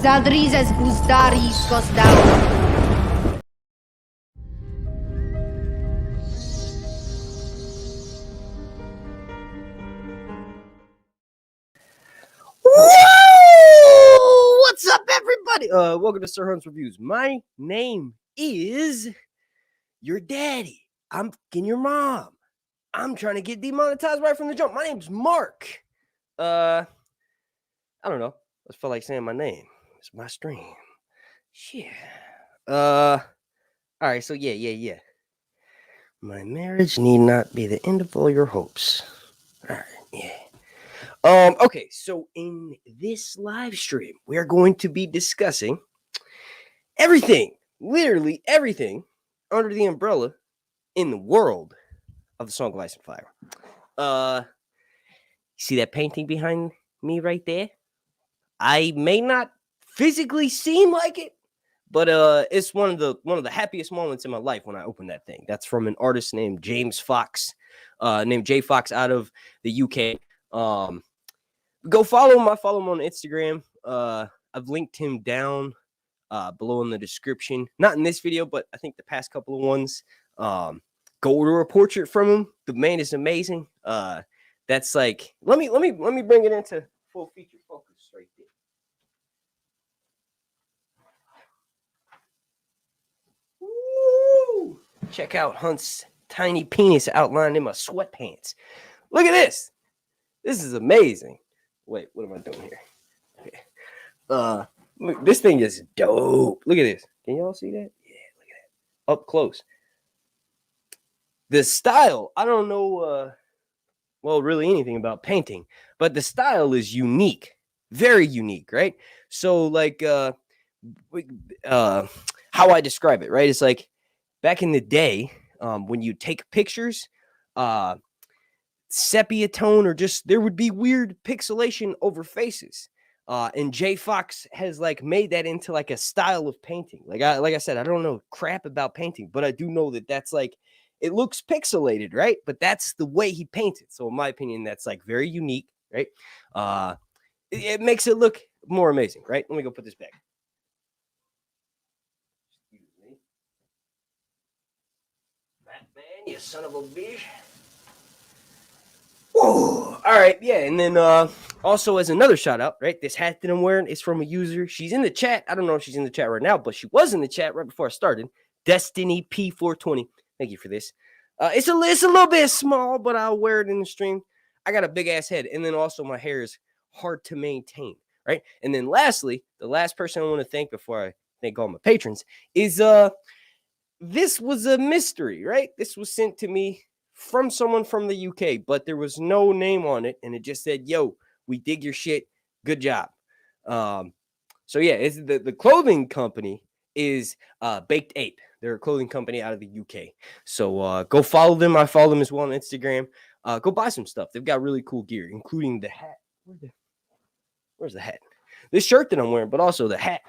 Zadrizes Uzdaris Gosdau. What's up, everybody? Welcome to Sir Hunt's Reviews. My name is your daddy. I'm fucking your mom. I'm trying to get demonetized right from the jump. My name's Mark. I don't know. I just felt like saying my name. It's my stream. Shit. All right. So yeah. My marriage need not be the end of all your hopes. All right. Yeah. Okay, so in this live stream, we are going to be discussing everything, literally everything, under the umbrella in the world of the Song of Ice and Fire. See that painting behind me right there? I may not physically seem like it, but it's one of the happiest moments in my life when I opened that thing. That's from an artist named James Fox, named J Fox out of the UK. Go follow him. I follow him on Instagram. I've linked him down below in the description. Not in this video, but I think the past couple of ones. Go order a portrait from him. The man is amazing. That's like let me bring it into full feature focus right there. Woo! Check out Hunt's tiny penis outlined in my sweatpants. Look at this. This is amazing. Wait, what am I doing here? Okay. Look, this thing is dope. Look at this. Can y'all see that? Yeah, look at that. Up close. The style, I don't know, well, really anything about painting, but the style is unique. Very unique, right? So, like, how I describe it, right? It's like back in the day, when you take pictures, sepia tone or just there would be weird pixelation over faces, and J Fox has like made that into like a style of painting. Like I said, I don't know crap about painting, but I do know that that's like it looks pixelated, right? But that's the way he paints it. So in my opinion, that's like very unique, right? It makes it look more amazing, right? Let me go put this back. Excuse me. Batman, you son of a bitch. Whoa. All right, yeah, and then also as another shout out, right? This hat that I'm wearing is from a user. She's in the chat. I don't know if she's in the chat right now, but she was in the chat right before I started. Destiny P420. Thank you for this. It's a little bit small, but I'll wear it in the stream. I got a big ass head, and then also my hair is hard to maintain, right? And then lastly, the last person I want to thank before I thank all my patrons is this was a mystery, right? This was sent to me from someone from the UK, but there was no name on it, and it just said, "Yo, we dig your shit. Good job." So yeah, it's the clothing company is Baked Ape. They're a clothing company out of the UK. So go follow them. I follow them as well on Instagram. Go buy some stuff. They've got really cool gear, including the hat. Where's the hat? This shirt that I'm wearing, but also the hat.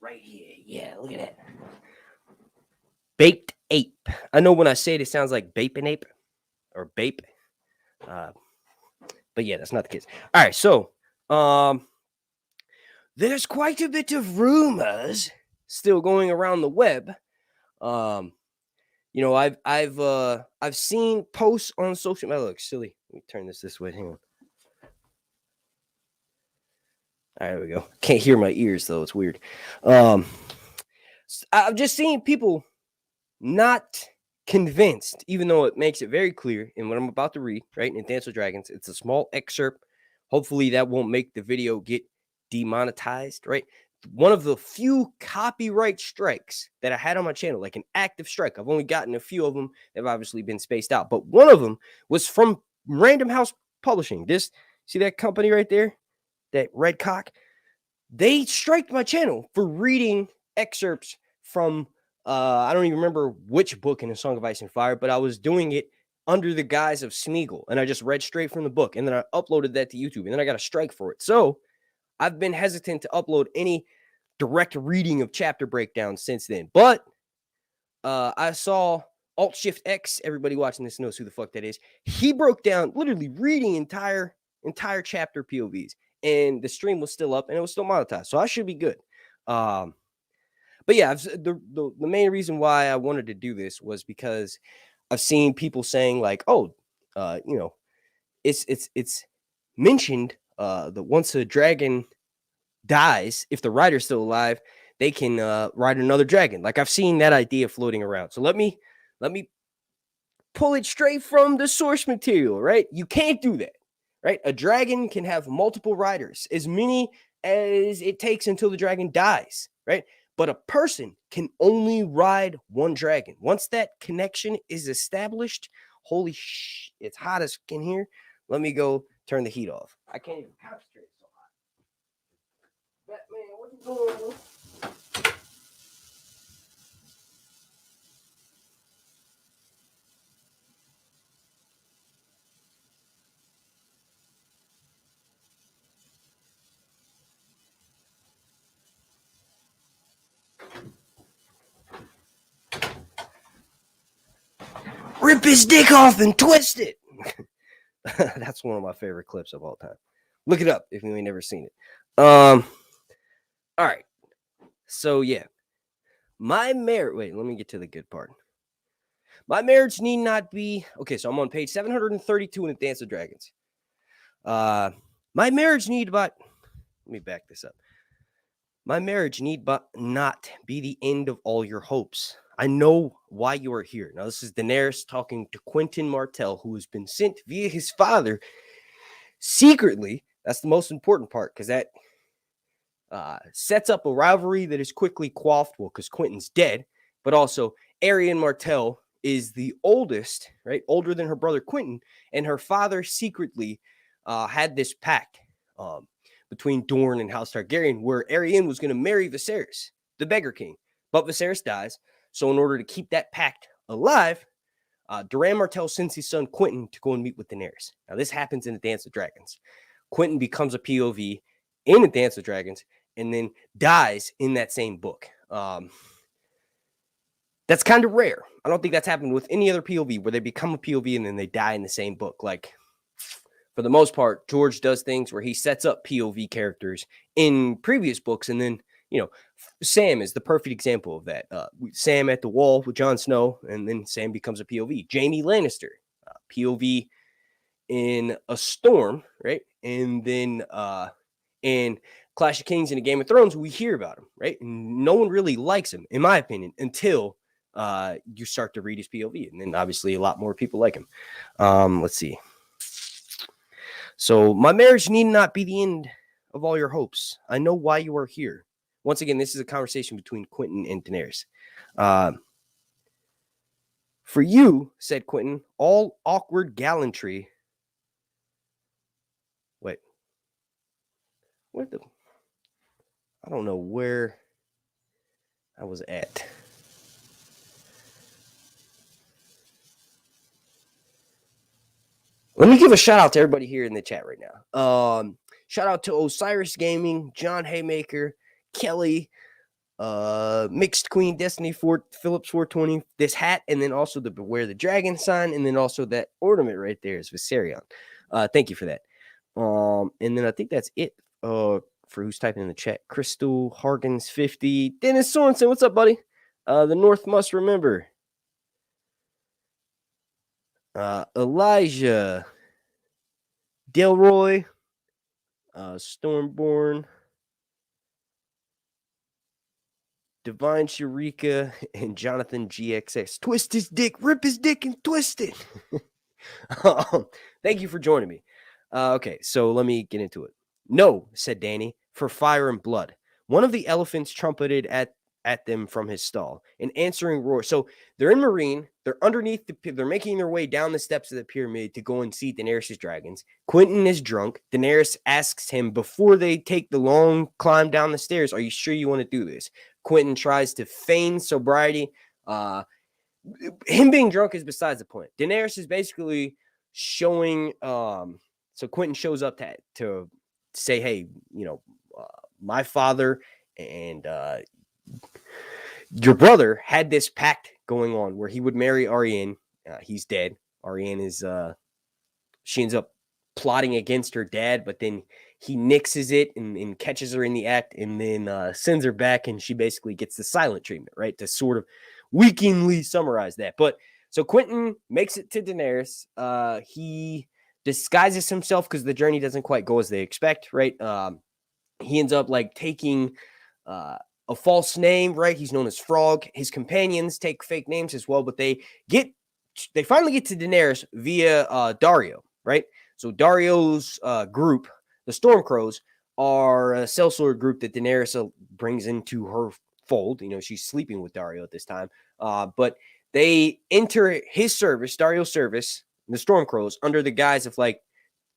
Right here. Yeah, look at that. Baked Ape. I know when I say it, it sounds like Bapin' Ape or Bape. But yeah, that's not the case. All right, so there's quite a bit of rumors still going around the web. You know, I've seen posts on social media. Look, silly. Let me turn this way. Hang on. All right, there we go. Can't hear my ears though. It's weird. I've just seen people not convinced, even though it makes it very clear in what I'm about to read, right? In Dance with Dragons, it's a small excerpt. Hopefully that won't make the video get demonetized, right? One of the few copyright strikes that I had on my channel, like an active strike. I've only gotten a few of them. They've obviously been spaced out, but one of them was from Random House Publishing. This, see that company right there? That red cock? They striked my channel for reading excerpts from I don't even remember which book in A Song of Ice and Fire, but I was doing it under the guise of Smeagol, and I just read straight from the book, and then I uploaded that to YouTube, and then I got a strike for it. So I've been hesitant to upload any direct reading of chapter breakdowns since then. But I saw Alt Shift X. Everybody watching this knows who the fuck that is. He broke down, literally reading entire entire chapter POVs, and the stream was still up and it was still monetized, so I should be good. But yeah, the main reason why I wanted to do this was because I've seen people saying like, oh, it's mentioned that once a dragon dies, if the rider's still alive, they can ride another dragon. Like I've seen that idea floating around. So let me pull it straight from the source material, right? You can't do that, right? A dragon can have multiple riders, as many as it takes until the dragon dies, right? But a person can only ride one dragon. Once that connection is established, holy sh! It's hot as in here. Let me go turn the heat off. I can't even concentrate. It's so hot. Batman, what you doing? Rip his dick off and twist it. That's one of my favorite clips of all time. Look it up if you ain't never seen it. All right. So yeah, my marriage. Wait, let me get to the good part. My marriage need not be okay. So I'm on page 732 in the Dance of Dragons. My marriage need but. Let me back this up. My marriage need but not be the end of all your hopes. I know why you are here. Now, this is Daenerys talking to Quentyn Martell, who has been sent via his father secretly. That's the most important part, because that sets up a rivalry that is quickly quaffed. Well, because Quentyn's dead, but also Arianne Martell is the oldest, right? Older than her brother Quentyn, and her father secretly had this pact between Dorne and House Targaryen, where Arianne was going to marry Viserys, the Beggar King. But Viserys dies. So in order to keep that pact alive, Doran Martell sends his son Quentyn to go and meet with Daenerys. Now, this happens in the Dance of Dragons. Quentyn becomes a POV in the Dance of Dragons and then dies in that same book. That's kind of rare. I don't think that's happened with any other POV where they become a POV and then they die in the same book. Like, for the most part, George does things where he sets up POV characters in previous books, and then, Sam is the perfect example of that. Sam at the wall with Jon Snow, and then Sam becomes a POV. Jaime Lannister, POV in A Storm, right? And then in Clash of Kings and a Game of Thrones, we hear about him, right? And no one really likes him, in my opinion, until you start to read his POV. And then obviously a lot more people like him. Let's see. So my marriage need not be the end of all your hopes. I know why you are here. Once again, this is a conversation between Quentyn and Daenerys. For you, said Quentyn, all awkward gallantry. Wait. What the? I don't know where I was at. Let me give a shout out to everybody here in the chat right now. Shout out to Osiris Gaming, John Haymaker, Kelly, Mixed Queen, Destiny 4, Phillips 420, this hat, and then also the Beware the Dragon sign, and then also that ornament right there is Viserion. Thank you for that. And then I think that's it for who's typing in the chat. Crystal Hargens 50, Dennis Sorensen, what's up, buddy? The North must remember. Elijah, Delroy, Stormborn, Divine Sharika, and Jonathan GXX. Twist his dick, rip his dick, and twist it. Thank you for joining me. Okay, so let me get into it. No, said Danny, for fire and blood. One of the elephants trumpeted at them from his stall, an answering roar. So they're in Marine. They're underneath they're making their way down the steps of the pyramid to go and see Daenerys' dragons. Quentyn is drunk. Daenerys asks him before they take the long climb down the stairs, are you sure you want to do this? Quentyn tries to feign sobriety. Him being drunk is besides the point. Daenerys is basically showing so Quentyn shows up to say, hey, my father and your brother had this pact going on where he would marry Arianne. He's dead. Arianne is she ends up plotting against her dad, but then he nixes it and catches her in the act, and then sends her back, and she basically gets the silent treatment, right? To sort of weakingly summarize that. But so Quentin makes it to Daenerys. He disguises himself because the journey doesn't quite go as they expect, right? He ends up like taking a false name, right? He's known as Frog. His companions take fake names as well, but they finally get to Daenerys via Daario, right? So Dario's group, the Stormcrows, are a sellsword group that Daenerys brings into her fold. You know, she's sleeping with Daario at this time, but they enter his service, Dario's service, the Stormcrows, under the guise of like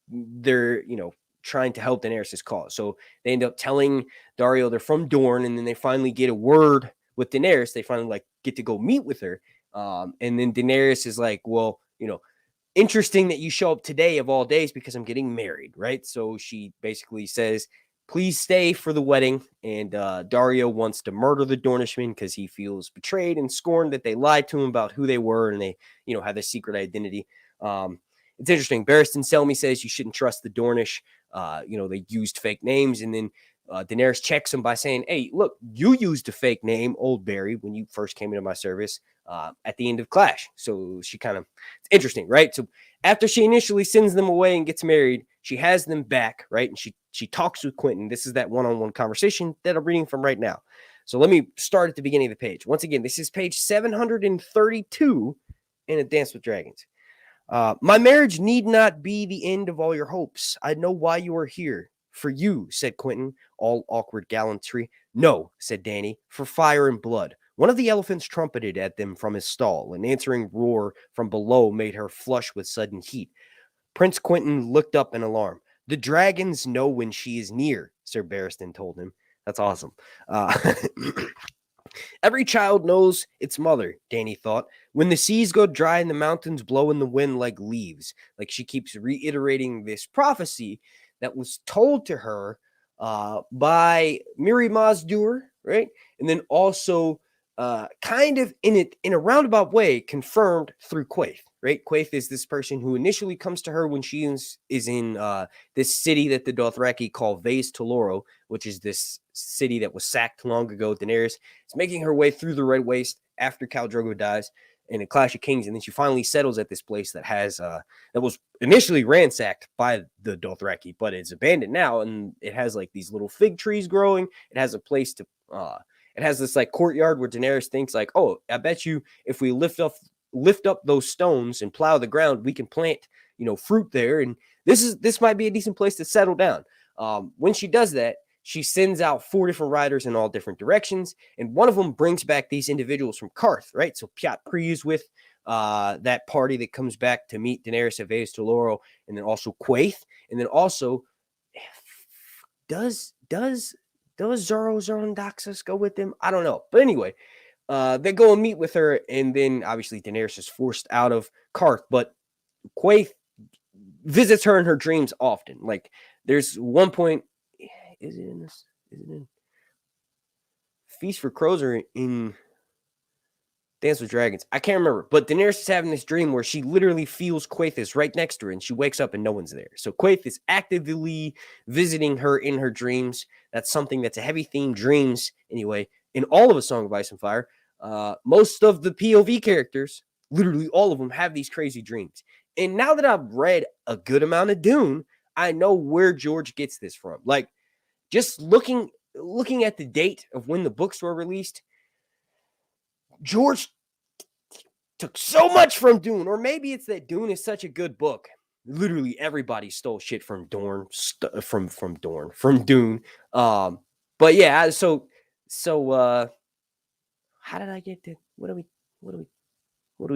they're, you know, trying to help Daenerys' cause. So they end up telling Daario they're from Dorne, and then they finally get a word with Daenerys. They finally like get to go meet with her. And then Daenerys is like, well, you know, interesting that you show up today of all days because I'm getting married, right? So she basically says, please stay for the wedding. And Daario wants to murder the Dornishmen because he feels betrayed and scorned that they lied to him about who they were and they, you know, had their secret identity. It's interesting. Barristan Selmy says you shouldn't trust the Dornish. You know, they used fake names. And then Daenerys checks him by saying, hey, look, you used a fake name, Old Barry, when you first came into my service at the end of Clash. So she kind of, it's interesting, right? So after she initially sends them away and gets married, she has them back, right? And she talks with Quentin. This is that one-on-one conversation that I'm reading from right now. So let me start at the beginning of the page. Once again, this is page 732 in A Dance with Dragons. My marriage need not be the end of all your hopes. I know why you are here. For you, said Quentin, all awkward gallantry. No, said Dany, for fire and blood. One of the elephants trumpeted at them from his stall. An answering roar from below made her flush with sudden heat. Prince Quentin looked up in alarm. The dragons know when she is near, Sir Barristan told him. That's awesome. Every child knows its mother, Dany thought. When the seas go dry and the mountains blow in the wind like leaves. Like she keeps reiterating this prophecy that was told to her by Miri Mazdur, right? And then also kind of in a roundabout way confirmed through Quaithe, right? Quaithe is this person who initially comes to her when she is in this city that the Dothraki call Vaes Toloro, which is this city that was sacked long ago. Daenerys is making her way through the Red Waste after Khal Drogo dies in a Clash of Kings, and then she finally settles at this place that has that was initially ransacked by the Dothraki, but it's abandoned now, and it has like these little fig trees growing. It has a place to it has this like courtyard where Daenerys thinks like, oh, I bet you if we lift up those stones and plow the ground, we can plant, you know, fruit there, and this might be a decent place to settle down. When she does that, she sends out 4 different riders in all different directions, and one of them brings back these individuals from Karth, right? So Pyat Pree is with that party that comes back to meet Daenerys at Vaes Toloro, and then also Quaithe, and then also does Zoro Daxus go with them? I don't know, but anyway, they go and meet with her, and then obviously Daenerys is forced out of Karth, but Quaithe visits her in her dreams often. Like there's one point. Is it in this? Is it in Feast for Crows or in Dance with Dragons? I can't remember. But Daenerys is having this dream where she literally feels Quaithe is right next to her, and she wakes up and no one's there. So Quaithe is actively visiting her in her dreams. That's something that's a heavy theme. Dreams, anyway, in all of A Song of Ice and Fire. Most of the POV characters, literally all of them, have these crazy dreams. And now that I've read a good amount of Dune, I know where George gets this from. Like, just looking at the date of when the books were released, George took so much from Dune, or maybe it's that Dune is such a good book. Literally everybody stole shit from Dune. But yeah, so how did I get to what are we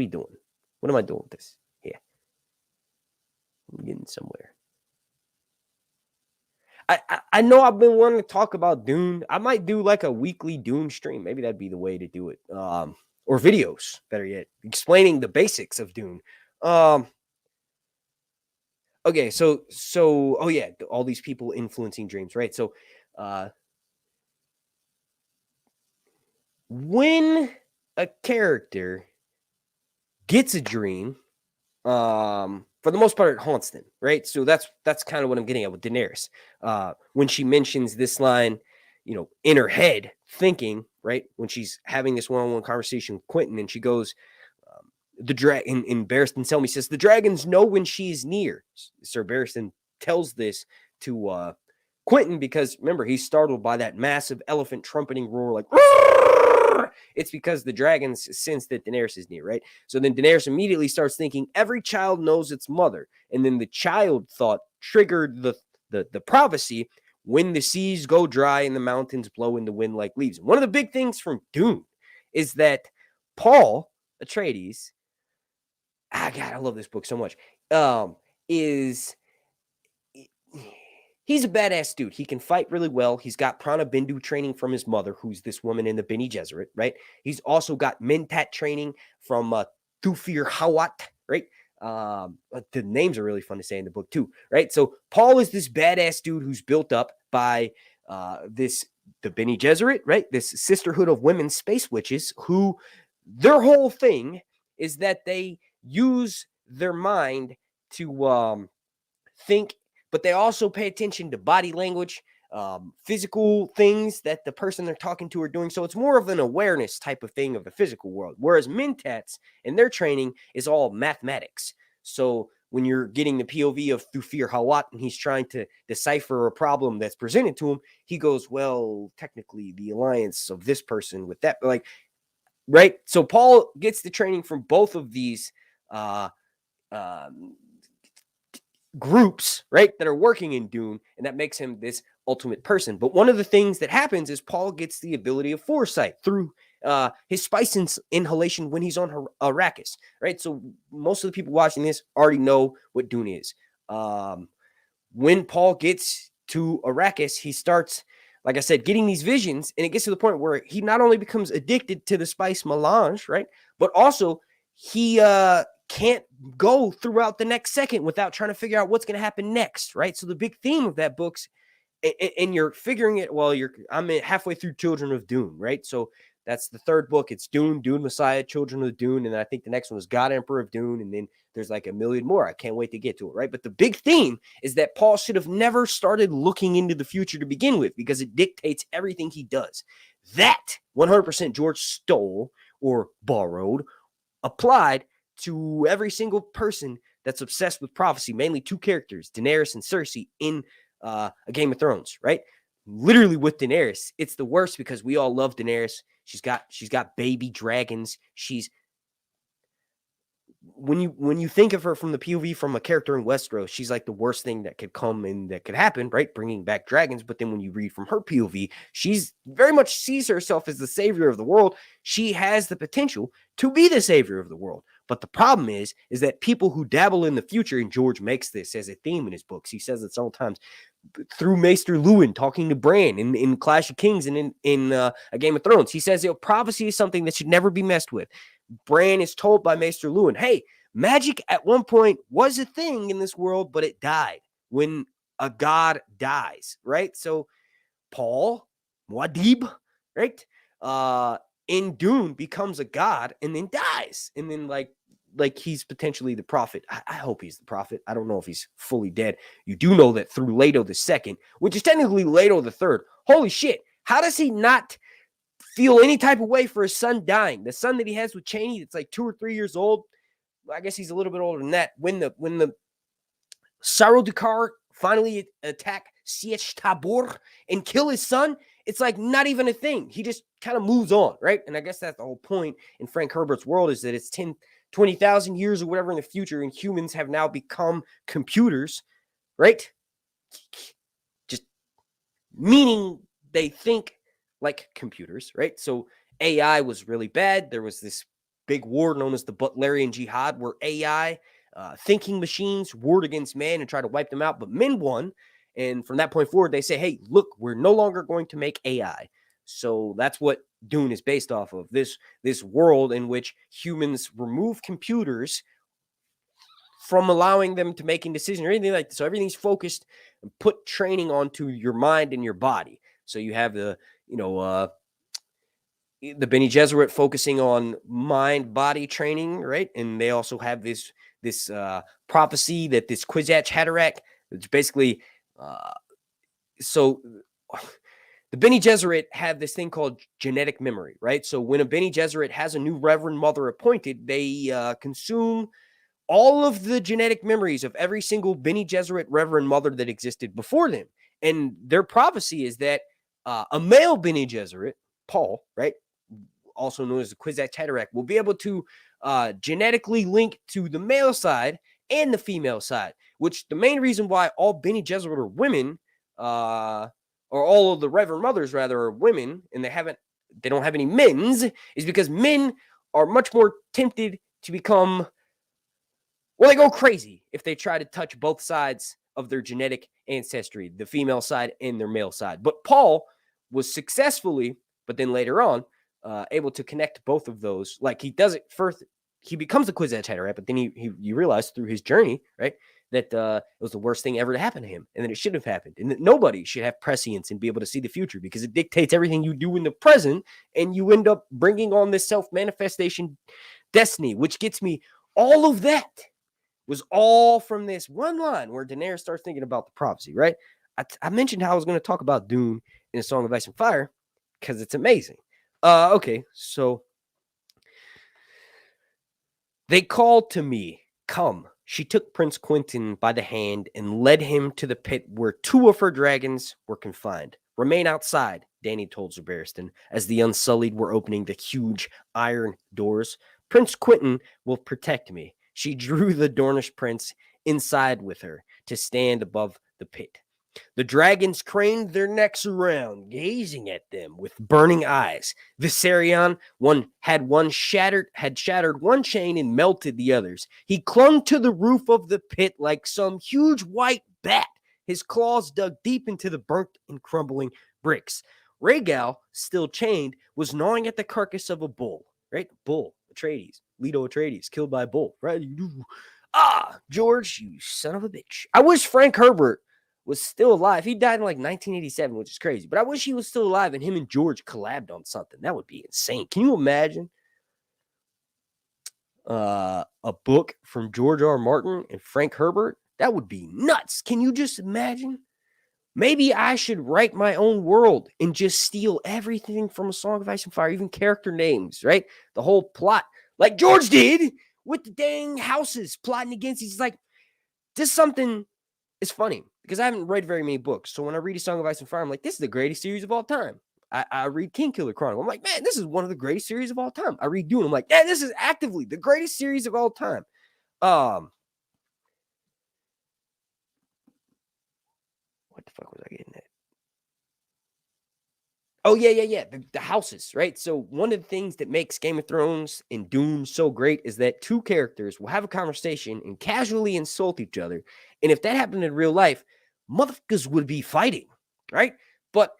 doing? What am I doing with this? Yeah. I'm getting somewhere. I know I've been wanting to talk about Dune. I might do like a weekly Dune stream. Maybe that'd be the way to do it. Or videos, better yet, explaining the basics of Dune. Okay, so oh yeah, all these people influencing dreams, right? So when a character gets a dream for the most part, it haunts them, right? So that's kind of what I'm getting at with Daenerys. When she mentions this line, in her head, thinking, right, when she's having this one-on-one conversation with Quentin, and she goes, the dragon, in Barristan Selmy says, the dragons know when she's near. Sir Barristan tells this to Quentin because, remember, he's startled by that massive elephant trumpeting roar, like, roar! It's because the dragons sense that Daenerys is near, right? So then Daenerys immediately starts thinking, every child knows its mother. And then the child thought triggered the prophecy, when the seas go dry and the mountains blow in the wind like leaves. And one of the big things from Dune is that Paul Atreides, God, I love this book so much, he's a badass dude. He can fight really well. He's got Prana Bindu training from his mother, who's this woman in the Bene Gesserit, right? He's also got Mentat training from Thufir Hawat, right? The names are really fun to say in the book too, right? So Paul is this badass dude who's built up by the Bene Gesserit, right? This sisterhood of women space witches, who their whole thing is that they use their mind to think, but they also pay attention to body language, physical things that the person they're talking to are doing. So it's more of an awareness type of thing of the physical world. Whereas Mentats and their training is all mathematics. So when you're getting the POV of Thufir Hawat and he's trying to decipher a problem that's presented to him, he goes, well, technically the alliance of this person with that, like, right? So Paul gets the training from both of these groups, right, that are working in Dune, and that makes him this ultimate person. But one of the things that happens is Paul gets the ability of foresight through his spice inhalation when he's on Arrakis, right? So most of the people watching this already know what Dune is. When Paul gets to Arrakis, he starts, like I said, getting these visions, and it gets to the point where he not only becomes addicted to the spice melange, right, but also he can't go throughout the next second without trying to figure out what's going to happen next, right? So the big theme of that book's, and you're figuring it, well, I'm halfway through Children of Dune, right? So that's the third book. It's Dune, Dune Messiah, Children of Dune, and I think the next one is God Emperor of Dune, and then there's like a million more. I can't wait to get to it, right? But the big theme is that Paul should have never started looking into the future to begin with, because it dictates everything he does. That 100% George stole or borrowed, applied to every single person that's obsessed with prophecy, mainly two characters, Daenerys and Cersei, in A Game of Thrones, right? Literally with Daenerys, it's the worst because we all love Daenerys. She's got baby dragons. She's, when you think of her from the POV from a character in Westeros, she's like the worst thing that could come and that could happen, right? Bringing back dragons. But then when you read from her POV, she's very much sees herself as the savior of the world. She has the potential to be the savior of the world. But the problem is that people who dabble in the future, and George makes this as a theme in his books, he says it several times, through Maester Luwin talking to Breanne in Clash of Kings and in A Game of Thrones. He says, prophecy is something that should never be messed with. Breanne is told by Maester Luwin, hey, magic at one point was a thing in this world, but it died when a god dies, right? So Paul Muad'Dib, right, in Dune becomes a god and then dies, and then like he's potentially the prophet. I hope he's the prophet. I don't know if he's fully dead. You do know that through Leto II, which is technically Leto III, holy shit, how does he not feel any type of way for his son dying? The son that he has with Chani, that's like 2 or 3 years old. I guess he's a little bit older than that. When the Sardaukar finally attack Sietch Tabor and kill his son, it's like not even a thing. He just kind of moves on, right? And I guess that's the whole point in Frank Herbert's world, is that it's 20,000 years or whatever in the future, and humans have now become computers, right? Just meaning they think like computers, right? So AI was really bad. There was this big war known as the Butlerian Jihad, where AI thinking machines warred against man and tried to wipe them out, but men won. And from that point forward, they say, hey, look, we're no longer going to make AI. So that's what Dune is based off of, this world in which humans remove computers from allowing them to making decisions or anything like that. So everything's focused and put training onto your mind and your body. So you have the, the Bene Gesserit focusing on mind-body training, right? And they also have this prophecy that this Kwisatz Haderach, which basically, so the Bene Gesserit have this thing called genetic memory, right? So when a Bene Gesserit has a new Reverend Mother appointed, they consume all of the genetic memories of every single Bene Gesserit Reverend Mother that existed before them. And their prophecy is that a male Bene Gesserit, Paul, right, also known as the Kwisatz Haderach, will be able to genetically link to the male side and the female side, which the main reason why all Bene Gesserit are women, or all of the Reverend Mothers, rather, are women, and they don't have any men's, is because men are much more tempted to become, well, they go crazy if they try to touch both sides of their genetic ancestry, the female side and their male side. But Paul was successfully, but then later on, able to connect both of those. Like, he does it first, he becomes a Kwisatz Haderach, but then he realized through his journey, right, that it was the worst thing ever to happen to him, and that it shouldn't have happened, and that nobody should have prescience and be able to see the future, because it dictates everything you do in the present, and you end up bringing on this self-manifestation destiny, which gets me all of that. Was all from this one line where Daenerys starts thinking about the prophecy, right? I mentioned how I was going to talk about Dune in A Song of Ice and Fire because it's amazing. Okay, so they called to me, come. She took Prince Quentin by the hand and led him to the pit where 2 of her dragons were confined. Remain outside, Dany told Sir Barristan, as the Unsullied were opening the huge iron doors. Prince Quentin will protect me. She drew the Dornish prince inside with her to stand above the pit. The dragons craned their necks around, gazing at them with burning eyes. Viserion had shattered one chain and melted the others. He clung to the roof of the pit like some huge white bat. His claws dug deep into the burnt and crumbling bricks. Rhaegal, still chained, was gnawing at the carcass of a bull. Right? Bull. Atreides. Leto Atreides. Killed by a bull. Right? George, you son of a bitch. I wish Frank Herbert was still alive. He died in like 1987, which is crazy. But I wish he was still alive and him and George collabed on something. That would be insane. Can you imagine a book from George R. Martin and Frank Herbert? That would be nuts. Can you just imagine? Maybe I should write my own world and just steal everything from A Song of Ice and Fire, even character names, right? The whole plot, like George did with the dang houses plotting against. He's like, just something. It's funny because I haven't read very many books. So when I read A Song of Ice and Fire, I'm like, this is the greatest series of all time. I read Kingkiller Chronicle. I'm like, man, this is one of the greatest series of all time. I read Dune. I'm like, yeah, this is actively the greatest series of all time. What the fuck was I getting at? Oh, yeah. The houses, right? So one of the things that makes Game of Thrones and Dune so great is that 2 characters will have a conversation and casually insult each other. And if that happened in real life, motherfuckers would be fighting, right? But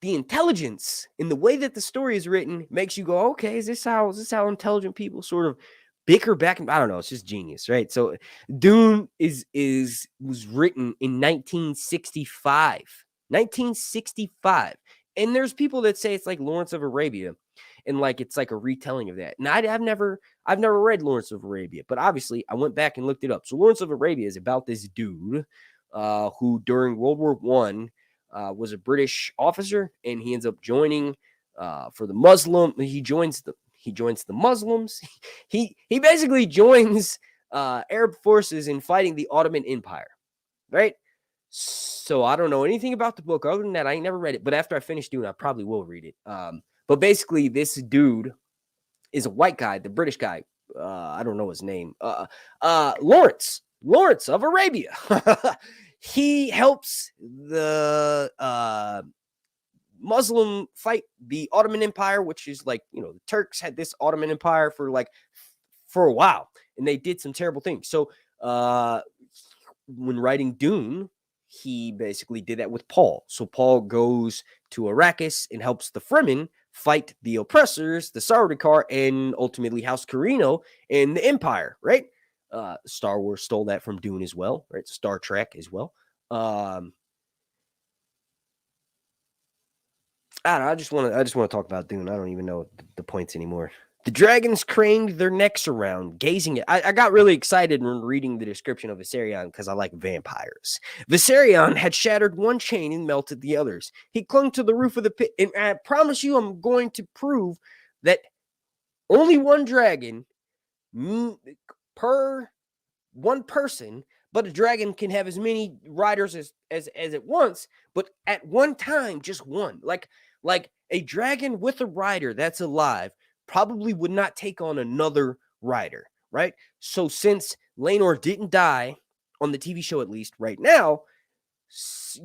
the intelligence in the way that the story is written makes you go, okay, is this how intelligent people sort of bicker back? I don't know. It's just genius, right? So Dune was written in 1965. 1965. And there's people that say it's like Lawrence of Arabia, and like it's like a retelling of that. And I've never read Lawrence of Arabia, but obviously I went back and looked it up. So Lawrence of Arabia is about this dude who during World War I was a British officer, and he ends up joining for the Muslim. He joins the Muslims. He basically joins Arab forces in fighting the Ottoman Empire, right? So I don't know anything about the book other than that. I ain't never read it, but after I finish Dune, I probably will read it. But basically, this dude is a white guy, the British guy. I don't know his name. Lawrence of Arabia. He helps the Muslim fight the Ottoman Empire, which is like, the Turks had this Ottoman Empire for a while, and they did some terrible things. So when writing Dune, he basically did that with Paul. So Paul goes to Arrakis and helps the Fremen fight the oppressors, the Sardaukar, and ultimately House Carino and the Empire, right? Star Wars stole that from Dune as well, right? Star Trek as well. I don't know. I just want to talk about Dune. I don't even know the points anymore. The dragons craned their necks around, gazing at. I got really excited when reading the description of Viserion because I like vampires. Viserion had shattered one chain and melted the others. He clung to the roof of the pit, and I promise you, I'm going to prove that only one dragon per one person, but a dragon can have as many riders as at once, but at one time, just one. Like a dragon with a rider that's alive probably would not take on another rider, right? So since Laenor didn't die on the TV show, at least right now,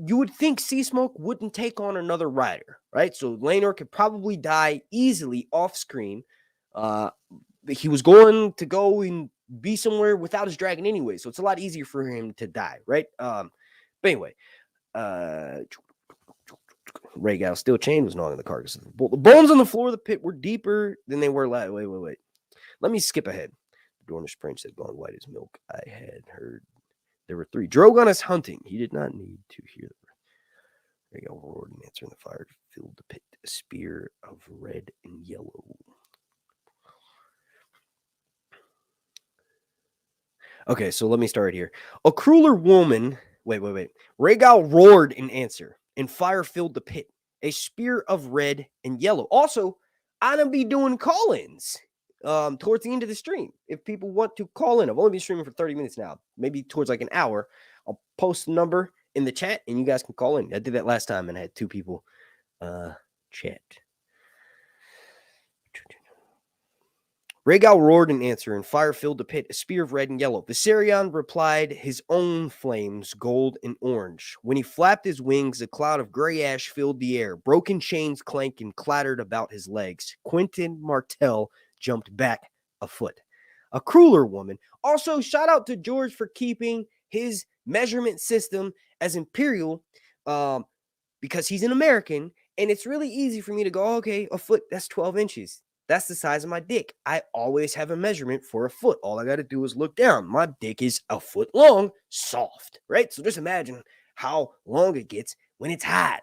you would think Sea Smoke wouldn't take on another rider, right? So Laenor could probably die easily off screen. He was going to go and be somewhere without his dragon anyway, so it's a lot easier for him to die, right? But anyway, Rhaegal, still chained, was gnawing the carcass of the bull. The bones on the floor of the pit were deeper than they were last. Wait. Let me skip ahead. The Dornish prince had gone white as milk. I had heard there were 3. Drogon is hunting. He did not need to hear the Rhaegal roared and answered, the fire filled the pit. A spear of red and yellow. Okay, so let me start here. A crueler woman. Wait. Rhaegal roared in answer, and fire filled the pit. A spear of red and yellow. Also, I'm gonna be doing call-ins towards the end of the stream. If people want to call in, I've only been streaming for 30 minutes now, maybe towards like an hour. I'll post the number in the chat, and you guys can call in. I did that last time, and I had 2 people chat. Rhaegal roared in answer, and fire filled the pit, a spear of red and yellow. Viserion replied, his own flames, gold and orange. When he flapped his wings, a cloud of gray ash filled the air. Broken chains clanked and clattered about his legs. Quentyn Martell jumped back a foot. A crueler woman. Also, shout out to George for keeping his measurement system as imperial because he's an American, and it's really easy for me to go, okay, a foot, that's 12 inches. That's the size of my dick. I always have a measurement for a foot. All I got to do is look down. My dick is a foot long, soft, right? So just imagine how long it gets when it's hot.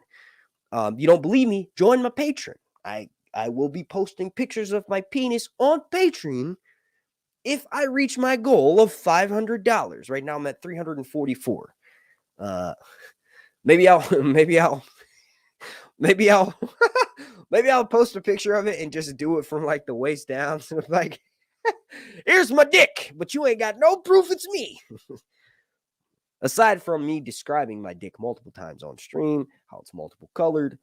You don't believe me? Join my Patreon. I will be posting pictures of my penis on Patreon if I reach my goal of $500. Right now I'm at $344. Maybe I'll maybe I'll post a picture of it and just do it from like the waist down. So like, here's my dick, but you ain't got no proof it's me. Aside from me describing my dick multiple times on stream, how it's multiple colored,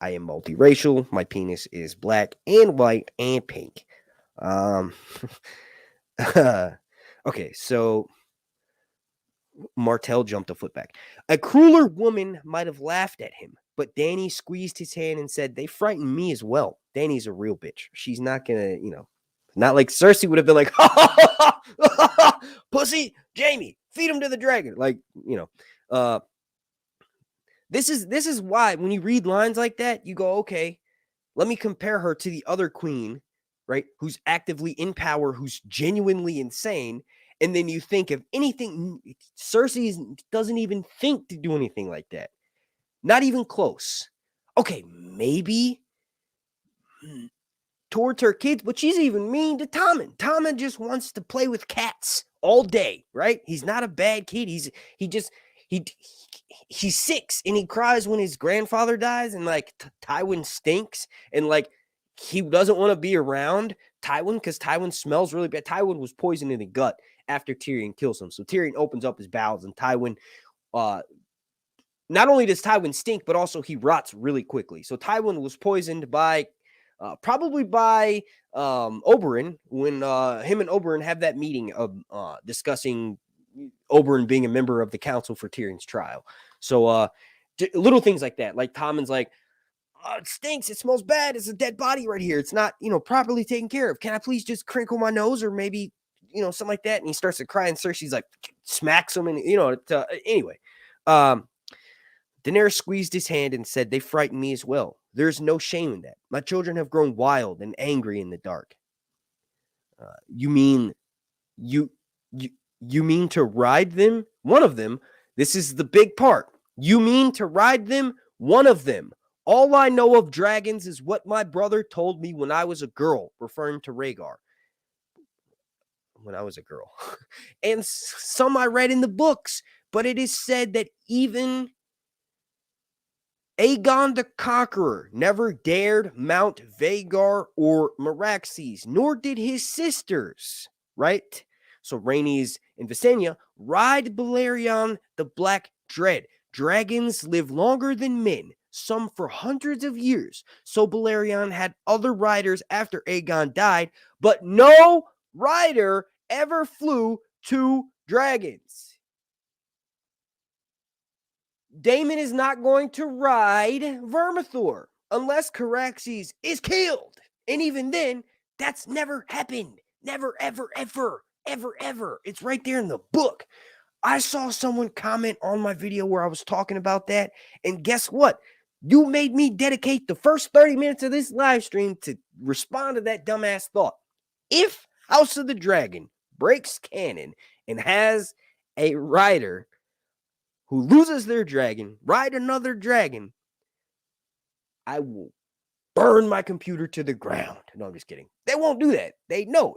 I am multiracial. My penis is black and white and pink. Okay, so Martell jumped a foot back. A crueler woman might have laughed at him, but Dany squeezed his hand and said, they frighten me as well. Dany's a real bitch. She's not gonna, not like Cersei would have been like, pussy, Jaime, feed him to the dragon. Like, this is why when you read lines like that, you go, okay, let me compare her to the other queen, right? Who's actively in power, who's genuinely insane. And then you think of anything, Cersei doesn't even think to do anything like that. Not even close. Okay, maybe towards her kids, but she's even mean to Tommen. Tommen just wants to play with cats all day, right? He's not a bad kid. He's 6 and he cries when his grandfather dies, and like Tywin stinks, and like he doesn't want to be around Tywin because Tywin smells really bad. Tywin was poisoned in the gut after Tyrion kills him. So Tyrion opens up his bowels, and Tywin, not only does Tywin stink, but also he rots really quickly. So Tywin was poisoned by, probably by Oberyn when him and Oberyn have that meeting of discussing Oberyn being a member of the council for Tyrion's trial. So little things like that. Like Tommen's like, it stinks. It smells bad. It's a dead body right here. It's not, properly taken care of. Can I please just crinkle my nose or maybe, something like that? And he starts to cry, and Cersei's like, smacks him. And, anyway, Daenerys squeezed his hand and said, they frighten me as well. There's no shame in that. My children have grown wild and angry in the dark. You mean to ride them? One of them. This is the big part. You mean to ride them? One of them. All I know of dragons is what my brother told me when I was a girl, referring to Rhaegar. When I was a girl. And some I read in the books, but it is said that even Aegon the Conqueror never dared mount Vhagar or Meraxes, nor did his sisters, right? So Rhaenys and Visenya ride Balerion the Black Dread. Dragons live longer than men, some for hundreds of years. So Balerion had other riders after Aegon died, but no rider ever flew 2 dragons. Daemon is not going to ride Vermithor unless Caraxes is killed. And even then, that's never happened. Never, ever, ever, ever, ever. It's right there in the book. I saw someone comment on my video where I was talking about that. And guess what? You made me dedicate the first 30 minutes of this live stream to respond to that dumbass thought. If House of the Dragon breaks canon and has a rider who loses their dragon, ride another dragon, I will burn my computer to the ground. No, I'm just kidding. They won't do that. They know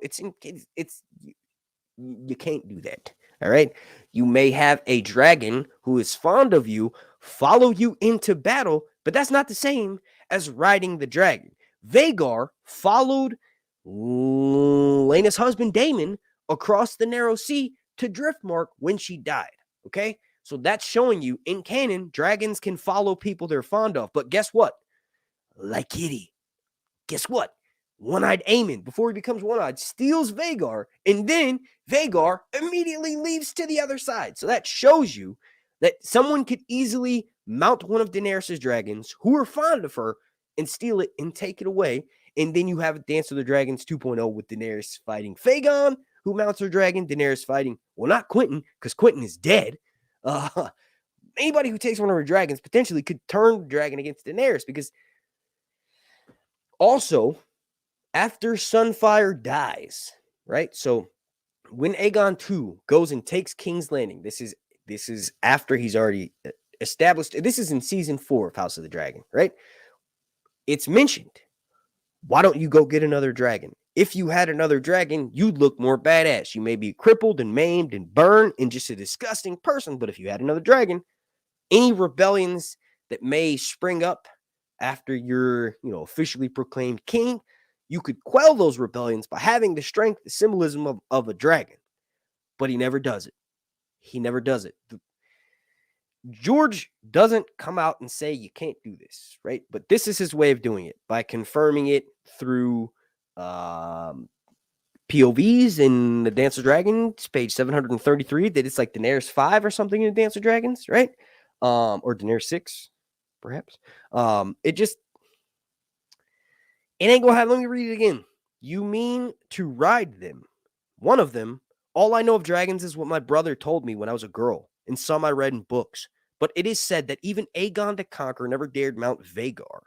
you can't do that. All right. You may have a dragon who is fond of you follow you into battle, but that's not the same as riding the dragon. Vhagar followed Laena's husband Daemon across the narrow sea to Driftmark when she died. Okay. So that's showing you in canon, dragons can follow people they're fond of. But guess what? Like Kitty. Guess what? One-Eyed Aemon, before he becomes One-Eyed, steals Vhagar, and then Vhagar immediately leaves to the other side. So that shows you that someone could easily mount one of Daenerys' dragons who are fond of her and steal it and take it away. And then you have Dance of the Dragons 2.0 with Daenerys fighting Phaegon, who mounts her dragon. Daenerys fighting, well, not Quentin, because Quentin is dead. Anybody who takes one of her dragons potentially could turn the dragon against Daenerys, because also after Sunfire dies, right? So when Aegon II goes and takes King's Landing, this is after he's already established. This is in season 4 of House of the Dragon, right? It's mentioned. Why don't you go get another dragon? If you had another dragon, you'd look more badass. You may be crippled and maimed and burned and just a disgusting person. But if you had another dragon, any rebellions that may spring up after you're, officially proclaimed king, you could quell those rebellions by having the strength, the symbolism of a dragon. But he never does it. He never does it. George doesn't come out and say you can't do this, right? But this is his way of doing it, by confirming it through POVs in the Dance of Dragons, page 733, that it's like Daenerys 5 or something in the Dance of Dragons, right? Or Daenerys 6, perhaps. It ain't gonna have, let me read it again. You mean to ride them. One of them, all I know of dragons is what my brother told me when I was a girl, and some I read in books. But it is said that even Aegon the Conqueror never dared mount Vhagar,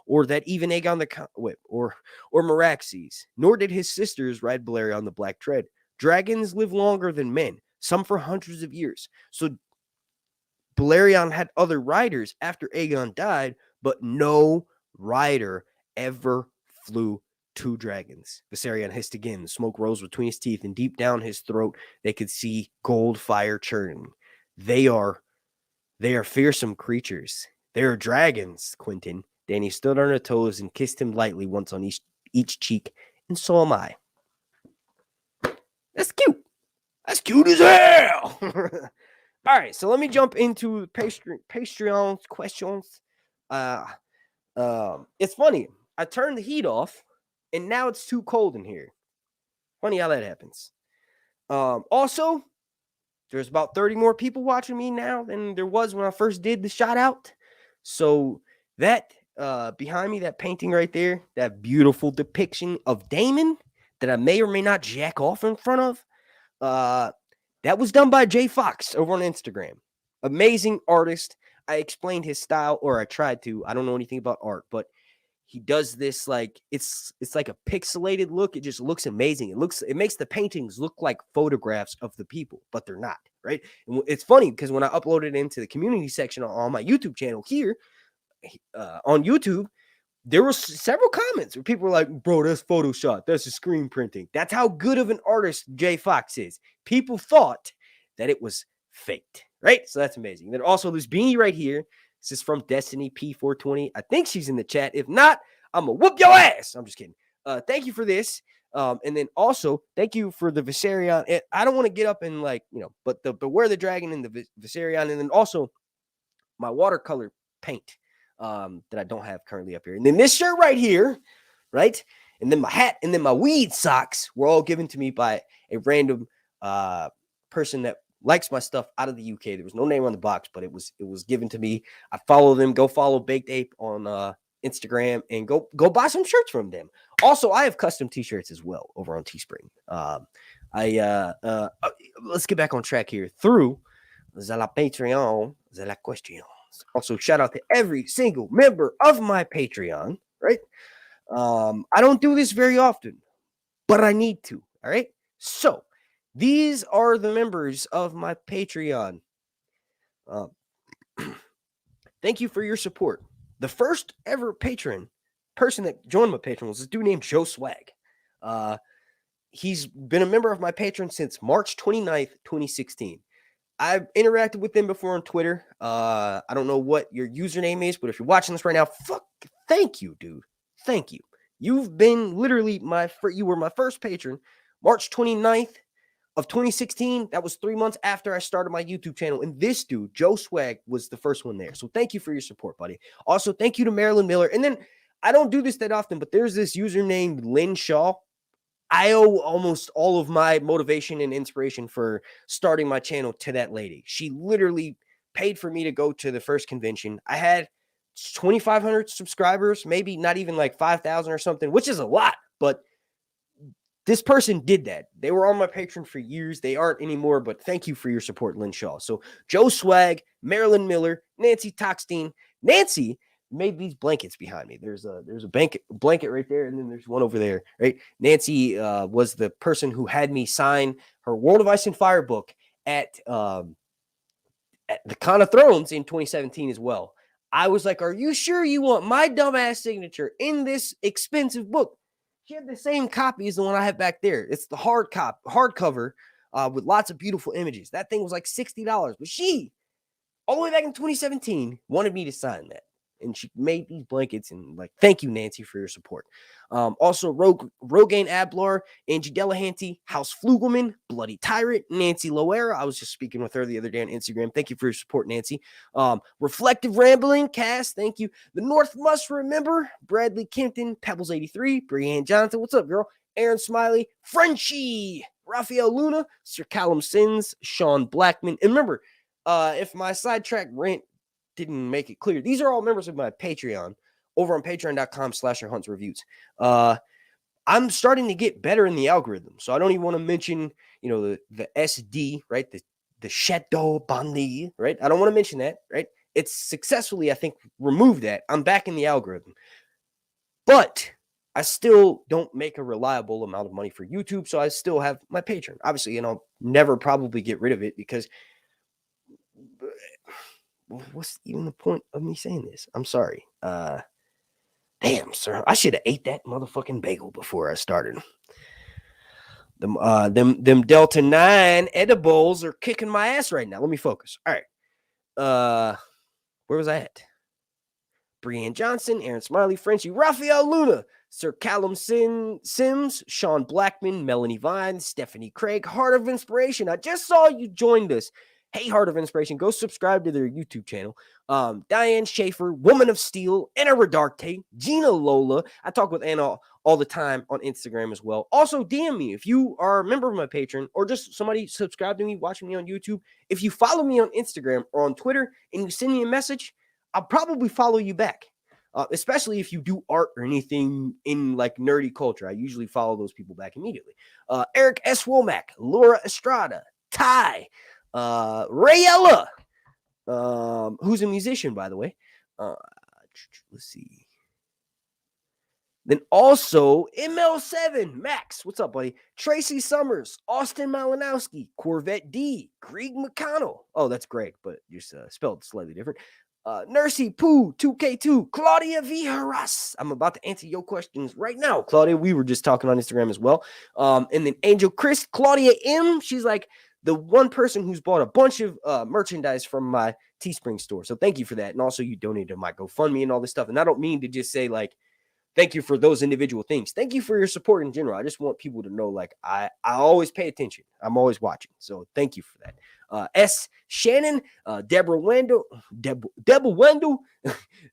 or that even Aegon the or Meraxes, nor did his sisters ride Balerion the Black Dread. Dragons live longer than men, some for hundreds of years. So Balerion had other riders after Aegon died, but no rider ever flew 2 dragons. Viserion hissed again. The smoke rose between his teeth, and deep down his throat they could see gold fire churning. They are fearsome creatures. They are dragons, Quentin. Dany stood on her toes and kissed him lightly once on each cheek, and so am I. That's cute. That's cute as hell. All right, so let me jump into Patreon questions. It's funny. I turned the heat off, and now it's too cold in here. Funny how that happens. Also, there's about 30 more people watching me now than there was when I first did the shout out. So that behind me, that painting right there, that beautiful depiction of Daemon that I may or may not jack off in front of, that was done by Jay Fox over on Instagram. Amazing artist. I explained his style, or I tried to. I don't know anything about art, but he does this like it's like a pixelated look. It just looks amazing. It makes the paintings look like photographs of the people, but they're not, right? And it's funny because when I uploaded it into the community section on my YouTube channel here, on YouTube, there were several comments where people were like, bro, that's Photoshop. That's a screen printing. That's how good of an artist Jay Fox is. People thought that it was faked, right? So that's amazing. And then also this beanie right here. This is from Destiny P420. I think she's in the chat. If not, I'm going to whoop your ass. I'm just kidding. Thank you for this. And then also, thank you for the Viserion. I don't want to get up and but the Beware the Dragon and the Viserion. And then also my watercolor paint that I don't have currently up here. And then this shirt right here, right? And then my hat and then my weed socks were all given to me by a random person that likes my stuff out of the UK. There was no name on the box, but it was given to me. I follow them. Go follow Baked Ape on Instagram and go buy some shirts from them. Also, I have custom t-shirts as well over on Teespring. Let's get back on track here through la Patreon, la questions. Also, shout out to every single member of my Patreon, right? I don't do this very often, but I need to, all right? So, these are the members of my Patreon. Thank you for your support. The first ever person that joined my Patreon was a dude named Joe Swag. He's been a member of my Patreon since March 29th, 2016. I've interacted with them before on Twitter. I don't know what your username is, but if you're watching this right now, thank you, dude. Thank you. You've been literally you were my first patron, March 29th of 2016. That was 3 months after I started my YouTube channel. And this dude, Joe Swag, was the first one there. So thank you for your support, buddy. Also, thank you to Marilyn Miller. And then I don't do this that often, but there's this user named Lynn Shaw. I owe almost all of my motivation and inspiration for starting my channel to that lady. She literally paid for me to go to the first convention. I had 2,500 subscribers, maybe not even like 5,000 or something, which is a lot, but this person did that. They were on my Patreon for years. They aren't anymore, but thank you for your support, Lynn Shaw. So Joe Swag, Marilyn Miller, Nancy Tockstein. Nancy made these blankets behind me. There's a blanket right there, and then there's one over there, right? Nancy was the person who had me sign her World of Ice and Fire book at the Con of Thrones in 2017 as well. I was like, are you sure you want my dumbass signature in this expensive book? She had the same copy as the one I have back there. It's the hardcover with lots of beautiful images. That thing was like $60, but she, all the way back in 2017, wanted me to sign that. And she made these blankets, and thank you, Nancy, for your support. Also, Rogaine, Ablar, Angie, Delehanty, House Flugleman, Bloody Tyrant, Nancy Loera. I was just speaking with her the other day on Instagram. Thank you for your support, Nancy. Reflective Rambling, Cass, thank you. The North Must Remember, Bradley Kempton, Pebbles83, Breanne Johnson. What's up, girl? Aaron Smiley, Frenchy, Rafael Luna, Sir Callum Sins, Shaun Blackman. And remember, if my sidetrack rant didn't make it clear, these are all members of my Patreon over on patreon.com/huntsreviews. I'm starting to get better in the algorithm, so I don't even want to mention, the SD, right? The shadow bandit, right? I don't want to mention that, right? It's successfully, I think, removed that. I'm back in the algorithm, but I still don't make a reliable amount of money for YouTube, so I still have my Patreon, obviously, and I'll never probably get rid of it because what's even the point of me saying this? I'm sorry. Damn, sir. I should have ate that motherfucking bagel before I started. Them Delta 9 edibles are kicking my ass right now. Let me focus. All right. Where was I at? Breanne Johnson, Aaron Smiley, Frenchy, Rafael Luna, Sir Callum Sims, Shaun Blackman, Melanie Vine, Stephanie Craig, Heart of Inspiration. I just saw you joined us. Hey, Heart of Inspiration, go subscribe to their YouTube channel. Diane, Shaffer, Woman of Steel, AnaaaRodarte, Gina, Lola. I talk with Anna all the time on Instagram as well. Also, DM me if you are a member of my Patreon or just somebody subscribe to me, watching me on YouTube. If you follow me on Instagram or on Twitter and you send me a message, I'll probably follow you back. Especially if you do art or anything in nerdy culture. I usually follow those people back immediately. Eric S. Womack, Laura Estrada, Ty, Rhaella, who's a musician, by the way. Let's see. Then also ML7, Max. What's up, buddy? Tracey Summers, Austin Malanowski, Corvette D, Greg McConnell. Oh, that's Greg, but just spelled slightly different. Nursey Pooh 2K2, Claudia V. Harras. I'm about to answer your questions right now, Claudia. We were just talking on Instagram as well. And then Angel Chris, Claudia M. She's like the one person who's bought a bunch of merchandise from my Teespring store. So thank you for that. And also you donated to my GoFundMe and all this stuff. And I don't mean to just say like, thank you for those individual things. Thank you for your support in general. I just want people to know, like, I always pay attention. I'm always watching. So thank you for that. S. Shannon, Deborah Wendell, Deborah Wendell,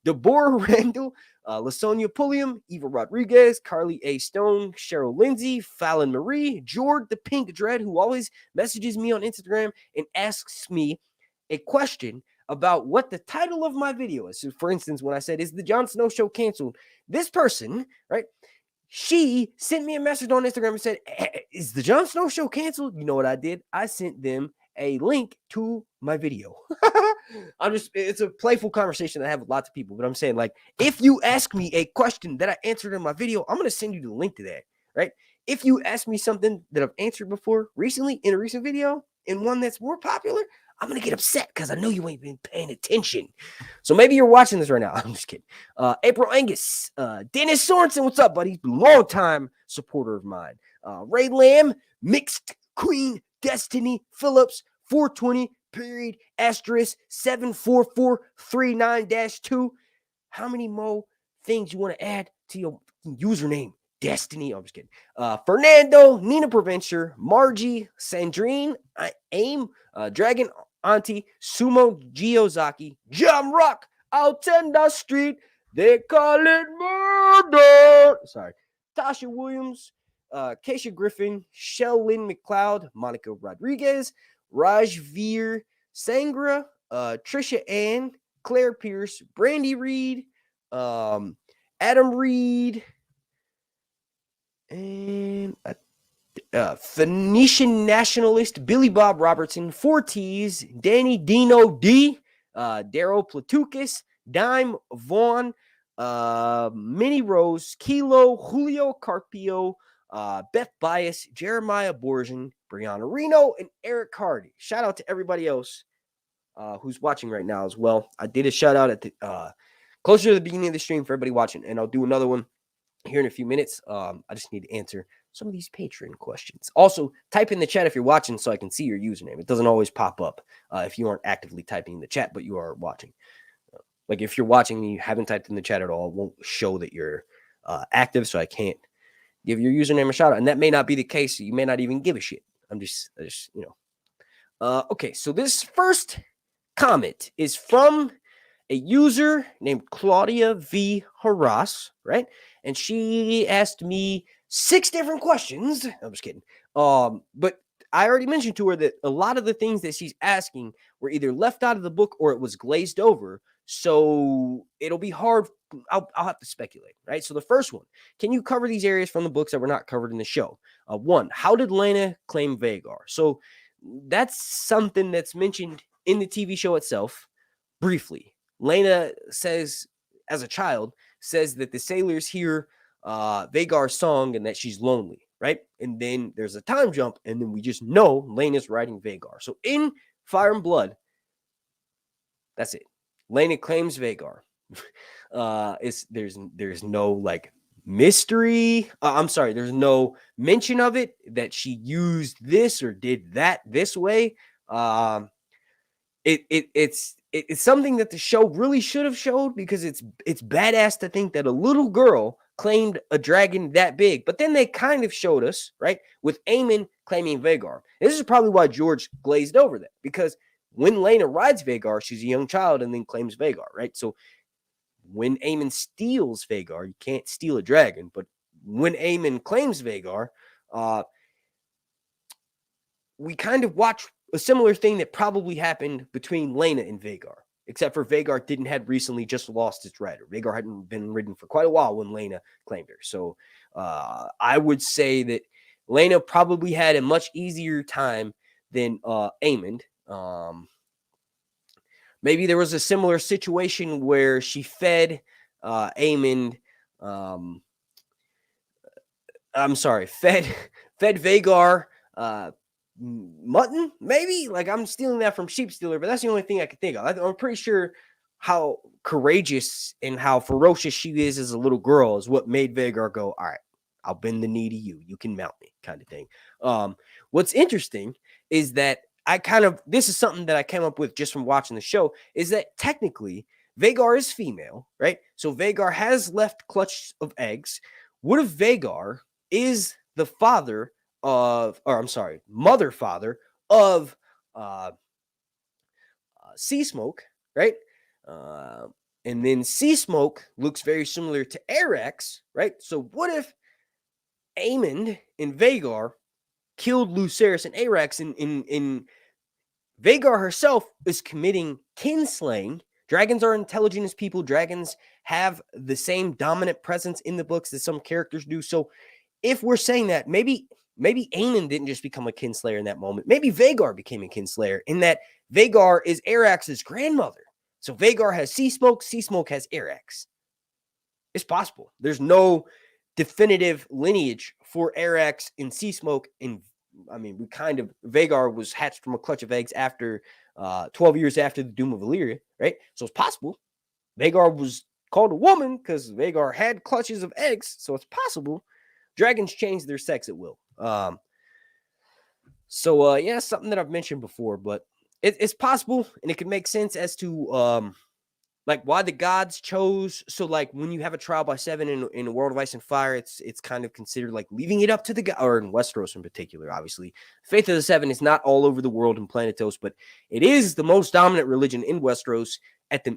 Deborah Randall, Lasonia Pulliam, Eva Rodriguez, Carly A. Stone, Cheryl Lindsay, Fallon Marie, Jord the Pink Dread, who always messages me on Instagram and asks me a question about what the title of my video is. So for instance, when I said, is the Jon Snow show canceled? This person, right, she sent me a message on Instagram and said, is the Jon Snow show canceled? You know what I did? I sent them a link to my video. It's a playful conversation that I have with lots of people, but I'm saying, like, if you ask me a question that I answered in my video, I'm going to send you the link to that, right? If you ask me something that I've answered before recently in a recent video and one that's more popular, I'm going to get upset because I know you ain't been paying attention. So maybe you're watching this right now. I'm just kidding. April Angus, Dennis Sorensen, what's up, buddy? Long time supporter of mine. Ray Lamb, Mixed Queen, Destiny Phillips, 420, period, asterisk, 74439-2. How many more things you want to add to your username? Destiny. I'm just kidding. Fernando, Nina Provencher, Margie, Sandrine, Aim, Dragon Auntie, Sumo Giozaki, Jam Rock, Altenda Street. They call it murder. Sorry. Tasha Williams, Keisha Griffin, Shell Lynn McLeod, Monica Rodriguez, Raj Veer, Sangra, Trisha Ann, Claire Pierce, Brandy Reed, Adam Reed, and Phoenician nationalist Billy Bob Robertson, 4Ts, Danny Dino D, Daryl Platukis, Dime Vaughn, Minnie Rose, Kilo, Julio Carpio, Beth Bias, Jeremiah Borgen, Brianna Reno, and Eric Hardy. Shout out to everybody else who's watching right now as well. I did a shout out at the closer to the beginning of the stream for everybody watching, and I'll do another one here in a few minutes. I just need to answer some of these Patreon questions. Also, type in the chat if you're watching so I can see your username. It doesn't always pop up if you aren't actively typing in the chat, but you are watching. Like if you're watching and you haven't typed in the chat at all, it won't show that you're active, so I can't give your username a shout out. And that may not be the case. So you may not even give a shit. I just you know. Okay, so this first comment is from a user named Claudia V. Harras, right? And she asked me 6 different questions. I'm just kidding. But I already mentioned to her that a lot of the things that she's asking were either left out of the book or it was glazed over. So it'll be hard. I'll have to speculate, right? So the first one, can you cover these areas from the books that were not covered in the show? 1, how did Lena claim Vagar? So that's something that's mentioned in the TV show itself briefly. Lena says, as a child, says that the sailors hear Vagar's song and that she's lonely, right? And then there's a time jump, and then we just know Lena's riding Vagar. So in Fire and Blood, that's it. Lena claims Vagar. There's no like mystery. I'm sorry, there's no mention of it that she used this or did that this way. It's something that the show really should have showed, because it's badass to think that a little girl claimed a dragon that big. But then they kind of showed us, right, with Aemon claiming Vagar. This is probably why George glazed over that, because when Lena rides Vagar, she's a young child and then claims Vagar, right? So when Aemon steals Vagar, you can't steal a dragon, but when Aemon claims Vagar, we kind of watch a similar thing that probably happened between Lena and Vagar, except for Vagar didn't had recently just lost its rider. Vagar hadn't been ridden for quite a while when Lena claimed her. So I would say that Lena probably had a much easier time than Aemon. Maybe there was a similar situation where she fed Aemon. Fed Vagar mutton, maybe. Like, I'm stealing that from Sheep Stealer, but that's the only thing I could think of. I'm pretty sure how courageous and how ferocious she is as a little girl is what made Vhagar go, all right, I'll bend the knee to you. You can mount me, kind of thing. What's interesting is that this is something that I came up with just from watching the show, is that technically Vhagar is female, right? So Vhagar has left clutch of eggs. What if Vhagar is the mother father of Sea Smoke, right? And then Sea Smoke looks very similar to Arax, right? So what if Aemond and Vhagar killed Lucerys and Arax, and Vhagar herself is committing kinslaying? Dragons are intelligent as people. Dragons have the same dominant presence in the books that some characters do. So if we're saying that, maybe Aemond didn't just become a kinslayer in that moment. Maybe Vhagar became a kinslayer, in that Vhagar is Arax's grandmother. So Vhagar has Sea Smoke has Arax. It's possible. There's no definitive lineage for Arax and Sea Smoke. Vhagar was hatched from a clutch of eggs after 12 years after the Doom of Valyria, right? So it's possible. Vhagar was called a woman because Vhagar had clutches of eggs, so it's possible. Dragons change their sex at will. Something that I've mentioned before, but it's possible, and it can make sense as to why the gods chose. So when you have a trial by 7 in a World of Ice and Fire, it's kind of considered like leaving it up to the or in Westeros in particular. Obviously, Faith of the Seven is not all over the world in Planetos, but it is the most dominant religion in Westeros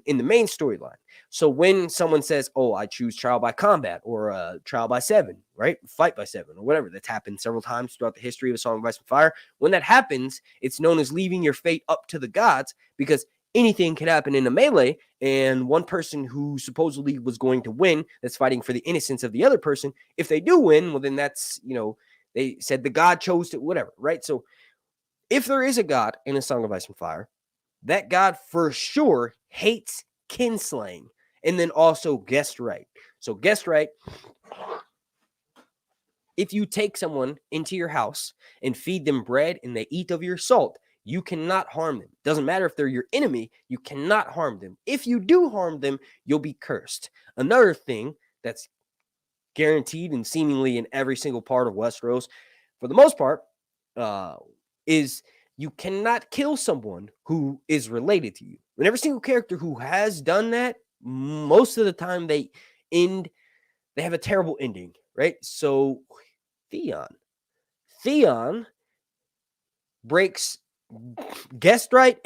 in the main storyline. So when someone says, "Oh, I choose trial by combat," or trial by 7, right, fight by 7, or whatever, that's happened several times throughout the history of A Song of Ice and Fire. When that happens, it's known as leaving your fate up to the gods, because anything could happen in a melee, and one person who supposedly was going to win, that's fighting for the innocence of the other person, if they do win, well, then that's, they said the god chose to, whatever, right? So if there is a god in A Song of Ice and Fire, that god for sure hates kinslaying, and then also guest right. So guest right, if you take someone into your house and feed them bread and they eat of your salt, you cannot harm them. Doesn't matter if they're your enemy, you cannot harm them. If you do harm them, you'll be cursed. Another thing that's guaranteed and seemingly in every single part of Westeros, for the most part, is you cannot kill someone who is related to you. And every single character who has done that, most of the time they have a terrible ending, right? So Theon breaks guest right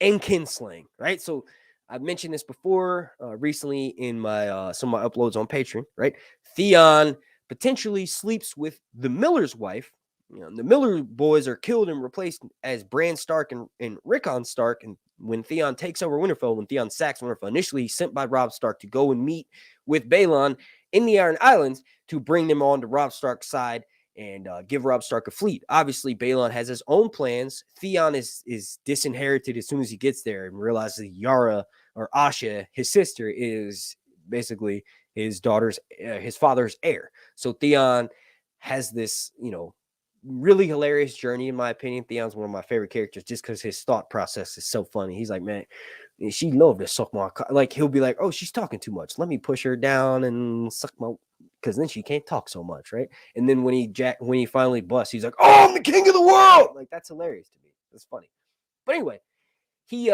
and kinslaying, right? So I've mentioned this before recently in my some of my uploads on Patreon, right? Theon potentially sleeps with the Miller's wife. The Miller boys are killed and replaced as Bran Stark and Rickon Stark. And when Theon takes over Winterfell, when Theon sacks Winterfell, initially sent by Robb Stark to go and meet with Balon in the Iron Islands to bring them on to Robb Stark's side and give Robb Stark a fleet. Obviously, Balon has his own plans. Theon is disinherited as soon as he gets there and realizes Yara, or Asha, his sister, is basically his father's heir. So Theon has this, really hilarious journey, in my opinion. Theon's one of my favorite characters just because his thought process is so funny. He's like, man, she loved to suck my like, he'll be like, oh, she's talking too much. Let me push her down and suck my, because then she can't talk so much, right? And then when he finally busts, he's like, oh, I'm the king of the world. Like, that's hilarious to me. That's funny. But anyway, he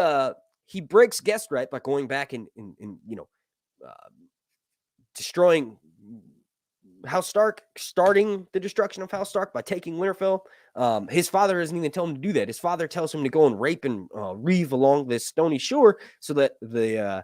breaks guest right by going back and destroying House Stark, starting the destruction of House Stark by taking Winterfell. His father doesn't even tell him to do that. His father tells him to go and rape and reeve along this stony shore so that the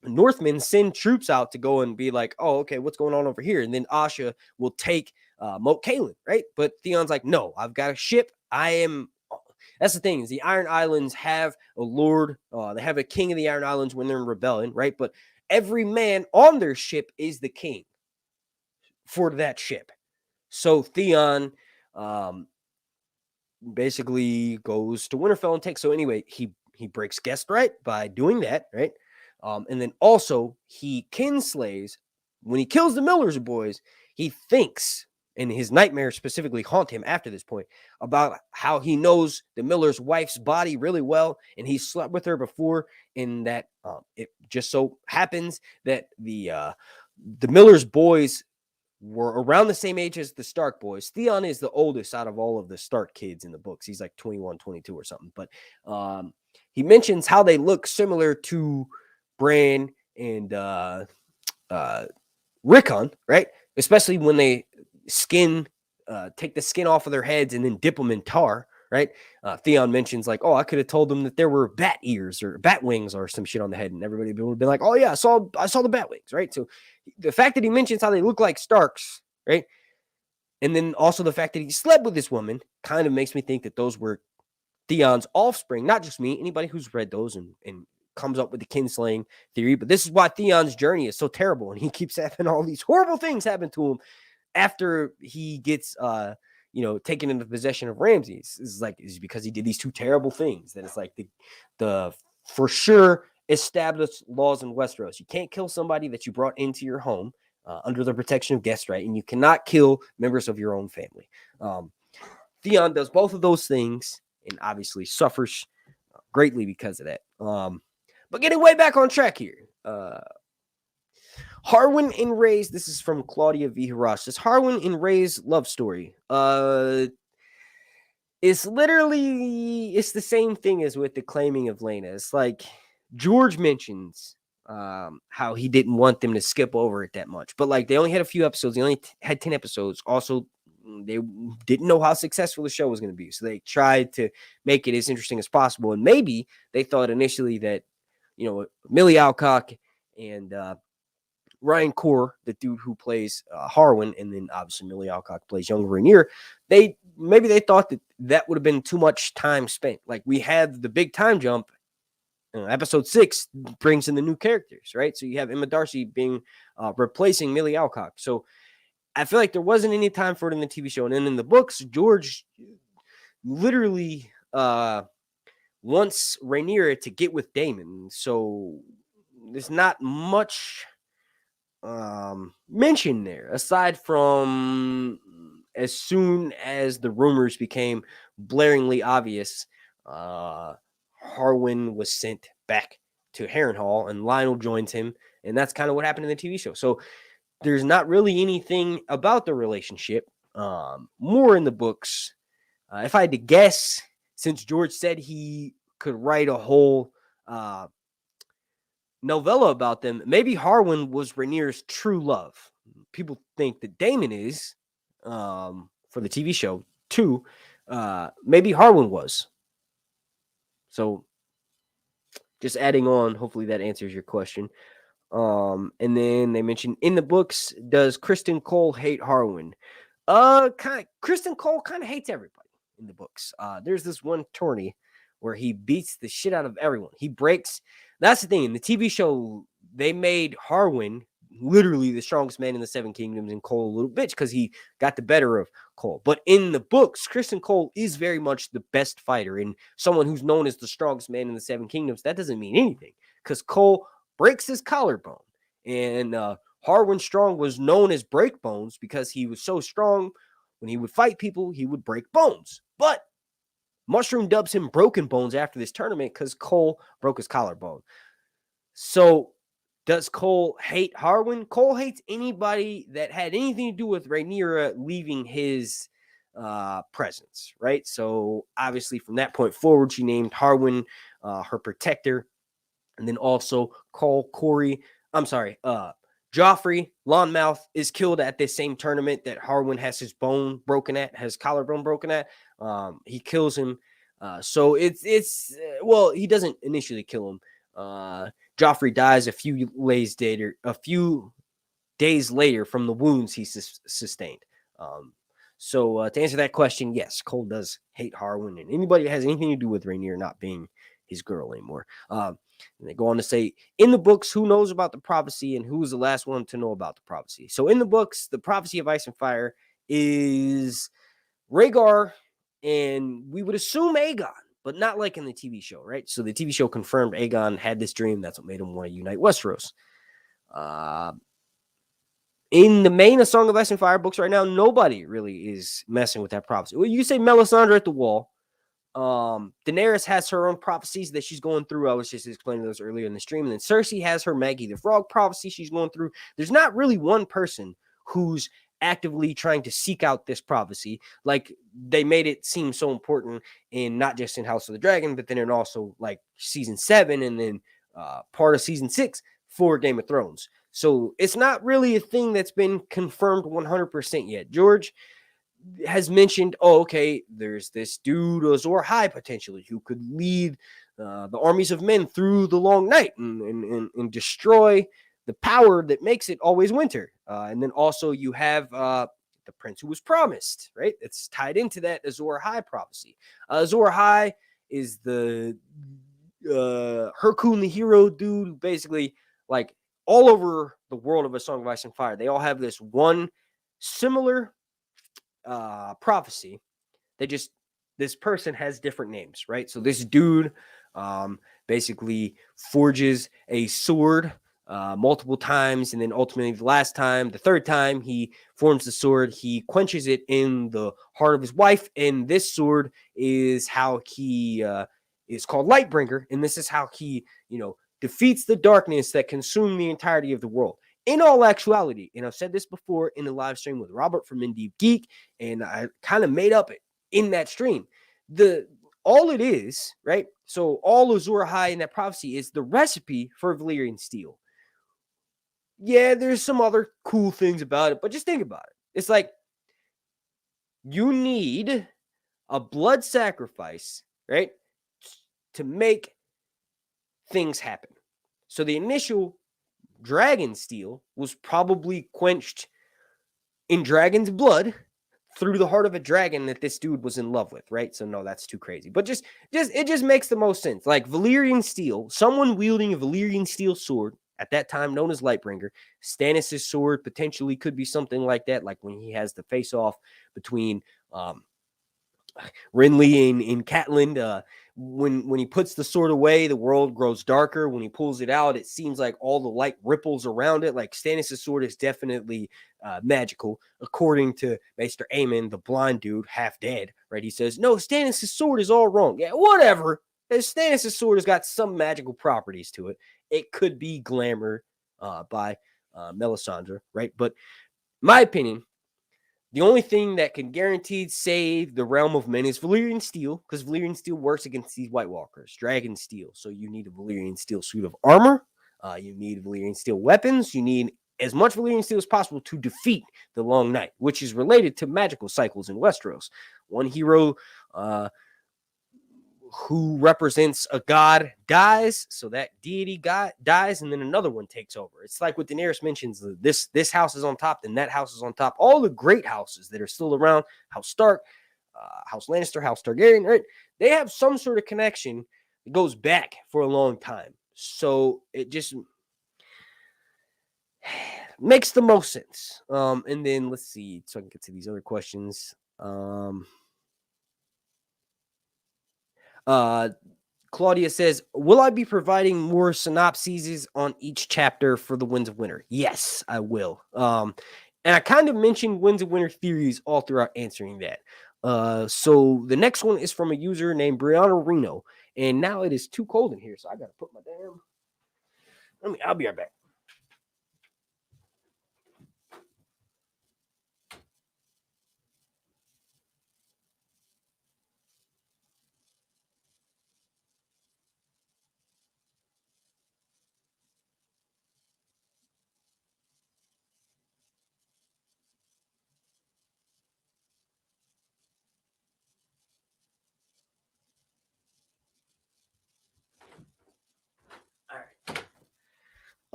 Northmen send troops out to go and be like, oh, okay, what's going on over here? And then Asha will take Moat Cailin, right? But Theon's like, no, I've got a ship. That's the thing, is the Iron Islands have a lord. They have a king of the Iron Islands when they're in rebellion, right? But every man on their ship is the king for that ship. So Theon basically goes to Winterfell and takes. So anyway, he breaks guest right by doing that, right? And then also he kinslays. When he kills the Miller's boys, he thinks and his nightmares specifically haunt him after this point, about how he knows the miller's wife's body really well, and he slept with her before, and that it just so happens that the miller's boys were around the same age as the Stark boys. Theon is the oldest out of all of the Stark kids in the books. He's like 21, 22 or something. But he mentions how they look similar to Breanne and Rickon, right? Especially when they take the skin off of their heads and then dip them in tar, right? Theon mentions like, oh, I could have told them that there were bat ears or bat wings or some shit on the head, and everybody would have been like, oh yeah, I saw the bat wings, right? So the fact that he mentions how they look like Starks, right? And then also the fact that he slept with this woman kind of makes me think that those were Theon's offspring, not just me, anybody who's read those and comes up with the kinslaying theory. But this is why Theon's journey is so terrible, and he keeps having all these horrible things happen to him after he gets taken into possession of Ramses. Is because he did these two terrible things. That it's like the for sure established laws in Westeros. You can't kill somebody that you brought into your home under the protection of guest right, and you cannot kill members of your own family. Theon does both of those things and obviously suffers greatly because of that. But getting way back on track here. Harwin and Ray's, this is from Claudia V. Harash. This Harwin and Ray's love story. It's the same thing as with the claiming of Lena. It's like George mentions how he didn't want them to skip over it that much. But like they only had a few episodes. They only had 10 episodes. Also, they didn't know how successful the show was going to be. So they tried to make it as interesting as possible. And maybe they thought initially that, Millie Alcock and Ryan Core, the dude who plays Harwin, and then obviously Millie Alcock plays young Rainier, they thought that would have been too much time spent. Like we had the big time jump. Episode 6 brings in the new characters, right? So you have Emma Darcy being replacing Millie Alcock. So I feel like there wasn't any time for it in the TV show. And then in the books, George literally wants Rhaenyra to get with Daemon. So there's not much mention there, aside from as soon as the rumors became blaringly obvious, Harwin was sent back to Harrenhal, and Lionel joins him, and that's kind of what happened in the TV show. So there's not really anything about the relationship. More in the books. If I had to guess, since George said he could write a whole novella about them, maybe Harwin was Rhaenyra's true love. People think that Daemon is for the TV show too. Maybe Harwin was. So just adding on, hopefully that answers your question. And then they mentioned in the books, does Kristen Cole hate Harwin? Kristen Cole kind of hates everybody in the books. There's this one tourney where he beats the shit out of everyone. He breaks. That's the thing. In the TV show, they made Harwin literally the strongest man in the Seven Kingdoms, and Cole a little bitch because he got the better of Cole. But in the books, Kristen Cole is very much the best fighter and someone who's known as the strongest man in the Seven Kingdoms. That doesn't mean anything because Cole breaks his collarbone. And Harwin Strong was known as Breakbones because he was so strong. When he would fight people, he would break bones. But Mushroom dubs him Broken Bones after this tournament because Cole broke his collarbone. So does Cole hate Harwin? Cole hates anybody that had anything to do with Rhaenyra leaving his presence, right? So obviously from that point forward, she named Harwin her protector. And then also Joffrey Lonmouth is killed at this same tournament that Harwin has his bone broken at, has collarbone broken at. He kills him. So he doesn't initially kill him. Joffrey dies a few days later from the wounds he sustained. So to answer that question, yes, Cole does hate Harwin and anybody that has anything to do with Rhaenyra not being his girl anymore. And they go on to say, in the books, who knows about the prophecy and who was the last one to know about the prophecy? So in the books, the prophecy of Ice and Fire is Rhaegar, and we would assume Aegon, but not like in the TV show, right? So the TV show confirmed Aegon had this dream. That's what made him want to unite Westeros. in the main A Song of Ice and Fire books right now, nobody really is messing with that prophecy. Well, you say Melisandre at the wall. Daenerys has her own prophecies that she's going through. I was just explaining those earlier in the stream. And then Cersei has her Maggie the Frog prophecy she's going through. There's not really one person who's actively trying to seek out this prophecy. Like, they made it seem so important in not just in House of the Dragon, but then in also like season 7 and then part of season 6 for Game of Thrones. So it's not really a thing that's been confirmed 100% yet. George has mentioned, oh, okay, there's this dude, Azor Ahai, potentially, who could lead the armies of men through the long night and destroy the power that makes it always winter. And then also you have the prince who was promised, right? It's tied into that Azor Ahai prophecy. Azor Ahai is the Hercule the hero dude who basically, like, all over the world of A Song of Ice and Fire, they all have this one similar prophecy. This person has different names, right? So this dude basically forges a sword multiple times, and then ultimately the third time he forms the sword, he quenches it in the heart of his wife, and this sword is how he is called Lightbringer, and this is how he defeats the darkness that consumed the entirety of the world. In all actuality, and I've said this before in a live stream with Robert from In Deep Geek, and I kind of made up it in that stream. All it is, right? So all Azor Ahai in that prophecy is the recipe for Valyrian steel. Yeah, there's some other cool things about it, but just think about it. It's like you need a blood sacrifice, right, to make things happen. So the initial dragon steel was probably quenched in dragon's blood through the heart of a dragon that this dude was in love with, right? So no, that's too crazy. But it just makes the most sense. Like Valyrian steel, someone wielding a Valyrian steel sword at that time known as Lightbringer. Stannis' sword potentially could be something like that, like when he has the face-off between Renly and Catelyn. When he puts the sword away, the world grows darker. When he pulls it out, it seems like all the light ripples around it. Like Stannis' sword is definitely magical, according to Maester Aemon, the blind dude, half dead, right? He says, no, Stannis' sword is all wrong. Yeah, whatever. Stannis' sword has got some magical properties to it. It could be glamour by Melisandre, right? But my opinion, the only thing that can guaranteed save the realm of men is Valyrian steel, because Valyrian steel works against these White Walkers, dragon steel. So you need a Valyrian steel suit of armor. You need Valyrian steel weapons. You need as much Valyrian steel as possible to defeat the Long Night, which is related to magical cycles in Westeros. One hero who represents a god dies, so that deity god dies, and then another one takes over. It's like what Daenerys mentions, this house is on top, then that house is on top. All the great houses that are still around, House Stark, House Lannister, House Targaryen, right? They have some sort of connection that goes back for a long time. So it just makes the most sense. And then let's see, so I can get to these other questions. Claudia says, will I be providing more synopses on each chapter for the Winds of Winter? Yes, I will. And I kind of mentioned Winds of Winter theories all throughout answering that. So the next one is from a user named Breanne Reno. And now it is too cold in here, so I got to put my damn... I'll be right back.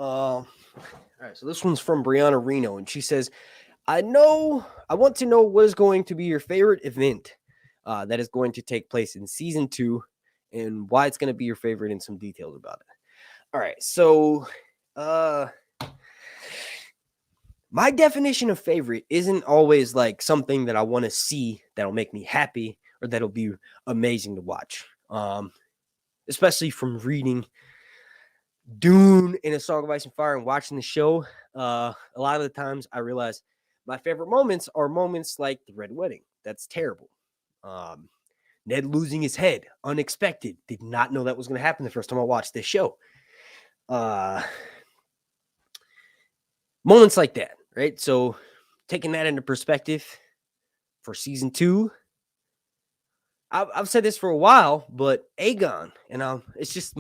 All right, so this one's from Breanne Reno, and she says, I want to know what is going to be your favorite event that is going to take place in season 2 and why it's going to be your favorite and some details about it. All right, so my definition of favorite isn't always like something that I want to see that'll make me happy or that'll be amazing to watch. Especially from reading Dune in A Song of Ice and Fire and watching the show. a lot of the times I realize my favorite moments are moments like the Red Wedding. That's terrible. Ned losing his head, unexpected. Did not know that was going to happen the first time I watched this show. Moments like that, right? So taking that into perspective for season 2, I've said this for a while, but Aegon, and it's just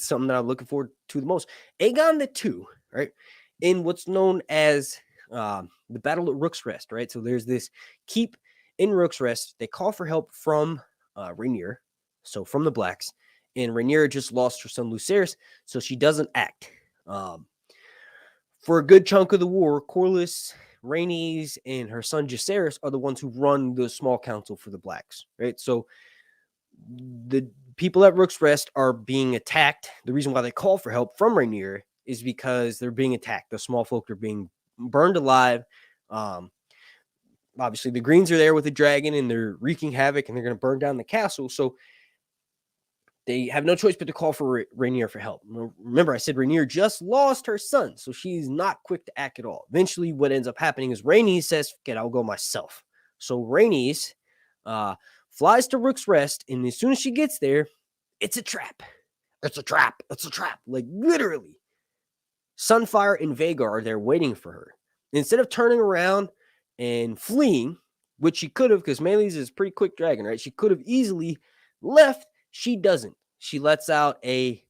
something that I'm looking forward to the most. Aegon the 2, right? In what's known as the Battle at Rook's Rest, right? So there's this keep in Rook's Rest. They call for help from Rhaenyra, so from the Blacks, and Rhaenyra just lost her son Lucerys, so she doesn't act. For a good chunk of the war, Corlys, Rhaenys, and her son Jacaerys are the ones who run the small council for the Blacks, right? So the people at Rook's Rest are being attacked. The reason why they call for help from Rhaenyra is because they're being attacked. The small folk are being burned alive. Obviously, the Greens are there with the dragon, and they're wreaking havoc, and they're going to burn down the castle. So they have no choice but to call for Rhaenyra for help. Remember, I said Rhaenyra just lost her son, so she's not quick to act at all. Eventually, what ends up happening is Rhaenys says, "Forget, I'll go myself." So Rhaenys flies to Rook's Rest, and as soon as she gets there, it's a trap. It's a trap. It's a trap. Like, literally. Sunfire and Vhagar are there waiting for her. Instead of turning around and fleeing, which she could have, because Melee's is a pretty quick dragon, right? She could have easily left. She doesn't. She lets out a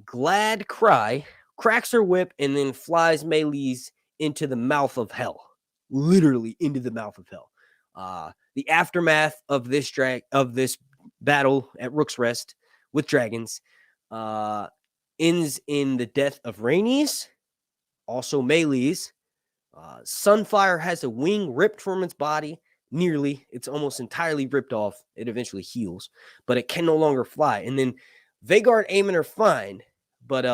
glad cry, cracks her whip, and then flies Melee's into the mouth of hell. Literally into the mouth of hell. The aftermath of this battle at Rook's Rest with dragons ends in the death of Rhaenys, also Melee's. Sunfire has a wing ripped from its body. Nearly. It's almost entirely ripped off. It eventually heals, but it can no longer fly. And then Vhagar and Aemon are fine, but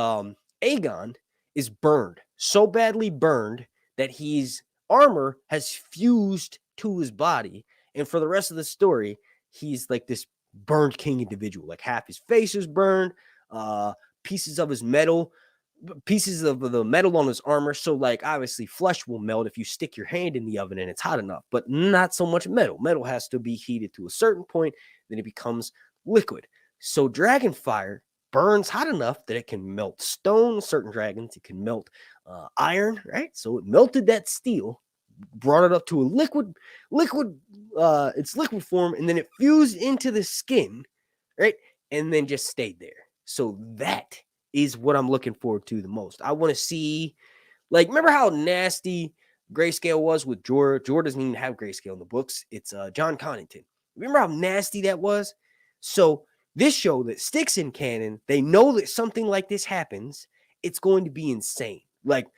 Aegon is burned. So badly burned that his armor has fused to his body. And for the rest of the story, he's like this burned king individual. Like half his face is burned, pieces of his metal, pieces of the metal on his armor. So, like, obviously, flesh will melt if you stick your hand in the oven and it's hot enough, but not so much metal. Metal has to be heated to a certain point, then it becomes liquid. So, dragon fire burns hot enough that it can melt stone. Certain dragons, it can melt iron, right? So, it melted that steel, brought it up to its liquid form, and then it fused into the skin, right? And then just stayed there. So that is what I'm looking forward to the most. I want to see, like, remember how nasty Grayscale was with Jorah? Jorah doesn't even have Grayscale in the books. It's John Connington. Remember how nasty that was? So this show that sticks in canon, they know that something like this happens. It's going to be insane. Like,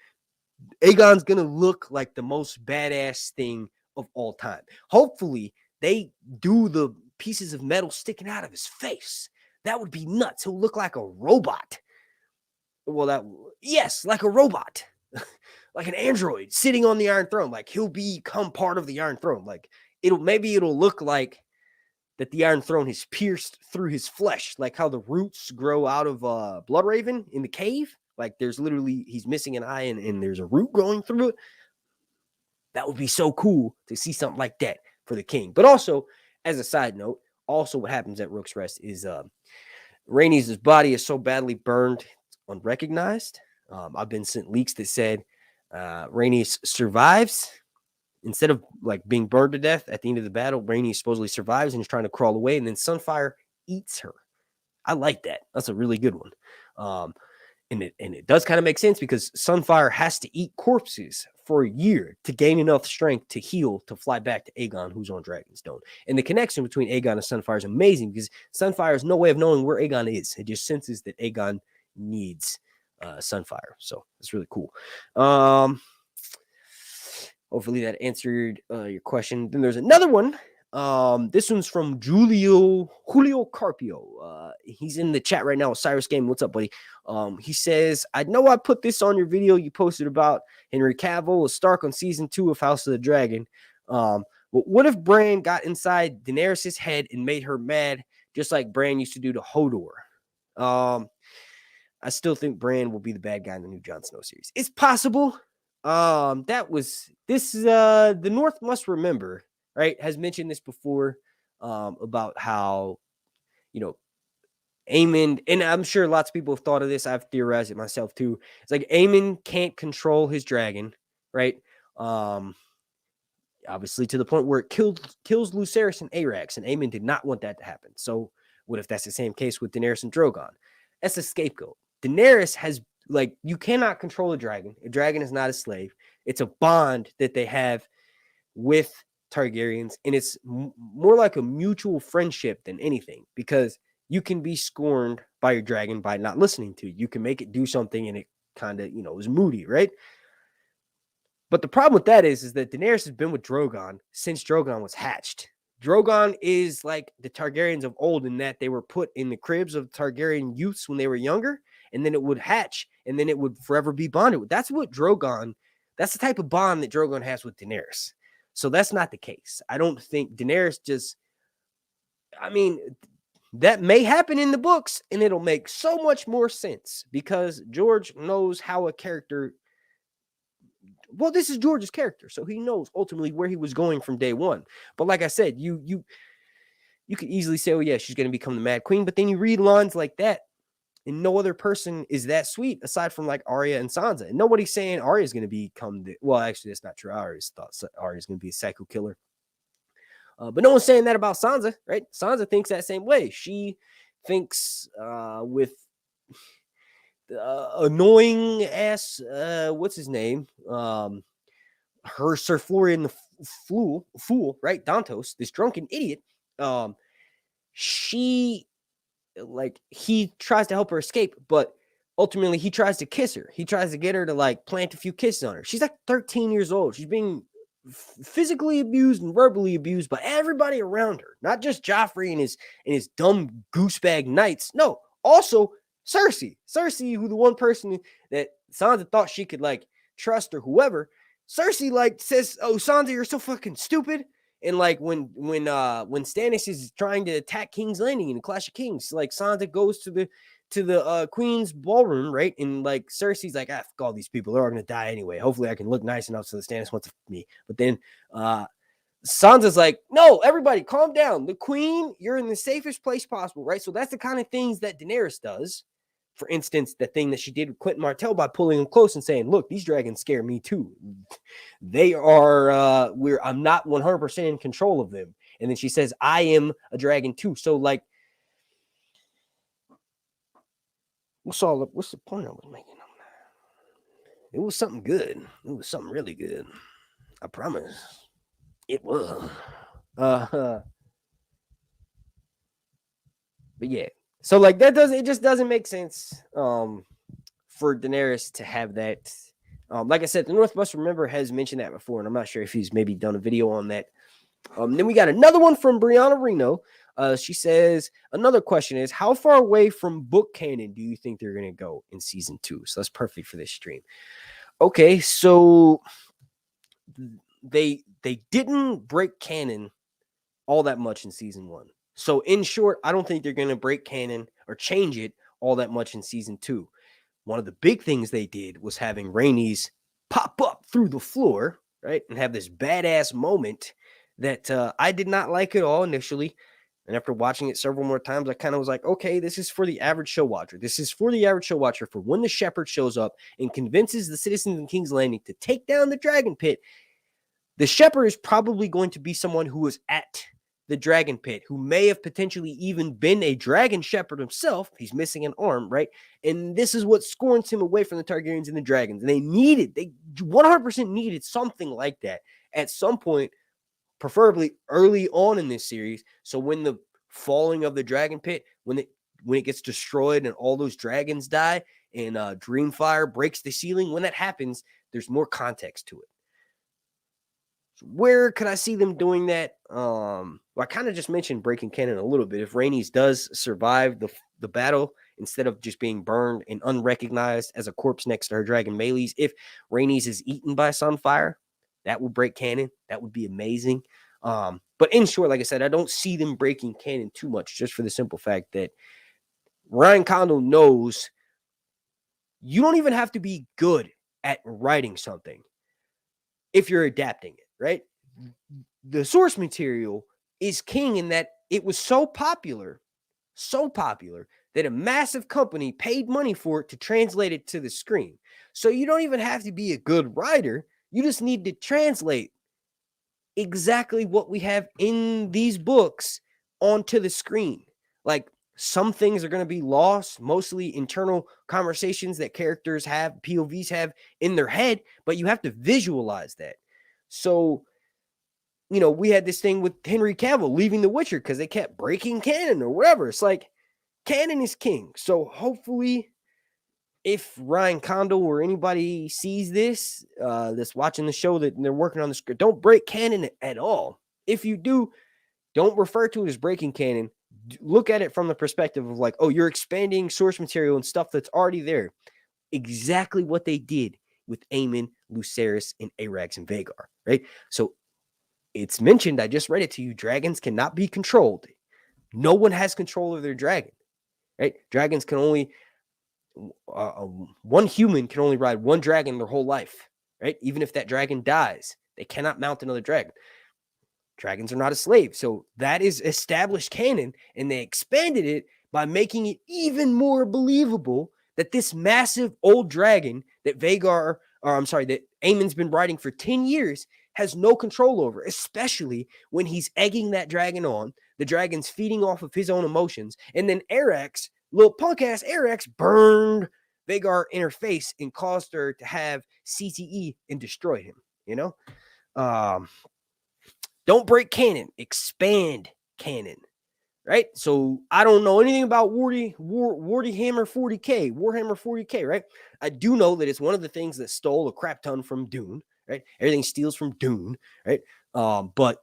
Aegon's going to look like the most badass thing of all time. Hopefully, they do the pieces of metal sticking out of his face. That would be nuts. He'll look like a robot. Well, yes, like a robot. Like an android sitting on the Iron Throne. Like, he'll become part of the Iron Throne. Like, it'll look like that the Iron Throne has pierced through his flesh. Like how the roots grow out of Bloodraven in the cave. Like, there's literally, he's missing an eye and there's a root growing through it. That would be so cool to see something like that for the king. But also, as a side note, also what happens at Rook's Rest is Rhaenys' body is so badly burned, it's unrecognized. I've been sent leaks that said Rhaenys survives. Instead of like being burned to death at the end of the battle, Rhaenys supposedly survives and is trying to crawl away, and then Sunfire eats her. I like that. That's a really good one. And it does kind of make sense because Sunfire has to eat corpses for a year to gain enough strength to heal to fly back to Aegon, who's on Dragonstone. And the connection between Aegon and Sunfire is amazing because Sunfire has no way of knowing where Aegon is. It just senses that Aegon needs Sunfire. So it's really cool. Hopefully that answered your question. Then there's another one. This one's from Julio Carpio. He's in the chat right now with Cyrus Game. What's up, buddy? He says, I know I put this on your video you posted about Henry Cavill as Stark on season 2 of House of the Dragon. But what if Breanne got inside Daenerys' head and made her mad, just like Breanne used to do to Hodor? I still think Breanne will be the bad guy in the new Jon Snow series. It's possible. The North Must Remember, right, has mentioned this before, about how, Aemon, and I'm sure lots of people have thought of this. I've theorized it myself too. It's like Aemon can't control his dragon, right? Obviously to the point where it kills Lucerys and Arax, and Aemon did not want that to happen. So what if that's the same case with Daenerys and Drogon? That's a scapegoat. Daenerys has, you cannot control a dragon. A dragon is not a slave. It's a bond that they have with Targaryens, and it's more like a mutual friendship than anything, because you can be scorned by your dragon by not listening to you. You can make it do something and it kind of, is moody, right? But the problem with that is that Daenerys has been with Drogon since Drogon was hatched. Drogon is like the Targaryens of old in that they were put in the cribs of Targaryen youths when they were younger, and then it would hatch, and then it would forever be bonded with. That's the type of bond that Drogon has with Daenerys. So that's not the case. I don't think Daenerys that may happen in the books, and it'll make so much more sense because George knows how a character... Well, this is George's character, so he knows ultimately where he was going from day one. But like I said, you could easily say, oh yeah, she's going to become the Mad Queen, but then you read lines like that, and no other person is that sweet aside from like Arya and Sansa. And nobody's saying Arya's going to become well, actually, that's not true. I always thought Arya's going to be a psycho killer. But no one's saying that about Sansa, right? Sansa thinks that same way. She thinks with annoying ass, what's his name? Her Sir Florian the fool, right? Dantos, this drunken idiot. He tries to help her escape, but ultimately he tries to kiss her. He tries to get her to plant a few kisses on her. She's 13 years old. She's being physically abused and verbally abused by everybody around her, not just Joffrey and his dumb goosebag knights. No, also Cersei, who the one person that Sansa thought she could trust or whoever. Cersei says, "Oh, Sansa, you're so fucking stupid." And when Stannis is trying to attack King's Landing in the Clash of Kings, Sansa goes to the Queen's ballroom, right? And Cersei's fuck all these people, they're all gonna die anyway. Hopefully I can look nice enough so the Stannis wants me. But then Sansa's no, everybody calm down. The Queen, you're in the safest place possible, right? So that's the kind of things that Daenerys does. For instance, the thing that she did with Quentin Martell by pulling him close and saying, look, these dragons scare me too. They are, I'm not 100% in control of them. And then she says, I am a dragon too. So what's the point I was making? It was something good. It was something really good. I promise. It was. But yeah. So it just doesn't make sense for Daenerys to have that. Like I said, the North Must Remember has mentioned that before, and I'm not sure if he's maybe done a video on that. Then we got another one from Brianna Reno. She says, another question is, how far away from book canon do you think they're going to go in season 2? So that's perfect for this stream. Okay, so they didn't break canon all that much in season 1. So in short, I don't think they're going to break canon or change it all that much in season 2. One of the big things they did was having Rhaenys pop up through the floor, right? And have this badass moment that I did not like at all initially. And after watching it several more times, I kind of was like, okay, this is for the average show watcher. This is for the average show watcher for when the shepherd shows up and convinces the citizens in King's Landing to take down the dragon pit. The shepherd is probably going to be someone who was at the dragon pit, who may have potentially even been a dragon shepherd himself. He's missing an arm, right? And this is what scorns him away from the Targaryens and the dragons. And they 100% needed something like that at some point, preferably early on in this series. So when the falling of the dragon pit, when it gets destroyed and all those dragons die and Dreamfire breaks the ceiling, when that happens, there's more context to it. Where could I see them doing that? Well, I kind of just mentioned breaking canon a little bit. If Rhaenys does survive the battle, instead of just being burned and unrecognized as a corpse next to her dragon Meleys, if Rhaenys is eaten by Sunfire, that would break canon. That would be amazing. But in short, like I said, I don't see them breaking canon too much, just for the simple fact that Ryan Condal knows you don't even have to be good at writing something. if you're adapting it, right? The source material is king in that it was so popular that a massive company paid money for it to translate it to the screen. So you don't even have to be a good writer. You just need to translate exactly what we have in these books onto the screen. Like, some things are going to be lost, mostly internal conversations that characters have, POVs have in their head, but you have to visualize that. So, we had this thing with Henry Cavill leaving The Witcher because they kept breaking canon or whatever. It's like, canon is king. So hopefully, if Ryan Condal or anybody sees this, that's watching the show, that they're working on the script, don't break canon at all. If you do, don't refer to it as breaking canon. Look at it from the perspective of like, oh, you're expanding source material and stuff that's already there. Exactly what they did with Aemon, Lucerys, and Arax and Vhagar, right? So it's mentioned, I just read it to you, dragons cannot be controlled. No one has control of their dragon, right? Dragons can only, one human can only ride one dragon their whole life, right? Even if that dragon dies, they cannot mount another dragon. Dragons are not a slave. So that is established canon, and they expanded it by making it even more believable that this massive old dragon that that Aemon's been riding for 10 years has no control over, especially when he's egging that dragon on. The dragon's feeding off of his own emotions. And then Arax, little punk ass Arax, burned Vhagar in her face and caused her to have CTE and destroy him, Don't break canon, expand canon, right? So I don't know anything about Warhammer 40K, right? I do know that it's one of the things that stole a crap ton from Dune, right? Everything steals from Dune, right? But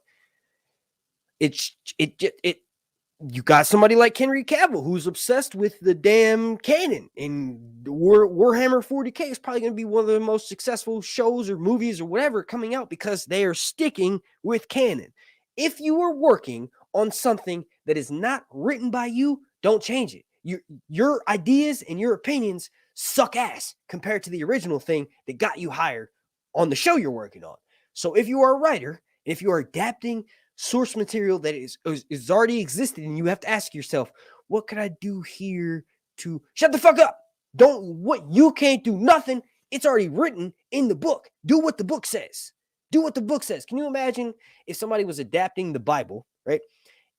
you got somebody like Henry Cavill who's obsessed with the damn canon, and Warhammer 40K is probably going to be one of the most successful shows or movies or whatever coming out because they are sticking with canon. If you are working on something that is not written by you, don't change it. Your ideas and your opinions suck ass compared to the original thing that got you hired on the show you're working on. So if you are a writer, if you are adapting source material that is already existed, and you have to ask yourself, what could I do here to shut the fuck up? You can't do nothing. It's already written in the book. Do what the book says. Can you imagine if somebody was adapting the Bible, right?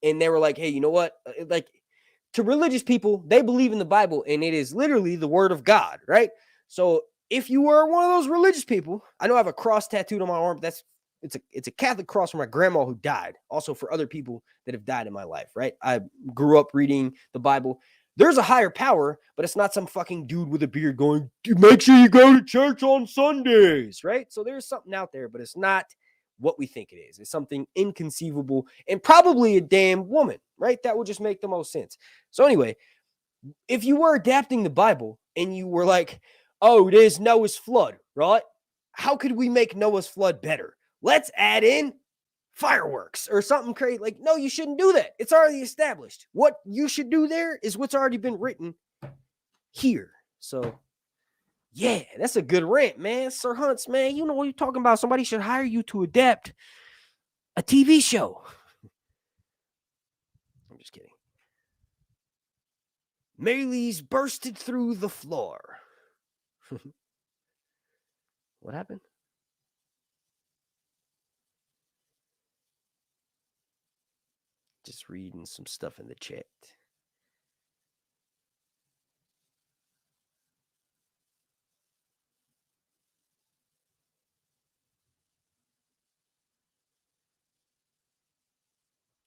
And they were like, hey, you know what? Like, to religious people, they believe in the Bible, and it is literally the word of God, right? So if you were one of those religious people, I know I have a cross tattooed on my arm. It's a Catholic cross for my grandma who died. Also for other people that have died in my life, right? I grew up reading the Bible. There's a higher power, but it's not some fucking dude with a beard going, make sure you go to church on Sundays, right? So there's something out there, but it's not what we think it is. It's something inconceivable and probably a damn woman, right? That would just make the most sense. So anyway, if you were adapting the Bible and you were like, oh, there's Noah's flood, right? How could we make Noah's flood better? Let's add in fireworks or something crazy. Like, no, you shouldn't do that. It's already established. What you should do there is what's already been written here. So, yeah, that's a good rant, man. Sir Hunts, man, you know what you're talking about. Somebody should hire you to adapt a TV show. I'm just kidding. Maylee's bursted through the floor. What happened? Just reading some stuff in the chat.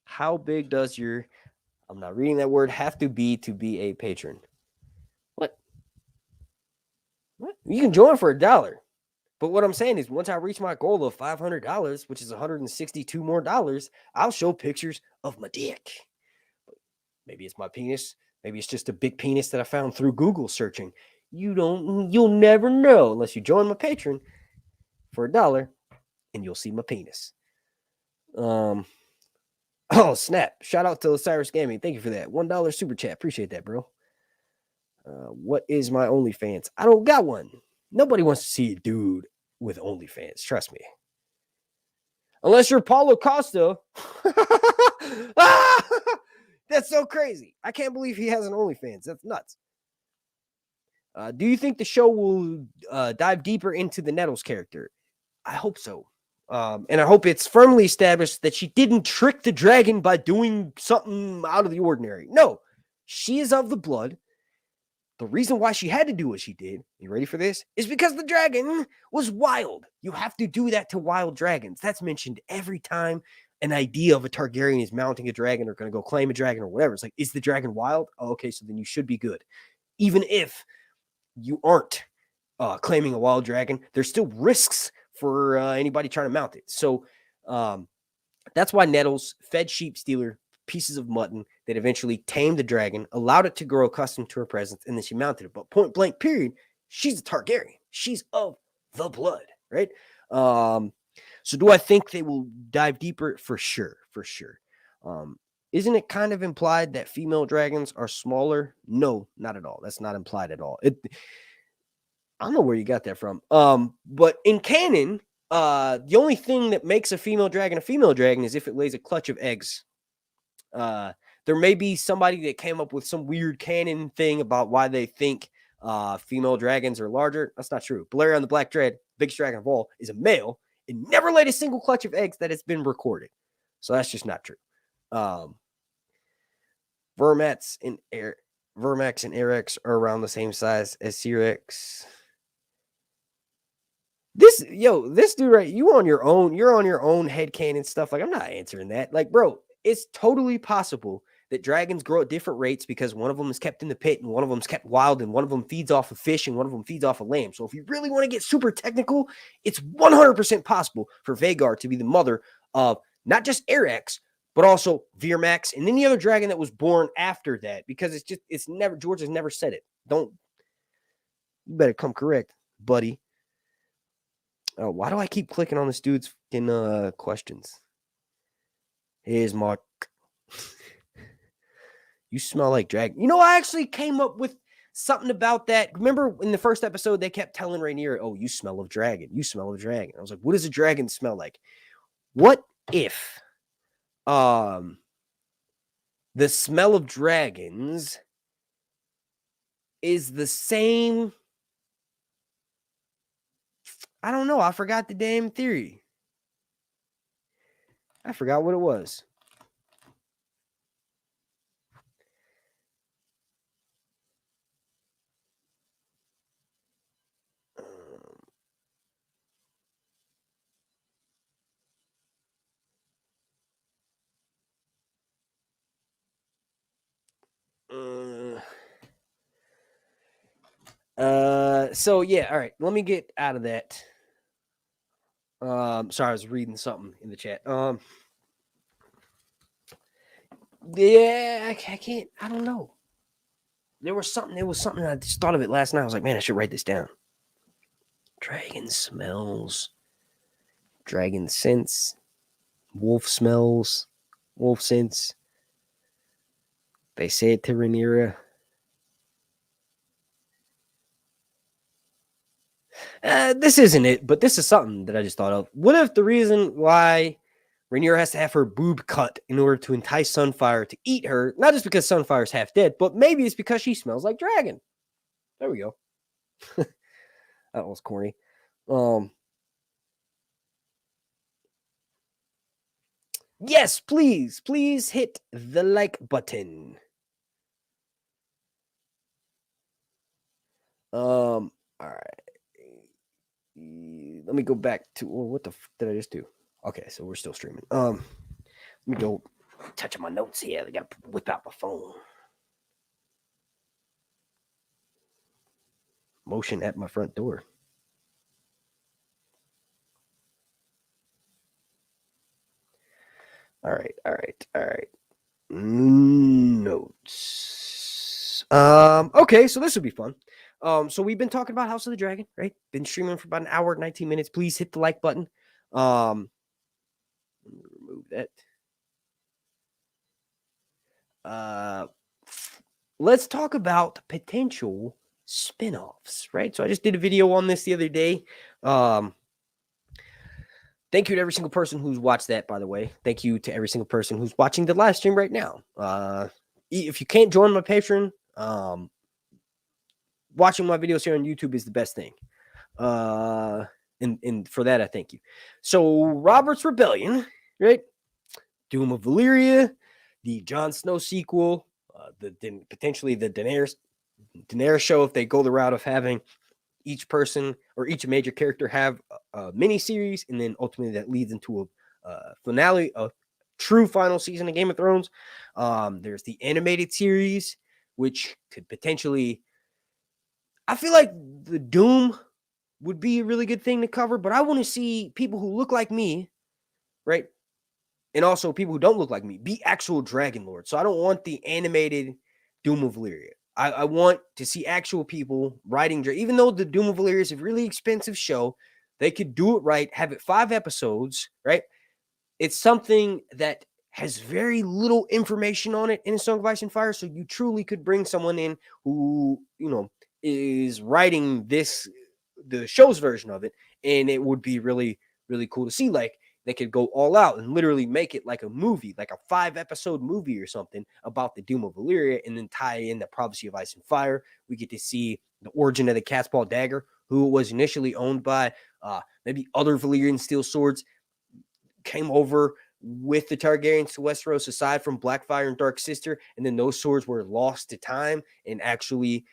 How big does your, I'm not reading that word, have to be a patron? What? You can join for $1. But what I'm saying is, once I reach my goal of $500, which is $162 more, I'll show pictures of my dick. Maybe it's my penis. Maybe it's just a big penis that I found through Google searching. You'll never know unless you join my Patreon for $1, and you'll see my penis. Oh, snap. Shout out to Osiris Gaming. Thank you for that. $1 super chat. Appreciate that, bro. What is my OnlyFans? I don't got one. Nobody wants to see a dude with OnlyFans. Trust me. Unless you're Paulo Costa. That's so crazy. I can't believe he has an OnlyFans. That's nuts. Do you think the show will dive deeper into the Nettles character? I hope so. And I hope it's firmly established that she didn't trick the dragon by doing something out of the ordinary. No, she is of the blood. The reason why she had to do what she did, you ready for this, is because the dragon was wild. You have to do that to wild dragons. That's mentioned every time an idea of a Targaryen is mounting a dragon or going to go claim a dragon or whatever. It's like, is the dragon wild? Oh, okay, so then you should be good. Even if you aren't claiming a wild dragon, there's still risks for anybody trying to mount it. So that's why Nettles fed sheep stealer pieces of mutton that eventually tamed the dragon, allowed it to grow accustomed to her presence, and then she mounted it. But point blank period, she's a Targaryen. She's of the blood, right? So do I think they will dive deeper? For sure. Isn't it kind of implied that female dragons are smaller? No, not at all. That's not implied at all. I don't know where you got that from. But in canon, the only thing that makes a female dragon is if it lays a clutch of eggs. There may be somebody that came up with some weird canon thing about why they think female dragons are larger. That's not true. Balerion the Black Dread, biggest dragon of all, is a male and never laid a single clutch of eggs that has been recorded. So that's just not true. Vermax and Erex are around the same size as Cyrex. This dude, right? You're on your own headcanon stuff. Like, I'm not answering that. Like, bro, it's totally possible that dragons grow at different rates because one of them is kept in the pit and one of them is kept wild and one of them feeds off of fish and one of them feeds off of lamb. So if you really want to get super technical, it's 100% possible for Vhagar to be the mother of not just Erex, but also Vermax and any other dragon that was born after that, because George has never said it. You better come correct, buddy. Oh, why do I keep clicking on this dude's questions? Here's Mark. You smell like dragon. I actually came up with something about that. Remember in the first episode, they kept telling Rhaenyra, oh, you smell of dragon. You smell of dragon. I was like, what does a dragon smell like? What if the smell of dragons is the same? I don't know. I forgot the damn theory. I forgot what it was. So yeah, all right. Let me get out of that. Sorry, I was reading something in the chat. Yeah, I can't. I don't know. There was something. I just thought of it last night. I was like, man, I should write this down. Dragon smells. Dragon sense. Wolf smells. Wolf sense. They say it to Rhaenyra. This isn't it, but this is something that I just thought of. What if the reason why Rhaenyra has to have her boob cut in order to entice Sunfire to eat her, not just because Sunfire's half dead, but maybe it's because she smells like dragon? There we go. That was corny. Yes, please hit the like button. All right. Let me go back to what the did I just do? Okay, so we're still streaming. Let me go touching my notes here. I got to whip out my phone. Motion at my front door. All right. Notes. Okay, so this would be fun. So we've been talking about House of the Dragon, right? Been streaming for about an hour, 19 minutes. Please hit the like button. Let me remove that. Let's talk about potential spinoffs, right? So I just did a video on this the other day. Thank you to every single person who's watched that, by the way. Thank you to every single person who's watching the live stream right now. If you can't join my Patreon, watching my videos here on YouTube is the best thing. And for that, I thank you. So, Robert's Rebellion, right? Doom of Valyria, the Jon Snow sequel, potentially the Daenerys show if they go the route of having each person or each major character have a mini series, and then ultimately that leads into a finale, a true final season of Game of Thrones. There's the animated series, which could potentially, I feel like the Doom would be a really good thing to cover, but I want to see people who look like me, right? And also people who don't look like me be actual Dragon Lords. So I don't want the animated Doom of Valyria. I want to see actual people riding, even though the Doom of Valyria is a really expensive show, they could do it right, have it 5 episodes, right? It's something that has very little information on it in A Song of Ice and Fire, so you truly could bring someone in who, is writing the show's version of it, and it would be really, really cool to see. Like, they could go all out and literally make it like a movie, like a 5-episode movie or something about the Doom of Valyria, and then tie in the Prophecy of Ice and Fire. We get to see the origin of the Cat's Paw Dagger, who was initially owned by maybe other Valyrian steel swords, came over with the Targaryens to Westeros aside from Blackfyre and Dark Sister, and then those swords were lost to time, and actually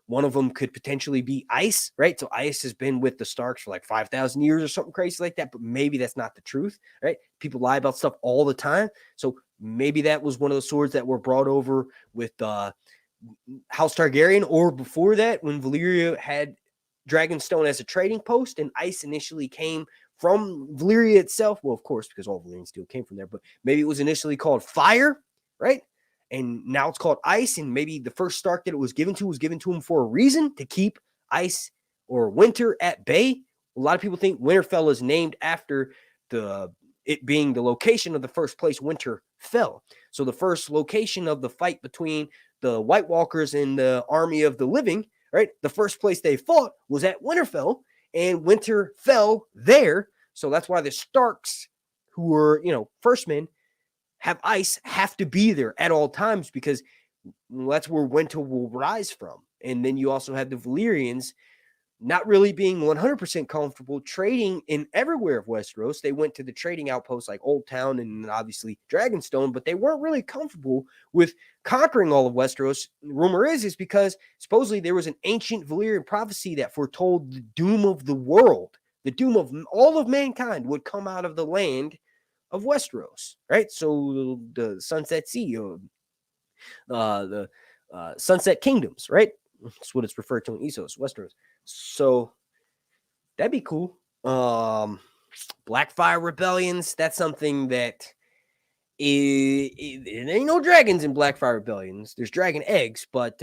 one of them could potentially be Ice, right? So Ice has been with the Starks for like 5,000 years or something crazy like that, but maybe that's not the truth, right? People lie about stuff all the time, so maybe that was one of the swords that were brought over with House Targaryen, or before that, when Valyria had Dragonstone as a trading post, and Ice initially came from Valyria itself. Well, of course, because all Valyrian steel came from there, but maybe it was initially called Fire, right? And now it's called Ice, and maybe the first Stark that it was given to him for a reason, to keep Ice or Winter at bay. A lot of people think Winterfell is named after it being the location of the first place Winter fell. So the first location of the fight between the White Walkers and the army of the living, right? The first place they fought was at Winterfell, and Winter fell there. So that's why the Starks, who were, first men, have Ice, have to be there at all times, because that's where Winter will rise from. And then you also have the Valyrians not really being 100% comfortable trading in everywhere of Westeros. They went to the trading outposts like Old Town and obviously Dragonstone, but they weren't really comfortable with conquering all of Westeros. Rumor is because supposedly there was an ancient Valyrian prophecy that foretold the doom of the world, the doom of all of mankind would come out of the land of Westeros, right? So the Sunset Sea, the Sunset Kingdoms, right? That's what it's referred to in Essos, Westeros. So that'd be cool. Blackfyre rebellions, that's something that there ain't no dragons in Blackfyre rebellions. There's dragon eggs, but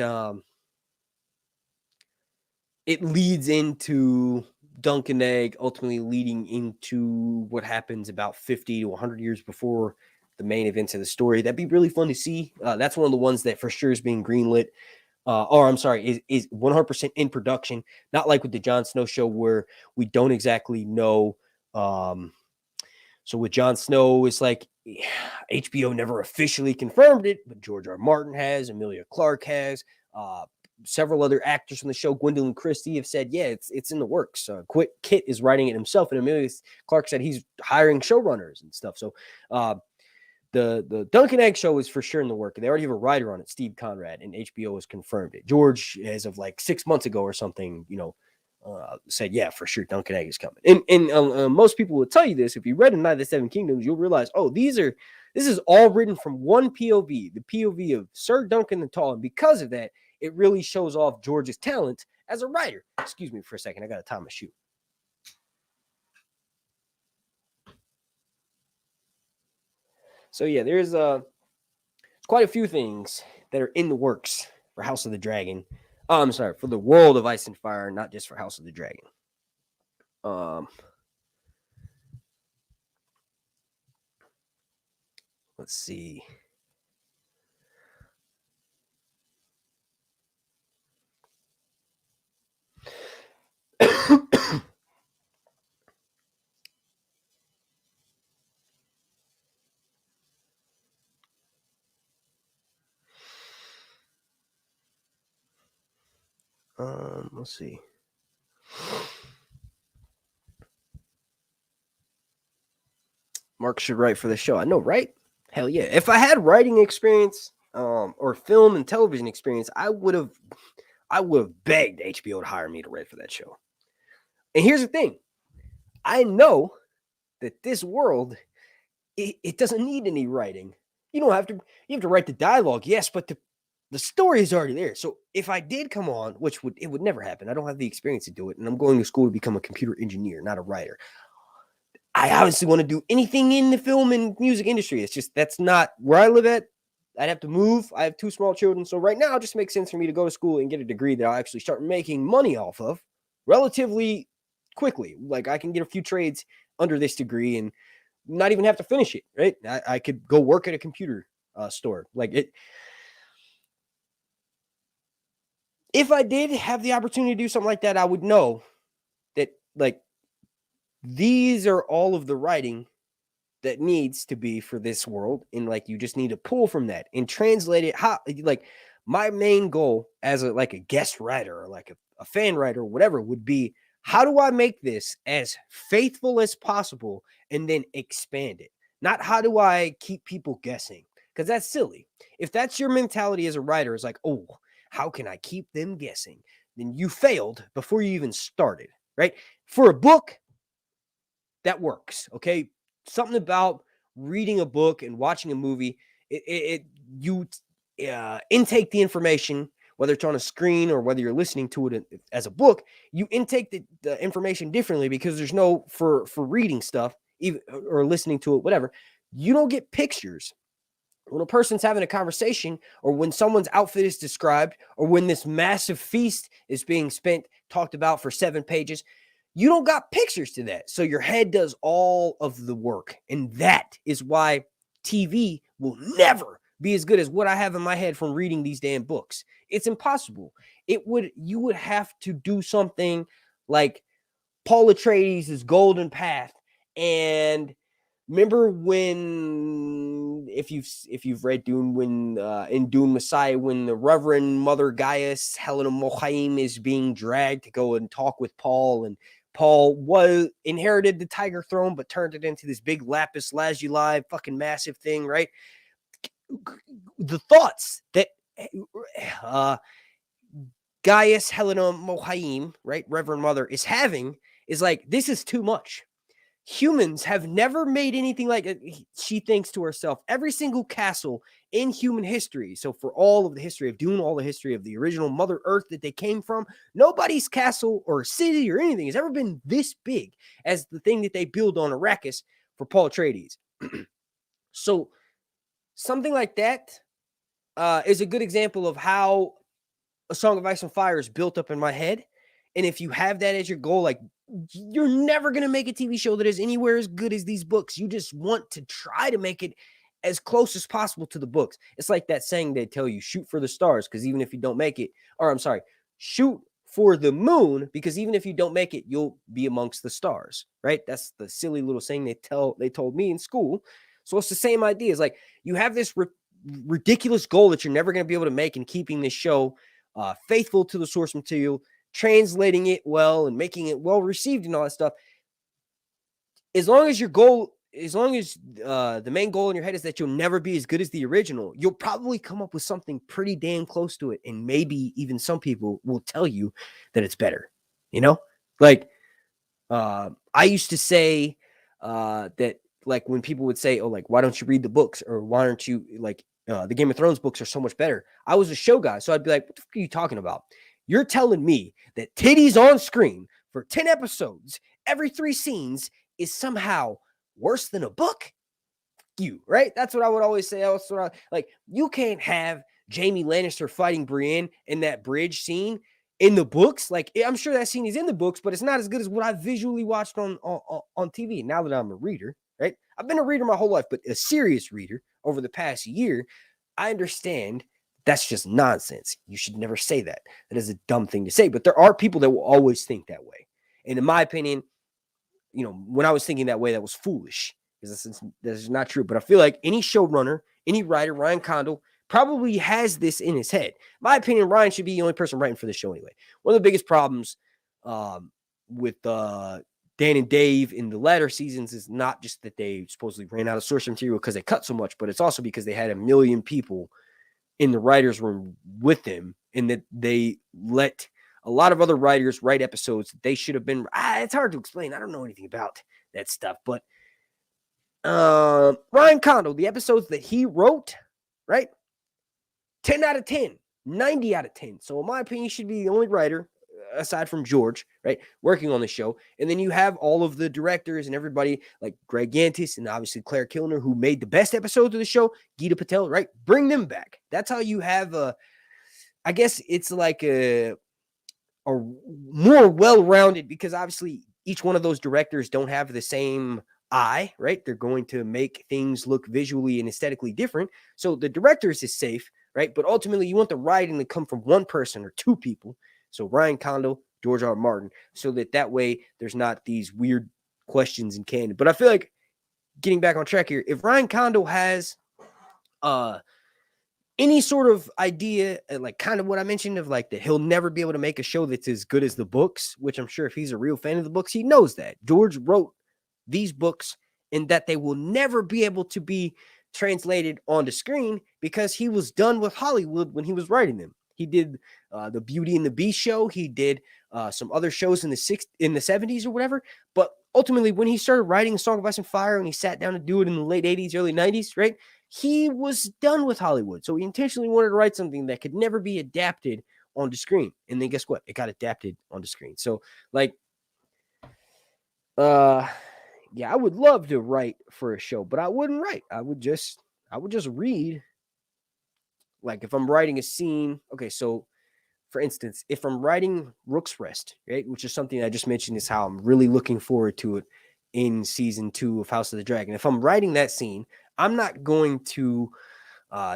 it leads into Dunk and Egg, ultimately leading into what happens about 50 to 100 years before the main events of the story. That'd be really fun to see. That's one of the ones that for sure is being greenlit. Is 100% in production, not like with the Jon Snow show where we don't exactly know. So with Jon Snow, it's like HBO never officially confirmed it, but George R. Martin has, Emilia Clarke has, several other actors from the show, Gwendolyn Christie, have said, yeah, it's in the works. Kit is writing it himself, and Emilia Clarke said he's hiring showrunners and stuff. So the Dunk and Egg show is for sure in the work. They already have a writer on it, Steve Conrad, and HBO has confirmed it. George, as of like 6 months ago or something, said, yeah, for sure, Dunk and Egg is coming. And most people will tell you this. If you read A Night of the Seven Kingdoms, you'll realize, this is all written from one POV, the POV of Sir Duncan the Tall. And because of that, it really shows off George's talent as a writer. Excuse me for a second. I got to tie my shoe. So yeah, there's quite a few things that are in the works for House of the Dragon. I'm sorry, for the world of Ice and Fire, not just for House of the Dragon. Let's see. Let's see. Mark should write for the show. I know, right? Hell yeah. If I had writing experience, or film and television experience, I would have begged HBO to hire me to write for that show. And here's the thing. I know that this world, it doesn't need any writing. You have to write the dialogue, yes, but the story is already there. So if I did come on, which it would never happen, I don't have the experience to do it, and I'm going to school to become a computer engineer, not a writer. I obviously want to do anything in the film and music industry. It's just that's not where I live at. I'd have to move. I have 2 small children. So right now it just makes sense for me to go to school and get a degree that I'll actually start making money off of relatively quickly. Like I can get a few trades under this degree and not even have to finish it, right? I could go work at a computer store. Like it. If I did have the opportunity to do something like that, I would know that like these are all of the writing that needs to be for this world. And like, you just need to pull from that and translate it. How, like my main goal as a guest writer or like a fan writer or whatever would be, how do I make this as faithful as possible and then expand it? Not how do I keep people guessing? Because that's silly. If that's your mentality as a writer, is like, oh, how can I keep them guessing? Then you failed before you even started, right? For a book, that works, okay? Something about reading a book and watching a movie, you intake the information, whether it's on a screen or whether you're listening to it as a book, you intake the information differently because there's no, for reading stuff, even or listening to it, whatever, you don't get pictures. When a person's having a conversation or when someone's outfit is described or when this massive feast is being talked about for 7 pages, you don't got pictures to that. So your head does all of the work. And that is why TV will never be as good as what I have in my head from reading these damn books. It's impossible. You would have to do something like Paul Atreides' Golden Path. And remember when, if you've read Dune, when in Dune Messiah, when the Reverend Mother Gaius Helena Mohaim is being dragged to go and talk with Paul, and Paul inherited the Tiger Throne, but turned it into this big lapis lazuli fucking massive thing, right? The thoughts that Gaius Helena Mohaim, right, Reverend Mother, is having is like, this is too much. Humans have never made anything like it. She thinks to herself, every single castle in human history. So for all of the history of Dune, all the history of the original Mother Earth that they came from, nobody's castle or city or anything has ever been this big as the thing that they build on Arrakis for Paul Atreides. So something like that is a good example of how A Song of Ice and Fire is built up in my head. And if you have that as your goal, like, you're never going to make a TV show that is anywhere as good as these books. You just want to try to make it as close as possible to the books. It's like that saying they tell you, shoot for the stars, because even if you don't make it, or I'm sorry, shoot for the moon, because even if you don't make it, you'll be amongst the stars, right? That's the silly little saying they told me in school. So it's the same idea. It's like, you have this ridiculous goal that you're never going to be able to make in keeping this show faithful to the source material, translating it well and making it well received and all that stuff. As long as the main goal in your head is that you'll never be as good as the original, you'll probably come up with something pretty damn close to it. And maybe even some people will tell you that it's better, like, I used to say, that, like, when people would say, oh, like, why don't you read the books? Or why aren't you, like, the Game of Thrones books are so much better. I was a show guy. So I'd be like, what the fuck are you talking about? You're telling me that titties on screen for 10 episodes, every 3 scenes, is somehow worse than a book? You, right? That's what I would always say. Like, you can't have Jaime Lannister fighting Breanne in that bridge scene in the books. Like, I'm sure that scene is in the books, but it's not as good as what I visually watched on TV. Now that I'm a reader, right? I've been a reader my whole life, but a serious reader over the past year, I understand that's just nonsense. You should never say that. That is a dumb thing to say. But there are people that will always think that way. And in my opinion, when I was thinking that way, that was foolish, because this is not true. But I feel like any showrunner, any writer, Ryan Condal, probably has this in his head. My opinion, Ryan should be the only person writing for the show anyway. One of the biggest problems with Dan and Dave in the latter seasons is not just that they supposedly ran out of source material because they cut so much, but it's also because they had 1 million people in the writer's room with them, and that they let a lot of other writers write episodes that they should have been. It's hard to explain. I don't know anything about that stuff, but Ryan Condal, the episodes that he wrote, right? 10 out of 10, 90 out of 10. So in my opinion, he should be the only writer, aside from George, right, working on the show. And then you have all of the directors and everybody like Greg Gantis and obviously Claire Kilner, who made the best episodes of the show, Geeta Patel, right? Bring them back. That's how you have I guess it's like a more well-rounded, because obviously each one of those directors don't have the same eye, right? They're going to make things look visually and aesthetically different. So the directors is safe, right? But ultimately you want the writing to come from one person or two people. So Ryan Condal, George R. Martin, so that way there's not these weird questions in canon. But I feel like, getting back on track here, if Ryan Condal has any sort of idea, like kind of what I mentioned of like that he'll never be able to make a show that's as good as the books, which I'm sure if he's a real fan of the books, he knows that. George wrote these books and that they will never be able to be translated onto screen because he was done with Hollywood when he was writing them. He did the Beauty and the Beast show. He did some other shows in the 70s or whatever. But ultimately, when he started writing A Song of Ice and Fire and he sat down to do it in the late 80s, early 90s, right? He was done with Hollywood. So he intentionally wanted to write something that could never be adapted onto screen. And then guess what? It got adapted onto screen. So like, yeah, I would love to write for a show, but I wouldn't write. I would just read. Like if I'm writing a scene, okay, so for instance, if I'm writing Rook's Rest, right, which is something I just mentioned is how I'm really looking forward to it in season 2 of House of the Dragon. If I'm writing that scene, I'm not going to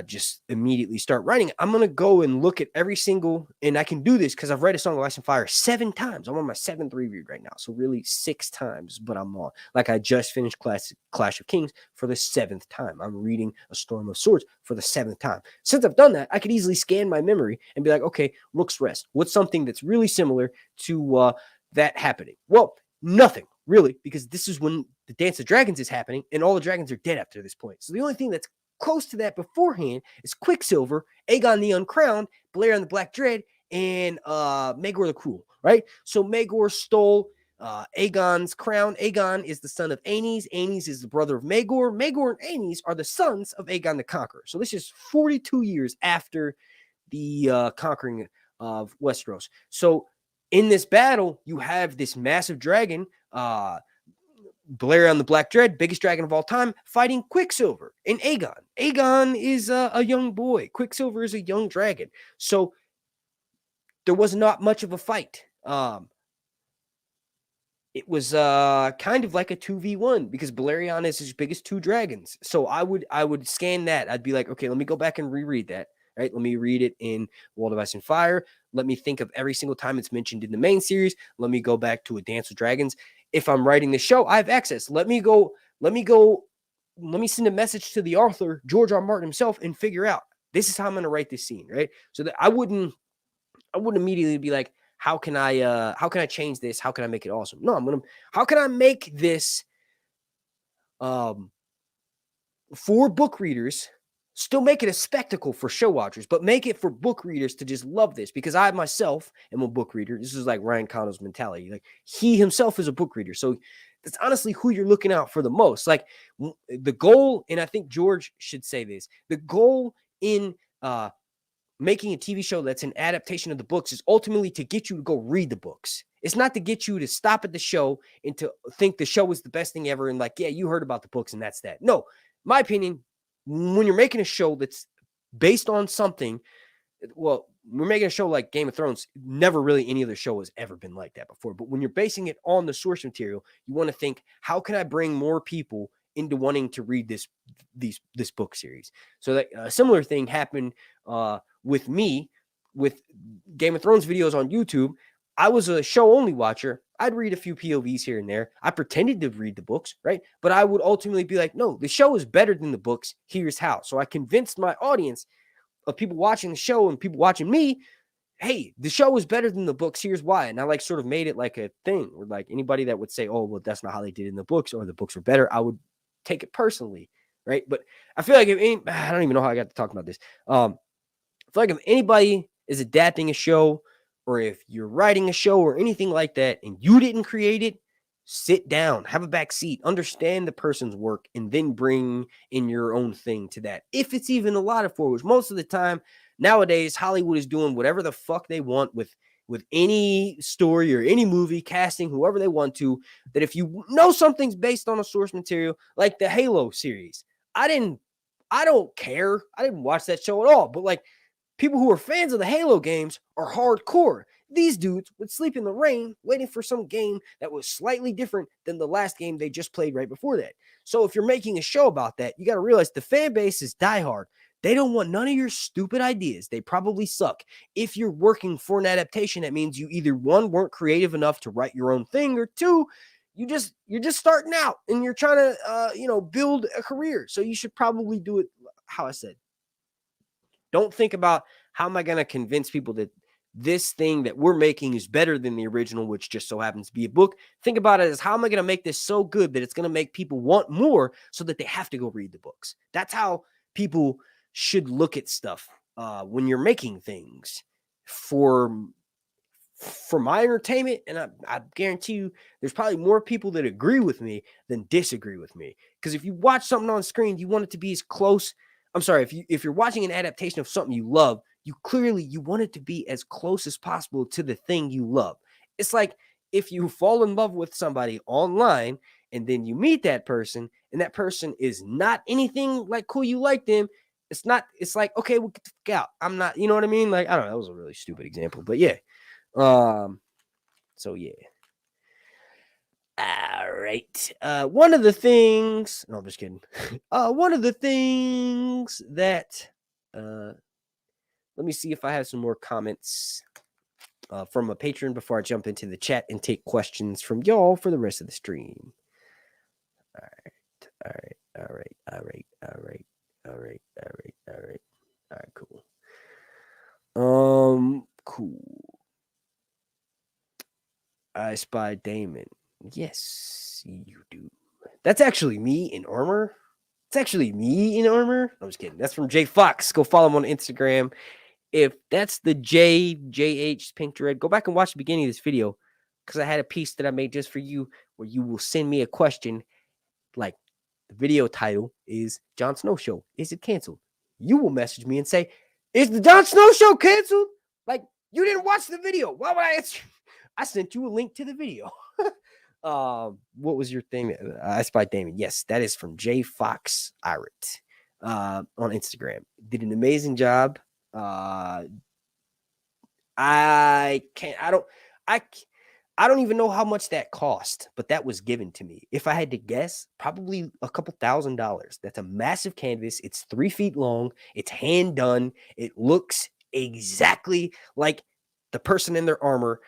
just immediately start writing. I'm going to go and look at every single, and I can do this because I've read A Song of Ice and Fire 7 times. I'm on my 7th reread right now. So really 6 times, but I'm on, like I just finished Clash of Kings for the 7th time. I'm reading A Storm of Swords for the 7th time. Since I've done that, I could easily scan my memory and be like, okay, Rook's Rest. What's something that's really similar to that happening? Well, nothing really, because this is when the Dance of Dragons is happening and all the dragons are dead after this point. So the only thing that's close to that beforehand is Quicksilver, Aegon the Uncrowned, Blair and the Black Dread, and Maegor the Cruel, right? So Maegor stole Aegon's crown. Aegon is the son of Aenys. Aenys is the brother of Maegor. Maegor and Aenys are the sons of Aegon the Conqueror. So this is 42 years after the conquering of Westeros. So in this battle, you have this massive dragon, Blair on the Black Dread, biggest dragon of all time, fighting Quicksilver and Aegon. Aegon is a young boy. Quicksilver is a young dragon. So there was not much of a fight. It was kind of like a 2v1 because Balerion is his biggest 2 dragons. So I would scan that. I'd be like, okay, let me go back and reread that. Right? Let me read it in World of Ice and Fire. Let me think of every single time it's mentioned in the main series. Let me go back to A Dance with Dragons. If I'm writing the show, I have access. Let me send a message to the author, George R. Martin himself, and figure out this is how I'm going to write this scene, right? So that I wouldn't immediately be like, how can I change this? How can I make it awesome? No, how can I make this for book readers, still make it a spectacle for show watchers, but make it for book readers to just love this, because I myself am a book reader. This is like Ryan Condal's mentality. Like he himself is a book reader. So that's honestly who you're looking out for the most. Like the goal, and I think George should say this, the goal in making a TV show that's an adaptation of the books is ultimately to get you to go read the books. It's not to get you to stop at the show and to think the show is the best thing ever and like, yeah, you heard about the books and that's that. No, my opinion, when you're making a show that's based on something, well, we're making a show like Game of Thrones. Never really any other show has ever been like that before. But when you're basing it on the source material, you want to think, how can I bring more people into wanting to read this book series? So that a similar thing happened with me with Game of Thrones videos on YouTube. I was a show only watcher. I'd read a few POVs here and there. I pretended to read the books, right? But I would ultimately be like, no, the show is better than the books. Here's how. So I convinced my audience, of people watching the show and people watching me, hey, the show is better than the books. Here's why. And I like sort of made it like a thing where like anybody that would say, oh, well, that's not how they did it in the books or the books were better, I would take it personally. Right. But I feel like I don't even know how I got to talk about this. I feel like if anybody is adapting a show or if you're writing a show or anything like that and you didn't create it, sit down, have a back seat, understand the person's work, and then bring in your own thing to that. If it's even allotted for, which most of the time nowadays Hollywood is doing whatever the fuck they want with any story or any movie, casting whoever they want to, that if you know something's based on a source material, like the Halo series, I don't care. I didn't watch that show at all, but like people who are fans of the Halo games are hardcore. These dudes would sleep in the rain waiting for some game that was slightly different than the last game they just played right before that. So if you're making a show about that, you got to realize the fan base is diehard. They don't want none of your stupid ideas. They probably suck. If you're working for an adaptation, that means you either one, weren't creative enough to write your own thing, or two, you're just starting out and you're trying to build a career. So you should probably do it how I said. Don't think about how am I going to convince people that this thing that we're making is better than the original, which just so happens to be a book. Think about it as how am I going to make this so good that it's going to make people want more so that they have to go read the books. That's how people should look at stuff when you're making things for my entertainment. And I guarantee you there's probably more people that agree with me than disagree with me. Because if you watch something on screen, you want it to be as close. I'm sorry, if you're watching an adaptation of something you love, you want it to be as close as possible to the thing you love. It's like if you fall in love with somebody online and then you meet that person and that person is not anything like cool you like them, it's like, okay, we'll get the fuck out. I'm not, you know what I mean? Like, I don't know, that was a really stupid example, but yeah. So yeah. All right. One of the things, no, I'm just kidding. One of the things that, let me see if I have some more comments from a patron before I jump into the chat and take questions from y'all for the rest of the stream. All right, cool. Cool. I spy Damon. Yes, you do. That's actually me in armor. It's actually me in armor. I'm just kidding. That's from J Fox. Go follow him on Instagram. If that's the JH Pink Dread, go back and watch the beginning of this video because I had a piece that I made just for you where you will send me a question. Like the video title is Jon Snow Show. Is it canceled? You will message me and say, is the Jon Snow Show canceled? Like, you didn't watch the video. Why would I answer? I sent you a link to the video. What was your thing? I Spy Damon. Yes, that is from J Fox Irate on Instagram. Did an amazing job. I don't even know how much that cost, but that was given to me. If I had to guess, probably a couple $1,000s. That's a massive canvas. It's 3 feet long. It's hand done. It looks exactly like the person in their armor.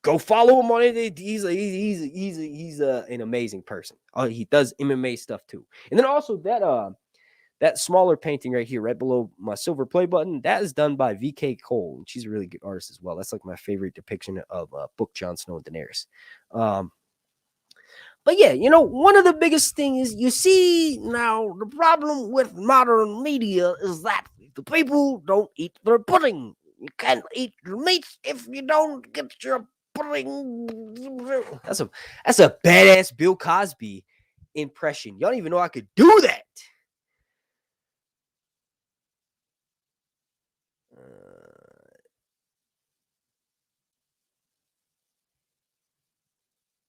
Go follow him on it. He's an amazing person. Oh, he does MMA stuff too. And then also that smaller painting right here, right below my silver play button, that is done by VK Cole. And she's a really good artist as well. That's like my favorite depiction of book Jon Snow and Daenerys. But yeah, one of the biggest things you see now, the problem with modern media is that the people don't eat their pudding. You can't eat your meat if you don't get your pudding. That's a badass Bill Cosby impression. Y'all don't even know I could do that.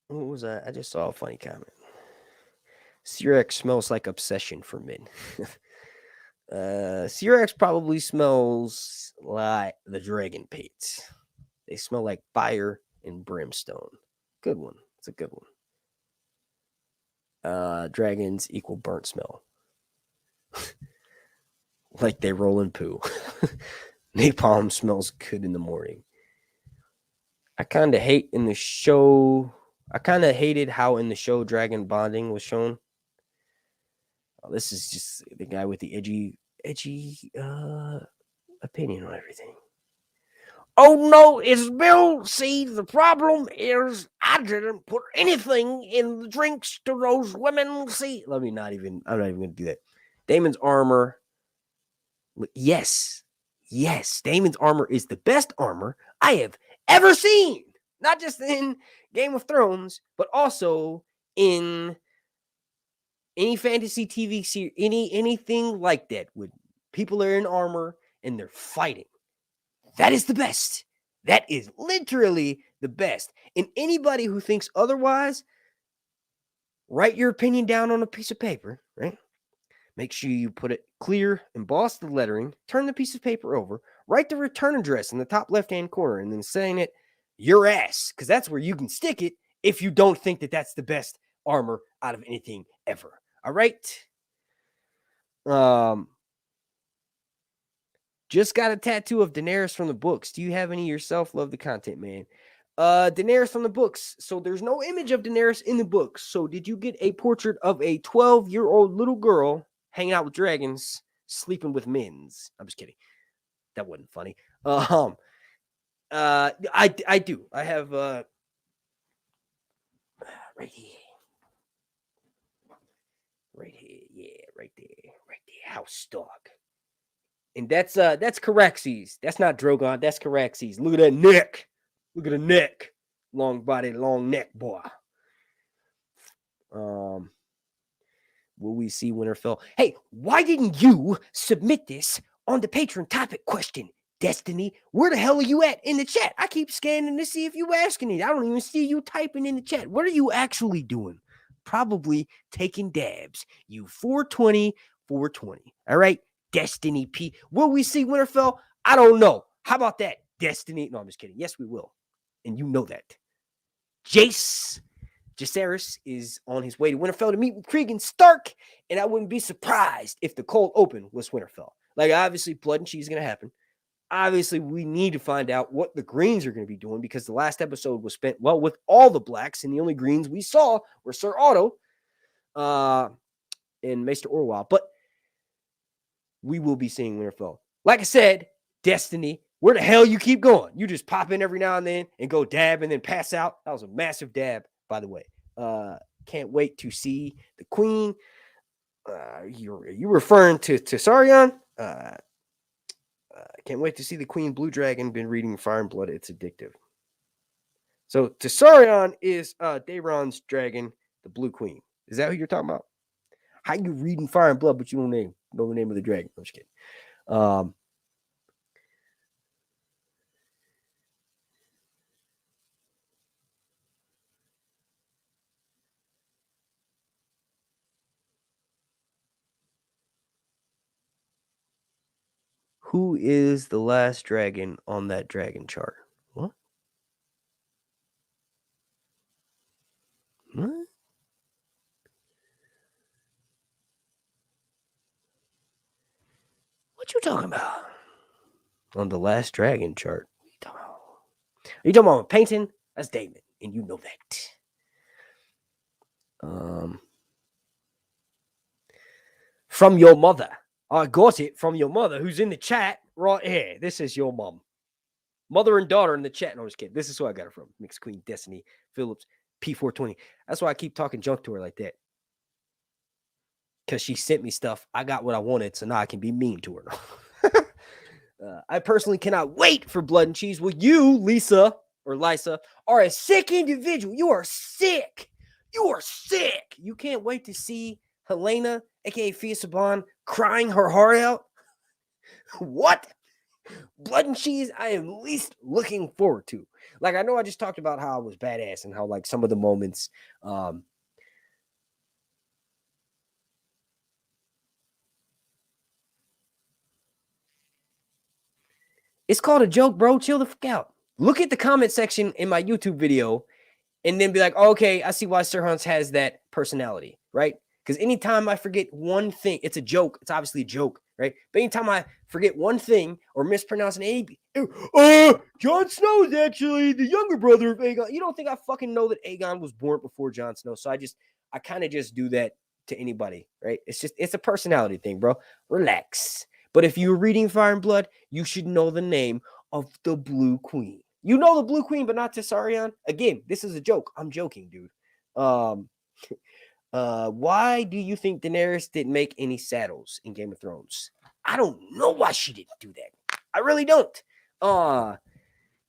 What was that? I just saw a funny comment. Cyrax smells like obsession for men. Cyrax probably smells like the dragon pits. They smell like fire and brimstone. Good one. It's a good one. Dragons equal burnt smell. Like they roll in poo. Napalm smells good in the morning. I kind of hated how in the show dragon bonding was shown. Oh, this is just the guy with the edgy opinion on everything. Oh no, it's Bill. See, the problem is I didn't put anything in the drinks to those women. See, I'm not even gonna do that. Damon's armor. Yes. Damon's armor is the best armor I have ever seen. Not just in Game of Thrones, but also in any fantasy TV series, anything like that, with people are in armor and they're fighting. That is the best. That is literally the best. And anybody who thinks otherwise, write your opinion down on a piece of paper, right? Make sure you put it clear, emboss the lettering, turn the piece of paper over, write the return address in the top left-hand corner, and then sign it your ass, because that's where you can stick it if you don't think that that's the best armor out of anything ever. All right? Just got a tattoo of Daenerys from the books. Do you have any yourself? Love the content, man. Daenerys from the books. So there's no image of Daenerys in the books. So did you get a portrait of a 12-year-old little girl hanging out with dragons, sleeping with men's? I'm just kidding. That wasn't funny. I do. I have right here. Right here. Yeah, right there. Right there. House dog. And that's Caraxes. That's not Drogon. That's Caraxes. Look at that neck. Look at the neck. Long body, long neck, boy. Will we see Winterfell? Hey, why didn't you submit this on the Patreon topic question? Destiny, where the hell are you at in the chat? I keep scanning to see if you asking it. I don't even see you typing in the chat. What are you actually doing? Probably taking dabs. You 420. All right? Destiny P. Will we see Winterfell? I don't know. How about that? Destiny. No, I'm just kidding. Yes, we will. And you know that. Jaceris is on his way to Winterfell to meet with Cregan Stark. And I wouldn't be surprised if the cold open was Winterfell. Like, obviously, blood and cheese is going to happen. Obviously, we need to find out what the Greens are going to be doing, because the last episode was spent, well, with all the blacks, and the only Greens we saw were Sir Otto and Maester Orwell. But we will be seeing Winterfell. Like I said, Destiny, where the hell you keep going? You just pop in every now and then and go dab and then pass out. That was a massive dab, by the way. Can't wait to see the Queen. You referring to Sarion? Can't wait to see the Queen Blue Dragon. Been reading Fire and Blood. It's addictive. So Tessarion is Daeron's dragon, the Blue Queen. Is that who you're talking about? How you reading Fire and Blood, but you don't know the name of the dragon? I'm just kidding. Who is the last dragon on that dragon chart? What? What? What you talking about? On the last dragon chart? What are you talking about a painting? That's Damon, and you know that. From your mother. I got it from your mother, who's in the chat right here. This is your mom. Mother and daughter in the chat. No, I'm just kidding. This is who I got it from. Mixed Queen Destiny Phillips P420. That's why I keep talking junk to her like that. Because she sent me stuff. I got what I wanted, so now I can be mean to her. I personally cannot wait for Blood and Cheese. Well, you, Lisa, are a sick individual. You are sick. You are sick. You can't wait to see Helena, a.k.a. Fia Saban, crying her heart out. What? Blood and Cheese, I am least looking forward to. Like, I know I just talked about how I was badass and how, like, some of the moments, it's called a joke, bro. Chill the fuck out. Look at the comment section in my YouTube video and then be like, oh, okay, I see why Sir Hans has that personality, right? Because anytime I forget one thing, it's a joke. It's obviously a joke, right? But anytime I forget one thing or mispronounce an A, Jon Snow is actually the younger brother of Aegon. You don't think I fucking know that Aegon was born before Jon Snow? So I kind of just do that to anybody, right? It's a personality thing, bro. Relax. But if you're reading Fire and Blood, you should know the name of the Blue Queen. You know the Blue Queen, but not Tessarion. Again, this is a joke. I'm joking, dude. Why do you think Daenerys didn't make any saddles in Game of Thrones? I don't know why she didn't do that. I really don't.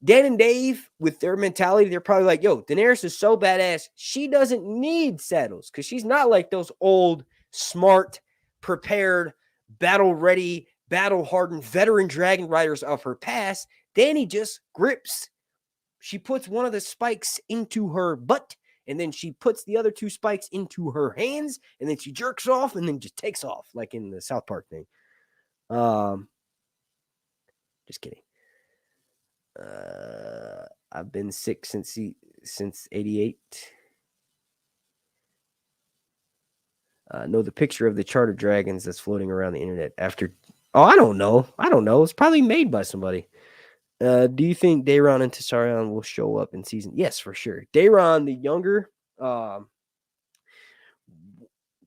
Dan and Dave, with their mentality, they're probably like, yo, Daenerys is so badass, she doesn't need saddles because she's not like those old, smart, prepared, battle-ready, battle-hardened veteran dragon riders of her past. Dany just grips. She puts one of the spikes into her butt, and then she puts the other 2 spikes into her hands, and then she jerks off and then just takes off, like in the South Park thing. Just kidding. I've been sick since 88. Know the picture of the charter dragons that's floating around the internet after. Oh, I don't know. It's probably made by somebody. Do you think Daeron and Tessarion will show up in season? Yes, for sure. Daeron, the younger,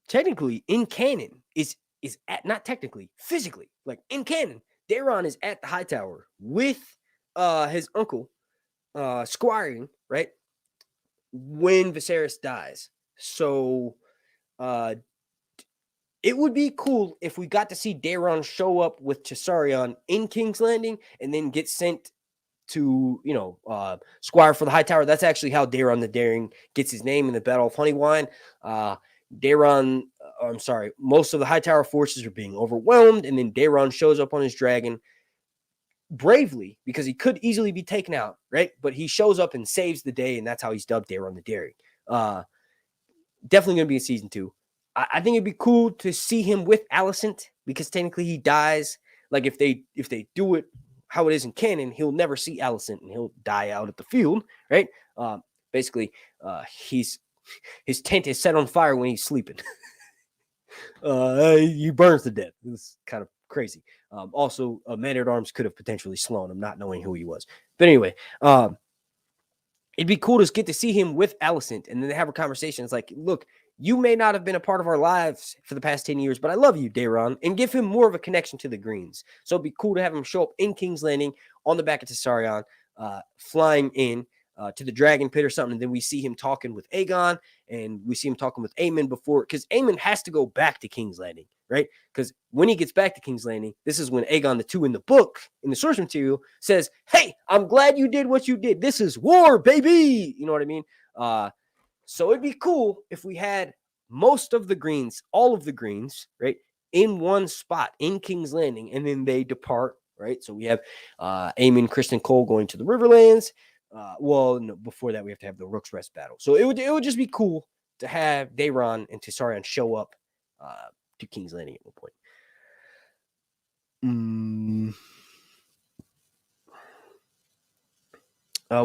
technically in canon is at, not technically, physically, like in canon, Daeron is at the High Tower with his uncle squiring, right, when Viserys dies. So it would be cool if we got to see Daeron show up with Tessarion in King's Landing and then get sent to, squire for the High Tower. That's actually how Daeron the Daring gets his name in the Battle of Honeywine. Most of the High Tower forces are being overwhelmed, and then Daeron shows up on his dragon bravely because he could easily be taken out, right? But he shows up and saves the day, and that's how he's dubbed Daeron the Daring. Definitely going to be in season 2. I think it'd be cool to see him with Alicent because technically he dies. Like if they do it how it is in canon, he'll never see Alicent and he'll die out at the field, right? Basically, his tent is set on fire when he's sleeping. He burns to death. It's kind of crazy. Also, Man-at-Arms could have potentially slain him, not knowing who he was. But anyway, it'd be cool to get to see him with Alicent and then they have a conversation. It's like, look, you may not have been a part of our lives for the past 10 years, but I love you, Daeron, and give him more of a connection to the Greens. So it'd be cool to have him show up in King's Landing on the back of Tessarion, flying in to the Dragon Pit or something. And then we see him talking with Aegon and we see him talking with Aemon before, because Aemon has to go back to King's Landing, right? Because when he gets back to King's Landing, this is when Aegon the Two in the book, in the source material, says, hey, I'm glad you did what you did. This is war, baby. You know what I mean? So it'd be cool if we had most of the Greens, all of the Greens, right, in one spot in King's Landing, and then they depart, right? So we have Aemon, Criston Cole going to the Riverlands. Before that, we have to have the Rook's Rest battle. So it would just be cool to have Daeron and Tessarion show up to King's Landing at one point.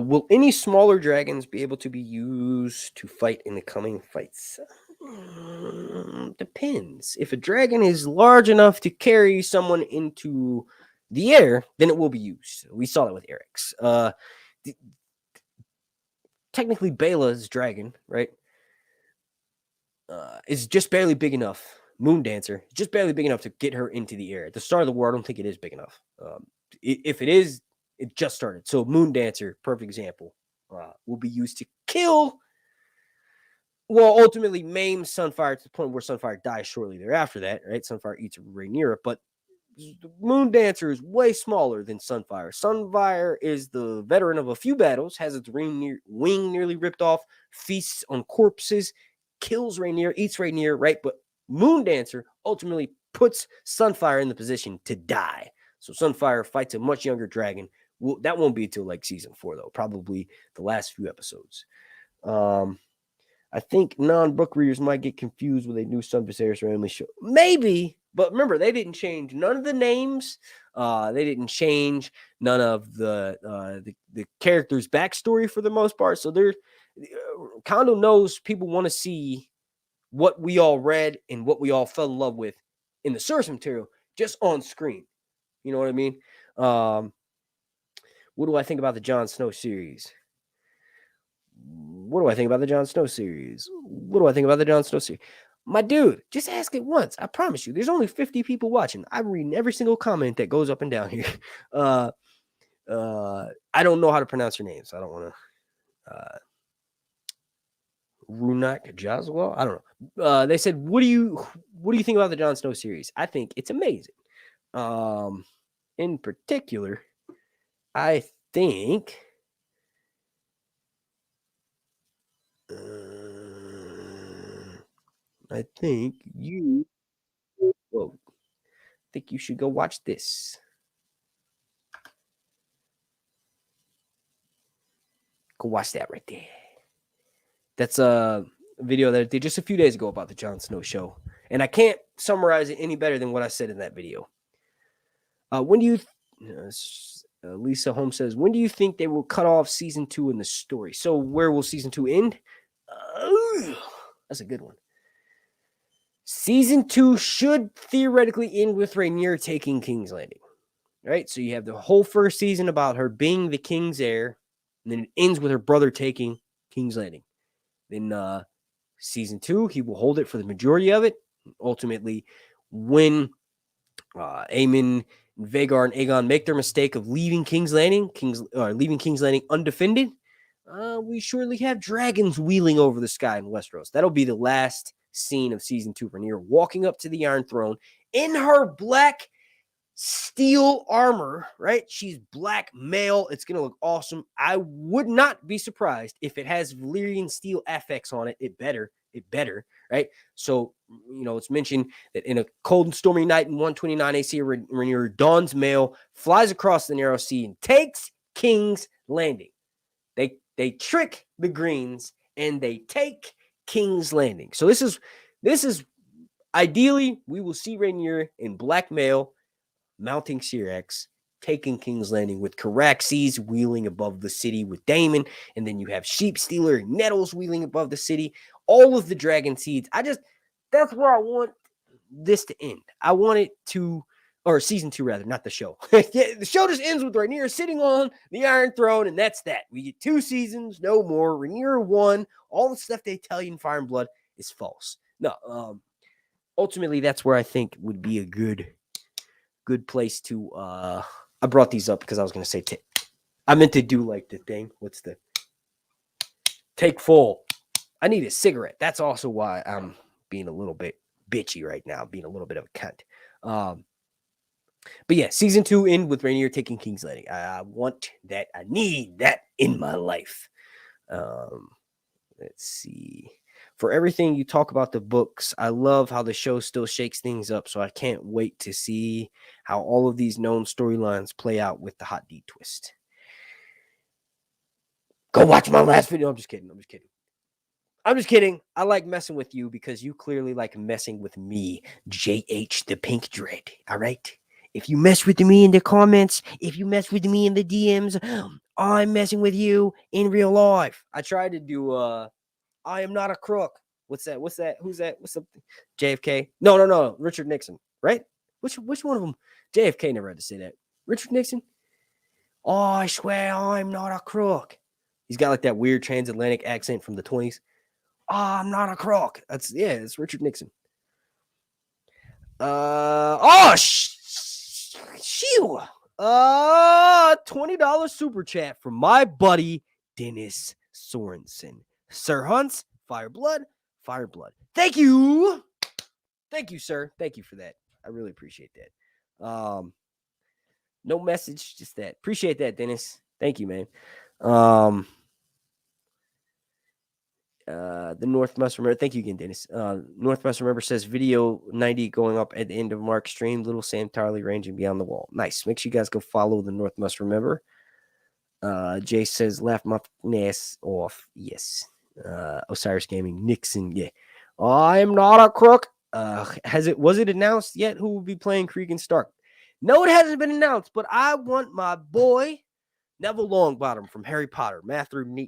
Will any smaller dragons be able to be used to fight in the coming fights? Depends. If a dragon is large enough to carry someone into the air, then it will be used. We saw that with Eric's. Technically, Bela's dragon, right, is just barely big enough. Moon Dancer, just barely big enough to get her into the air. At the start of the war, I don't think it is big enough. If it is, it just started. So Moon Dancer, perfect example, will be used to kill, ultimately maim Sunfire to the point where Sunfire dies shortly thereafter that, right? Sunfire eats Rhaenyra, but Moon Dancer is way smaller than Sunfire. Sunfire is the veteran of a few battles, has its wing nearly ripped off, feasts on corpses, kills Rhaenyra, eats Rhaenyra, right? But Moon Dancer ultimately puts Sunfire in the position to die. So Sunfire fights a much younger dragon. That won't be until like season 4, though. Probably the last few episodes. I think non-book readers might get confused when they knew Son Viserys randomly show. Maybe, but remember, they didn't change none of the names. They didn't change none of the characters' backstory for the most part. So Kondo knows people want to see what we all read and what we all fell in love with in the source material just on screen. You know what I mean? What do I think about the Jon Snow series? My dude, just ask it once. I promise you. There's only 50 people watching. I'm reading every single comment that goes up and down here. I don't know how to pronounce your name, so I don't want to. Runak Jaswell. I don't know. They said, "What do you think about the Jon Snow series?" I think it's amazing. In particular, I think. I think you. Whoa, I think you should go watch this. Go watch that right there. That's a video that I did just a few days ago about the Jon Snow show. And I can't summarize it any better than what I said in that video. When do you... Lisa Holmes says, when do you think they will cut off season 2 in the story? So where will season 2 end? That's a good one. Season 2 should theoretically end with Rhaenyra taking King's Landing. Right? So you have the whole first season about her being the king's heir. And then it ends with her brother taking King's Landing. Then season 2, he will hold it for the majority of it. Ultimately, when Aemon, Vhagar, and Aegon make their mistake of leaving King's Landing, undefended, we surely have dragons wheeling over the sky in Westeros. That'll be the last scene of season 2. Rhaenyra walking up to the Iron Throne in her black steel armor, right? She's black male. It's going to look awesome. I would not be surprised if it has Valyrian steel affix on it. It better, right? So, it's mentioned that in a cold and stormy night in 129 AC, Rhaenyra dons mail, flies across the narrow sea, and takes King's Landing. They trick the Greens, and they take King's Landing. So this is ideally, we will see Rhaenyra in black mail, mounting Syrax, taking King's Landing with Caraxes wheeling above the city with Daemon, and then you have Sheep Stealer and Nettles wheeling above the city, all of the dragon seeds. That's where I want this to end. I want it to, or season 2 rather, not the show. Yeah, the show just ends with Rhaenyra sitting on the Iron Throne, and that's that. We get 2 seasons, no more. Rhaenyra won. All the stuff they tell you in Fire and Blood is false. No, ultimately, that's where I think would be a good place to I brought these up because I was going to say I meant to do like the thing. What's the take full? I need a cigarette. That's also why I'm being a little bit bitchy right now, being a little bit of a cunt. But yeah, season 2 end with Rhaenyra taking King's Landing. I want that. I need that in my life. Let's see. For everything you talk about the books, I love how the show still shakes things up, so I can't wait to see how all of these known storylines play out with the Hot D twist. Go watch my last video. I'm just kidding. I like messing with you because you clearly like messing with me, JH the Pink Dread. All right? If you mess with me in the comments, if you mess with me in the DMs, I'm messing with you in real life. I tried to do I am not a crook. What's that? Who's that? What's up? JFK? No. Richard Nixon, right? Which one of them? JFK never had to say that. Richard Nixon? Oh, I swear I'm not a crook. He's got like that weird transatlantic accent from the 20s. Oh, I'm not a crook. It's Richard Nixon. Shoo. $20 super chat from my buddy Dennis Sorensen. Sir Hunts, Fire Blood. Thank you, sir. Thank you for that. I really appreciate that. No message, just that. Appreciate that, Dennis. Thank you, man. The North Must Remember. Thank you again, Dennis. North Must Remember says video 90 going up at the end of Mark's stream. Little Sam Tarley ranging beyond the wall. Nice. Make sure you guys go follow the North Must Remember. Jay says laugh my ass off. Yes. Osiris Gaming, Nixon, yeah. I'm not a crook. Was it announced yet who will be playing Cregan Stark? No, it hasn't been announced, but I want my boy Neville Longbottom from Harry Potter, Matthew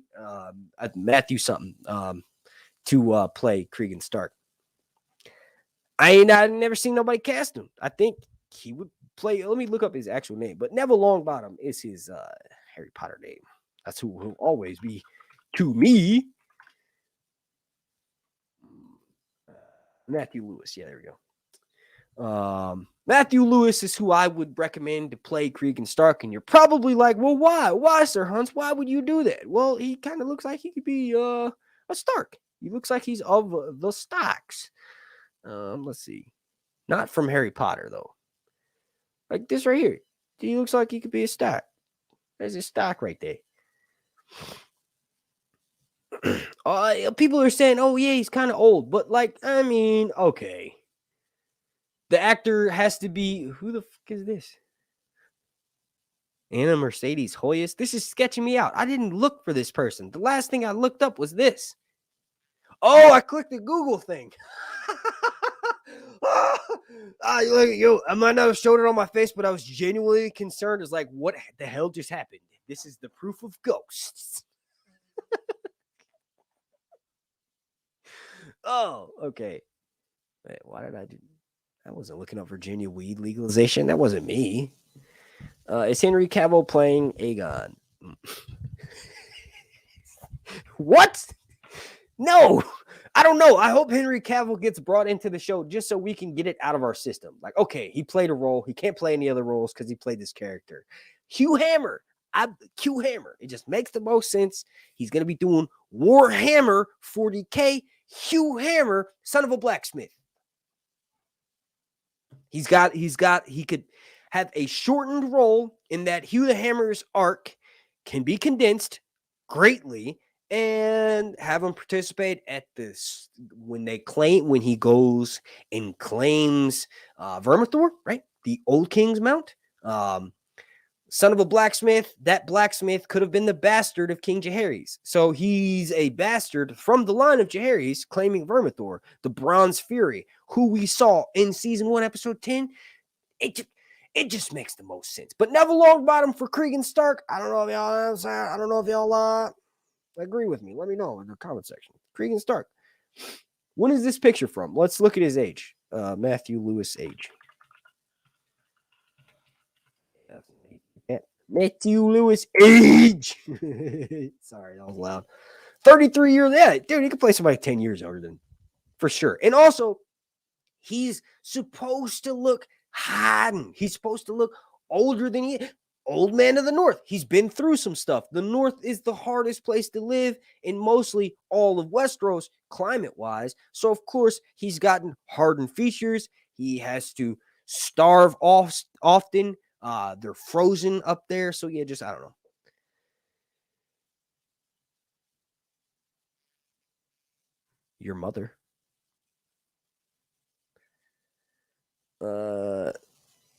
something, to play Cregan Stark. I've never seen nobody cast him. I think he would play. Let me look up his actual name, but Neville Longbottom is his Harry Potter name. That's who will always be to me. Matthew Lewis. Yeah, there we go. Matthew Lewis is who I would recommend to play Cregan Stark. And you're probably like, well, why? Why, Sir Hunts? Why would you do that? Well, he kind of looks like he could be a Stark. He looks like he's of the Starks. Let's see. Not from Harry Potter, though. Like this right here. He looks like he could be a Stark. There's a Stark right there. People are saying, oh, yeah, he's kind of old. But, like, I mean, okay. The actor has to be... Who the fuck is this? Anna Mercedes Hoyas? This is sketching me out. I didn't look for this person. The last thing I looked up was this. Oh, I clicked the Google thing. I might not have showed it on my face, but I was genuinely concerned. It's like, what the hell just happened? This is the proof of ghosts. Oh, okay. Wait, why did I do? I wasn't looking up Virginia weed legalization. That wasn't me. Is Henry Cavill playing Aegon? What? No, I don't know. I hope Henry Cavill gets brought into the show just so we can get it out of our system. Like, okay, he played a role. He can't play any other roles because he played this character. Hugh Hammer. Q Hammer. It just makes the most sense. He's going to be doing Warhammer 40K. Hugh Hammer, son of a blacksmith. He could have a shortened role in that Hugh the Hammer's arc can be condensed greatly and have him participate at this when he goes and claims Vermithor, right? The Old King's Mount. Son of a blacksmith, that blacksmith could have been the bastard of King Jaehaerys. So he's a bastard from the line of Jaehaerys claiming Vermithor, the Bronze Fury, who we saw in season 1, episode 10. It just makes the most sense. But Neville Longbottom for Cregan Stark, I don't know if y'all agree with me. Let me know in the comment section. Cregan Stark. When is this picture from? Let's look at his age. Matthew Lewis age. Matthew Lewis age. Sorry, that was loud. 33 years. Yeah, dude, he could play somebody 10 years older than for sure. And also, he's supposed to look hardened. He's supposed to look older than he is. Old man of the North. He's been through some stuff. The North is the hardest place to live in mostly all of Westeros, climate-wise. So, of course, he's gotten hardened features. He has to starve off often. They're frozen up there. So, yeah, I don't know. Your mother.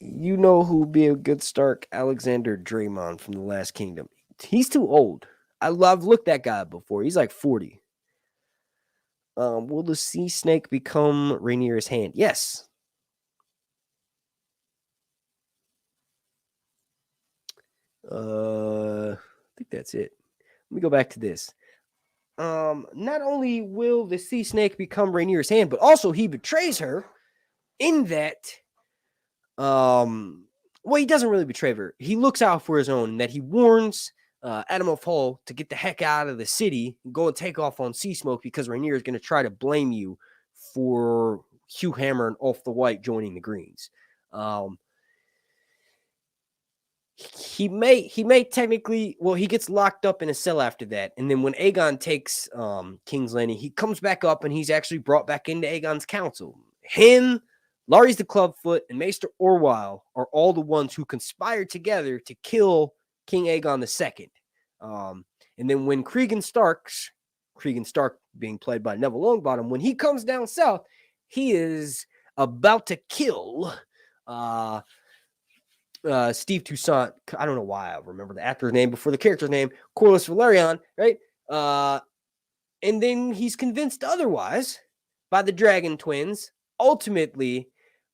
You know who would be a good Stark? Alexander Draymond from The Last Kingdom. He's too old. I've looked that guy up before. He's like 40. Will the sea snake become Rhaenyra's hand? Yes. I think that's it. Let me go back to this. Not only will the sea snake become Rhaenyra's hand, but also he betrays her in that well, he doesn't really betray her. He looks out for his own, that he warns Adam of Hull to get the heck out of the city and go and take off on Sea Smoke because Rhaenyra is going to try to blame you for Hugh Hammer and Ulf the White joining the Greens. He may technically, well, he gets locked up in a cell after that. And then when Aegon takes King's Landing, he comes back up and he's actually brought back into Aegon's council. Him, Larys the Clubfoot, and Maester Orwyle are all the ones who conspired together to kill King Aegon II. And then when Cregan Stark being played by Neville Longbottom, when he comes down south, he is about to kill Steve Toussaint. I don't know why I remember the actor's name before the character's name, Corlys Velaryon, right? And then he's convinced otherwise by the Dragon Twins, ultimately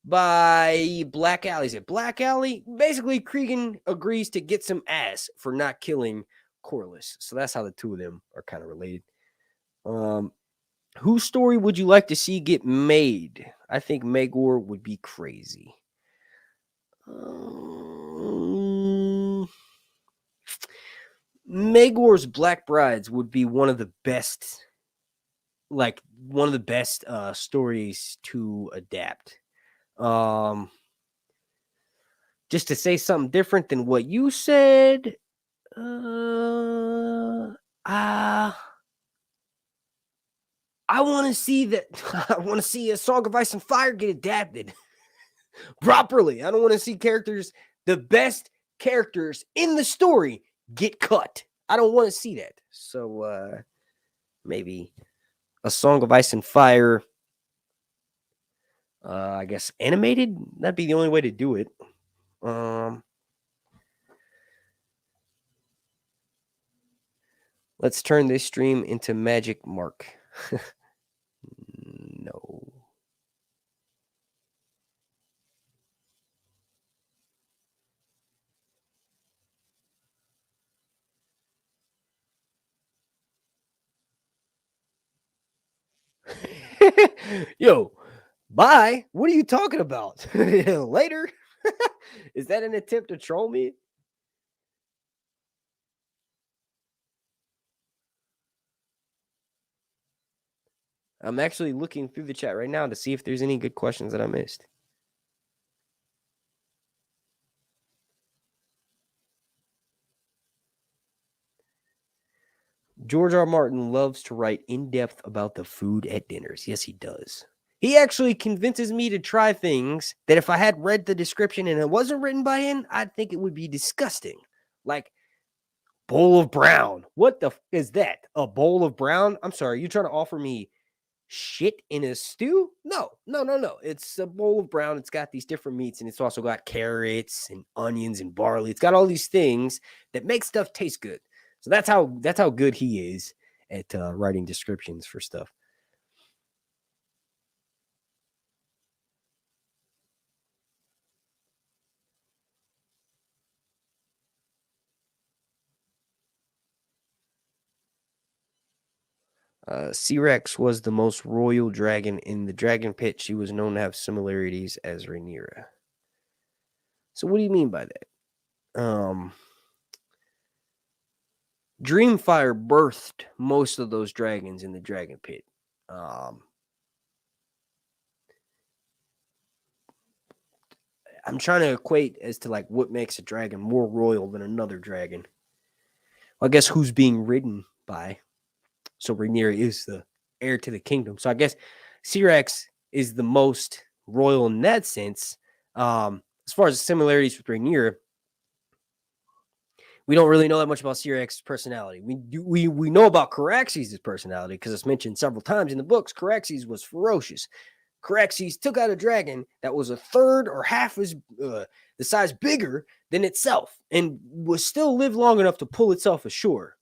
by Black Alley. Is it Black Alley? Basically, Cregan agrees to get some ass for not killing Corlys. So that's how the two of them are kind of related. Whose story would you like to see get made? I think Maegor would be crazy. Maegor's Black Brides would be one of the best like one of the best stories to adapt. Just to say something different than what you said, I want to see that. I want to see a Song of Ice and Fire get adapted properly. I don't want to see the best characters in the story, get cut. I don't want to see that. So maybe a Song of Ice and Fire. I guess animated. That'd be the only way to do it. Let's turn this stream into Magic Mark. No. Yo, bye. What are you talking about? Later? Is that an attempt to troll me? I'm actually looking through the chat right now to see if there's any good questions that I missed. George R. Martin loves to write in depth about the food at dinners. Yes, he does. He actually convinces me to try things that if I had read the description and it wasn't written by him, I'd think it would be disgusting. Like bowl of brown. What the is that? A bowl of brown? I'm sorry, you trying to offer me shit in a stew? No. It's a bowl of brown. It's got these different meats, and it's also got carrots and onions and barley. It's got all these things that make stuff taste good. So that's how good he is at writing descriptions for stuff. C-Rex was the most royal dragon in the dragon pit. She was known to have similarities as Rhaenyra. So what do you mean by that? Dreamfire birthed most of those dragons in the dragon pit. I'm trying to equate as to like what makes a dragon more royal than another dragon. Well, I guess who's being ridden by. So Rhaenyra is the heir to the kingdom. So I guess C-Rex is the most royal in that sense. As far as the similarities with Rhaenyra, we don't really know that much about C-Rex's personality. We know about Caraxes' personality because it's mentioned several times in the books. Caraxes was ferocious. Caraxes took out a dragon that was a third or half as the size bigger than itself and was still live long enough to pull itself ashore.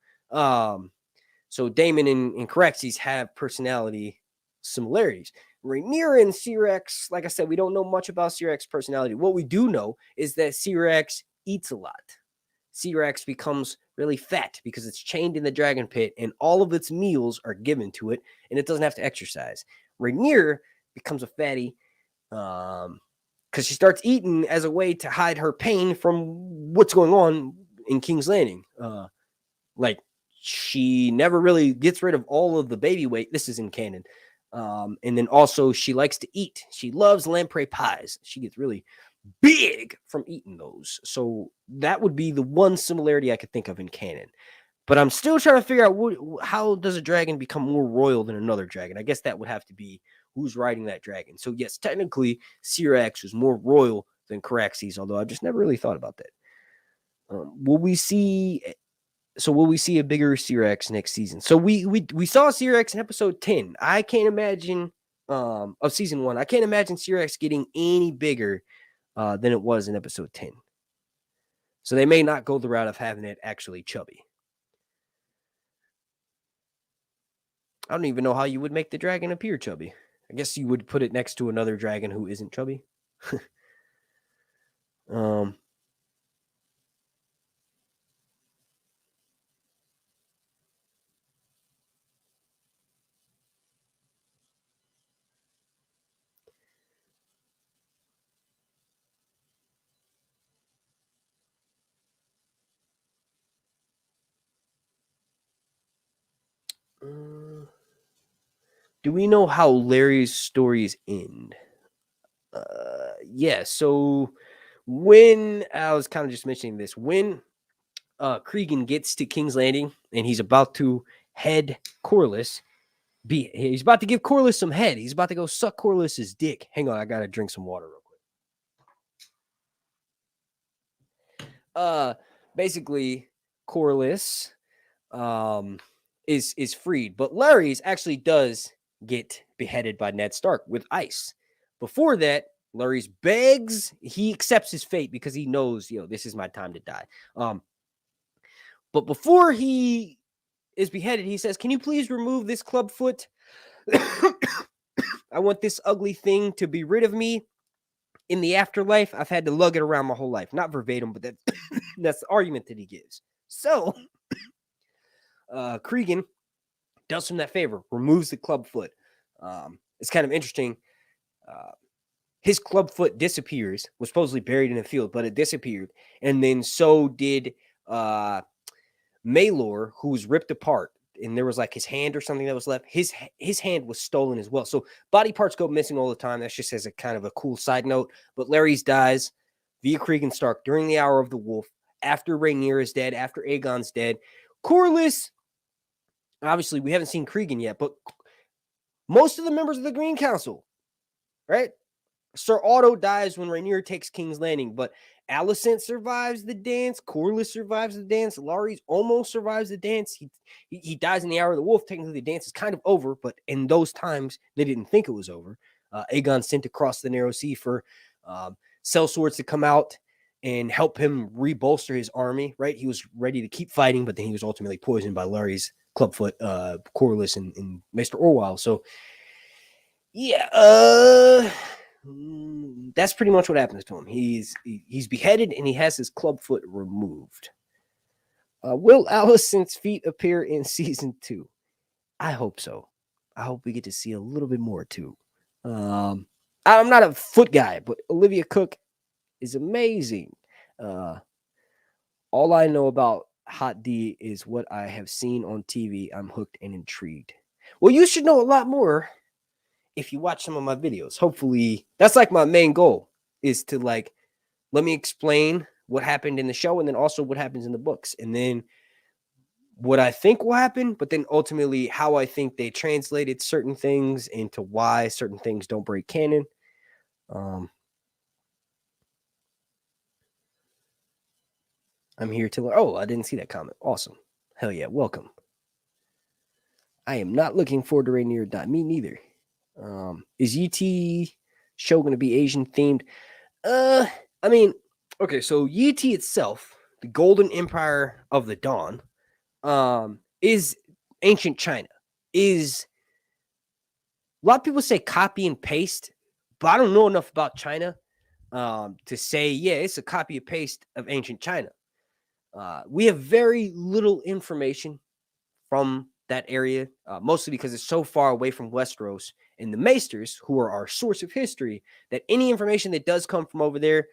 So Daemon and Caraxes have personality similarities. Rhaenyra and C-Rex, like I said, we don't know much about C-Rex's personality. What we do know is that C-Rex eats a lot. C-Rex becomes really fat because it's chained in the dragon pit and all of its meals are given to it and it doesn't have to exercise. Rhaenyra becomes a fatty because she starts eating as a way to hide her pain from what's going on in King's Landing. Like she never really gets rid of all of the baby weight. This is in canon. And then also she likes to eat. She loves lamprey pies. She gets really big from eating those. So that would be the one similarity I could think of in canon. But I'm still trying to figure out how does a dragon become more royal than another dragon? I guess that would have to be who's riding that dragon. So yes, technically, C-Rex is more royal than Caraxes, although I've just never really thought about that. Will we see a bigger C-Rex next season? So we saw C-Rex in episode 10. I can't imagine of season 1. I can't imagine C-Rex getting any bigger than it was in episode 10. So they may not go the route of having it actually chubby. I don't even know how you would make the dragon appear chubby. I guess you would put it next to another dragon who isn't chubby. do we know how Larry's stories end? Yeah, so when I was kind of just mentioning this, when Cregan gets to King's Landing and he's about to head Corliss, he's about to give Corliss some head. He's about to go suck Corliss's dick. Hang on, I gotta drink some water real quick. Basically, Corliss is freed, but Larry's actually does get beheaded by Ned Stark with ice. Before that, Larry's begs, he accepts his fate because he knows, this is my time to die. But before he is beheaded, he says, "Can you please remove this club foot? I want this ugly thing to be rid of me. In the afterlife, I've had to lug it around my whole life." Not verbatim, but that's the argument that he gives. So, Cregan does him that favor, removes the club foot. It's kind of interesting. His club foot disappears, was supposedly buried in a field, but it disappeared. And then so did Maylor, who was ripped apart. And there was like his hand or something that was left. His hand was stolen as well. So body parts go missing all the time. That's just as a kind of a cool side note. But Larry's dies via Cregan Stark during the Hour of the Wolf, after Rhaenyra is dead, after Aegon's dead. Corliss, obviously, we haven't seen Cregan yet, but most of the members of the Green Council, right? Sir Otto dies when Rhaenyra takes King's Landing, but Alicent survives the dance. Corliss survives the dance. Larry's almost survives the dance. He dies in the Hour of the Wolf. Technically, the dance is kind of over, but in those times, they didn't think it was over. Aegon sent across the Narrow Sea for sellswords to come out and help him rebolster his army, right? He was ready to keep fighting, but then he was ultimately poisoned by Larry's clubfoot, Corliss, and Maester Orwell. So, yeah, that's pretty much what happens to him. He's beheaded and he has his clubfoot removed. Will Alicent's feet appear in season 2? I hope so. I hope we get to see a little bit more too. I'm not a foot guy, but Olivia Cook is amazing. All I know about Hot D is what I have seen on TV. I'm hooked and intrigued. Well, you should know a lot more if you watch some of my videos. Hopefully, that's like my main goal, is to like, let me explain what happened in the show and then also what happens in the books. And then what I think will happen, but then ultimately how I think they translated certain things into why certain things don't break canon. I'm here to learn. Oh, I didn't see that comment. Awesome. Hell yeah. Welcome. I am not looking forward to Rhaenyra. Me neither. Is UT show going to be Asian themed? I mean, okay, so UT itself, the Golden Empire of the Dawn, is ancient China. Is a lot of people say copy and paste, but I don't know enough about China to say, yeah, it's a copy and paste of ancient China. We have very little information from that area, mostly because it's so far away from Westeros and the Maesters, who are our source of history, that any information that does come from over there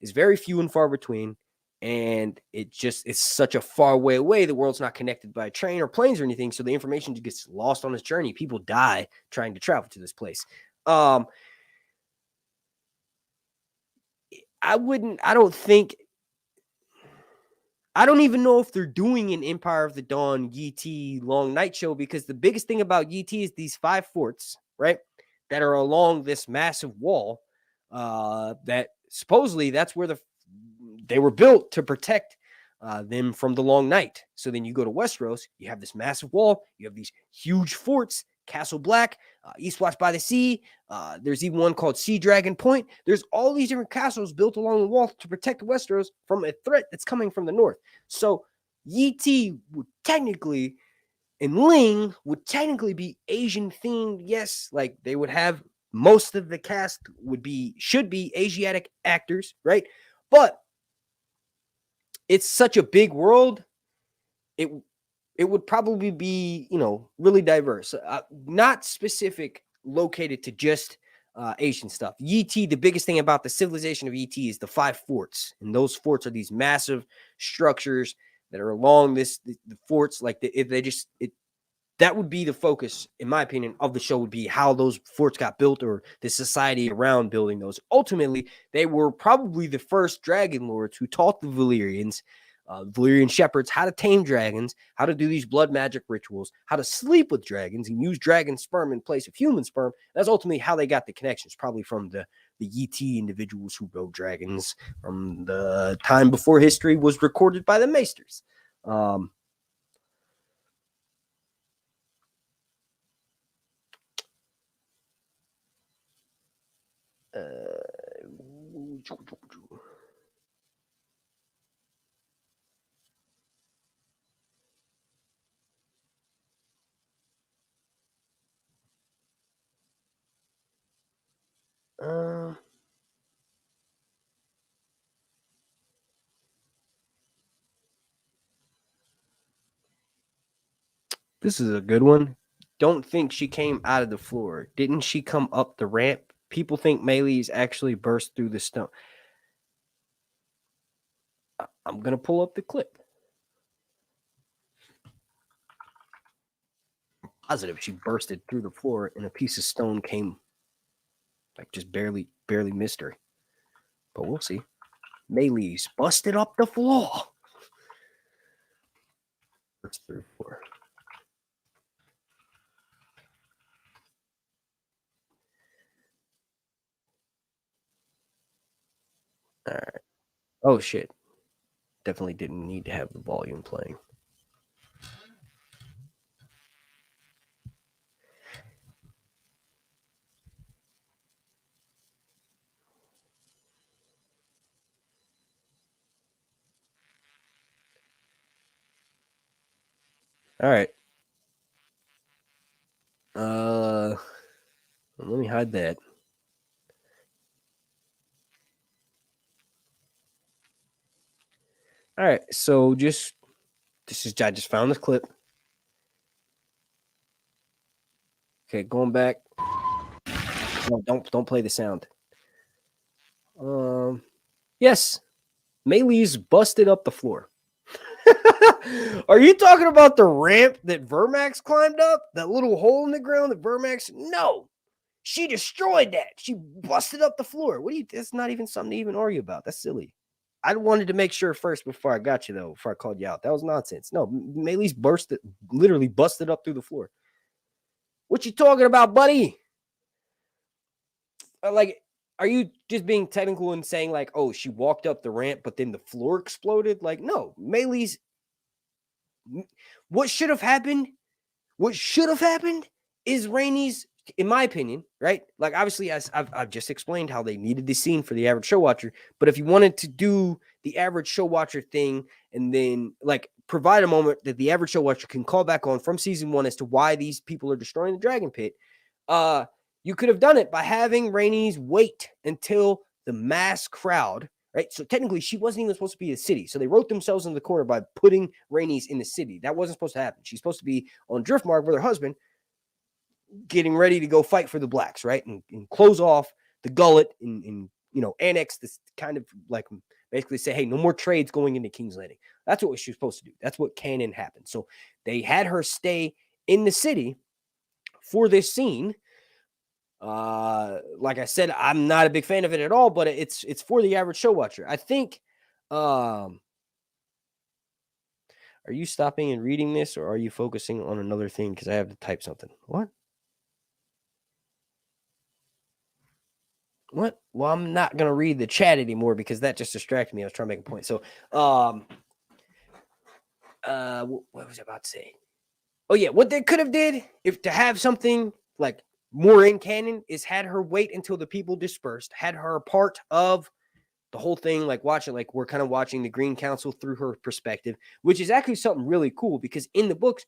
is very few and far between. And it's such a far way away. The world's not connected by train or planes or anything. So the information just gets lost on its journey. People die trying to travel to this place. I don't even know if they're doing an Empire of the Dawn YT Long Night show, because the biggest thing about YT is these 5 forts, right, that are along this massive wall. That supposedly that's where they were built to protect them from the Long Night. So then you go to Westeros, you have this massive wall, you have these huge forts, Castle Black, Eastwatch by the Sea. There's even one called Sea Dragon Point. There's all these different castles built along the wall to protect Westeros from a threat that's coming from the north. So Yi would technically, and Ling would technically be Asian themed. Yes, like they would have most of the cast should be Asiatic actors, right? But it's such a big world. It would probably be, really diverse, not specific, located to just Asian stuff. ET, the biggest thing about the civilization of ET is the 5 forts. And those forts are these massive structures that are along the forts. Like that would be the focus, in my opinion, of the show, would be how those forts got built or the society around building those. Ultimately, they were probably the first dragon lords who taught the Valyrians, Valyrian shepherds, how to tame dragons, how to do these blood magic rituals, how to sleep with dragons and use dragon sperm in place of human sperm. That's ultimately how they got the connections, probably from the Yeti individuals who rode dragons from the time before history was recorded by the Maesters. This is a good one. Don't think she came out of the floor. Didn't she come up the ramp? People think Maylee's actually burst through the stone. I'm going to pull up the clip. I'm positive she bursted through the floor and a piece of stone came, like, just barely missed her. But we'll see. Maylee's busted up the floor. Burst through the floor. All right. Oh, shit. Definitely didn't need to have the volume playing. All right. Let me hide that. All right. So I just found this clip. Okay, going back. No, don't play the sound. Yes, Maylee's busted up the floor. Are you talking about the ramp that Vermax climbed up? That little hole in the ground that Vermax? No, she destroyed that. She busted up the floor. That's not even something to even argue about. That's silly. I wanted to make sure first before I got you, though, before I called you out. That was nonsense. No, Maylee's literally busted up through the floor. What you talking about, buddy? Like, are you just being technical and saying, like, oh, she walked up the ramp, but then the floor exploded? Like, no, Maylee's. What should have happened is Rainey's, in my opinion, right? Like, obviously, as I've just explained how they needed this scene for the average show watcher. But if you wanted to do the average show watcher thing and then, like, provide a moment that the average show watcher can call back on from season 1 as to why these people are destroying the dragon pit, you could have done it by having Rainey's wait until the mass crowd, right? So technically, she wasn't even supposed to be in the city. So they wrote themselves in the corner by putting Rainey's in the city. That wasn't supposed to happen. She's supposed to be on Driftmark with her husband, getting ready to go fight for the blacks, right? And close off the gullet and annex this, kind of like basically say, hey, no more trades going into King's Landing. That's what she was supposed to do. That's what canon happened. So they had her stay in the city for this scene. Like I said, I'm not a big fan of it at all, but it's for the average show watcher. I think, are you stopping and reading this, or are you focusing on another thing? Because I have to type something. What? Well, I'm not going to read the chat anymore because that just distracted me. I was trying to make a point. So, what was I about to say? Oh yeah. What they could have did if to have something like more in canon is had her wait until the people dispersed, had her part of the whole thing, like watching, like we're kind of watching the Green Council through her perspective, which is actually something really cool because in the books,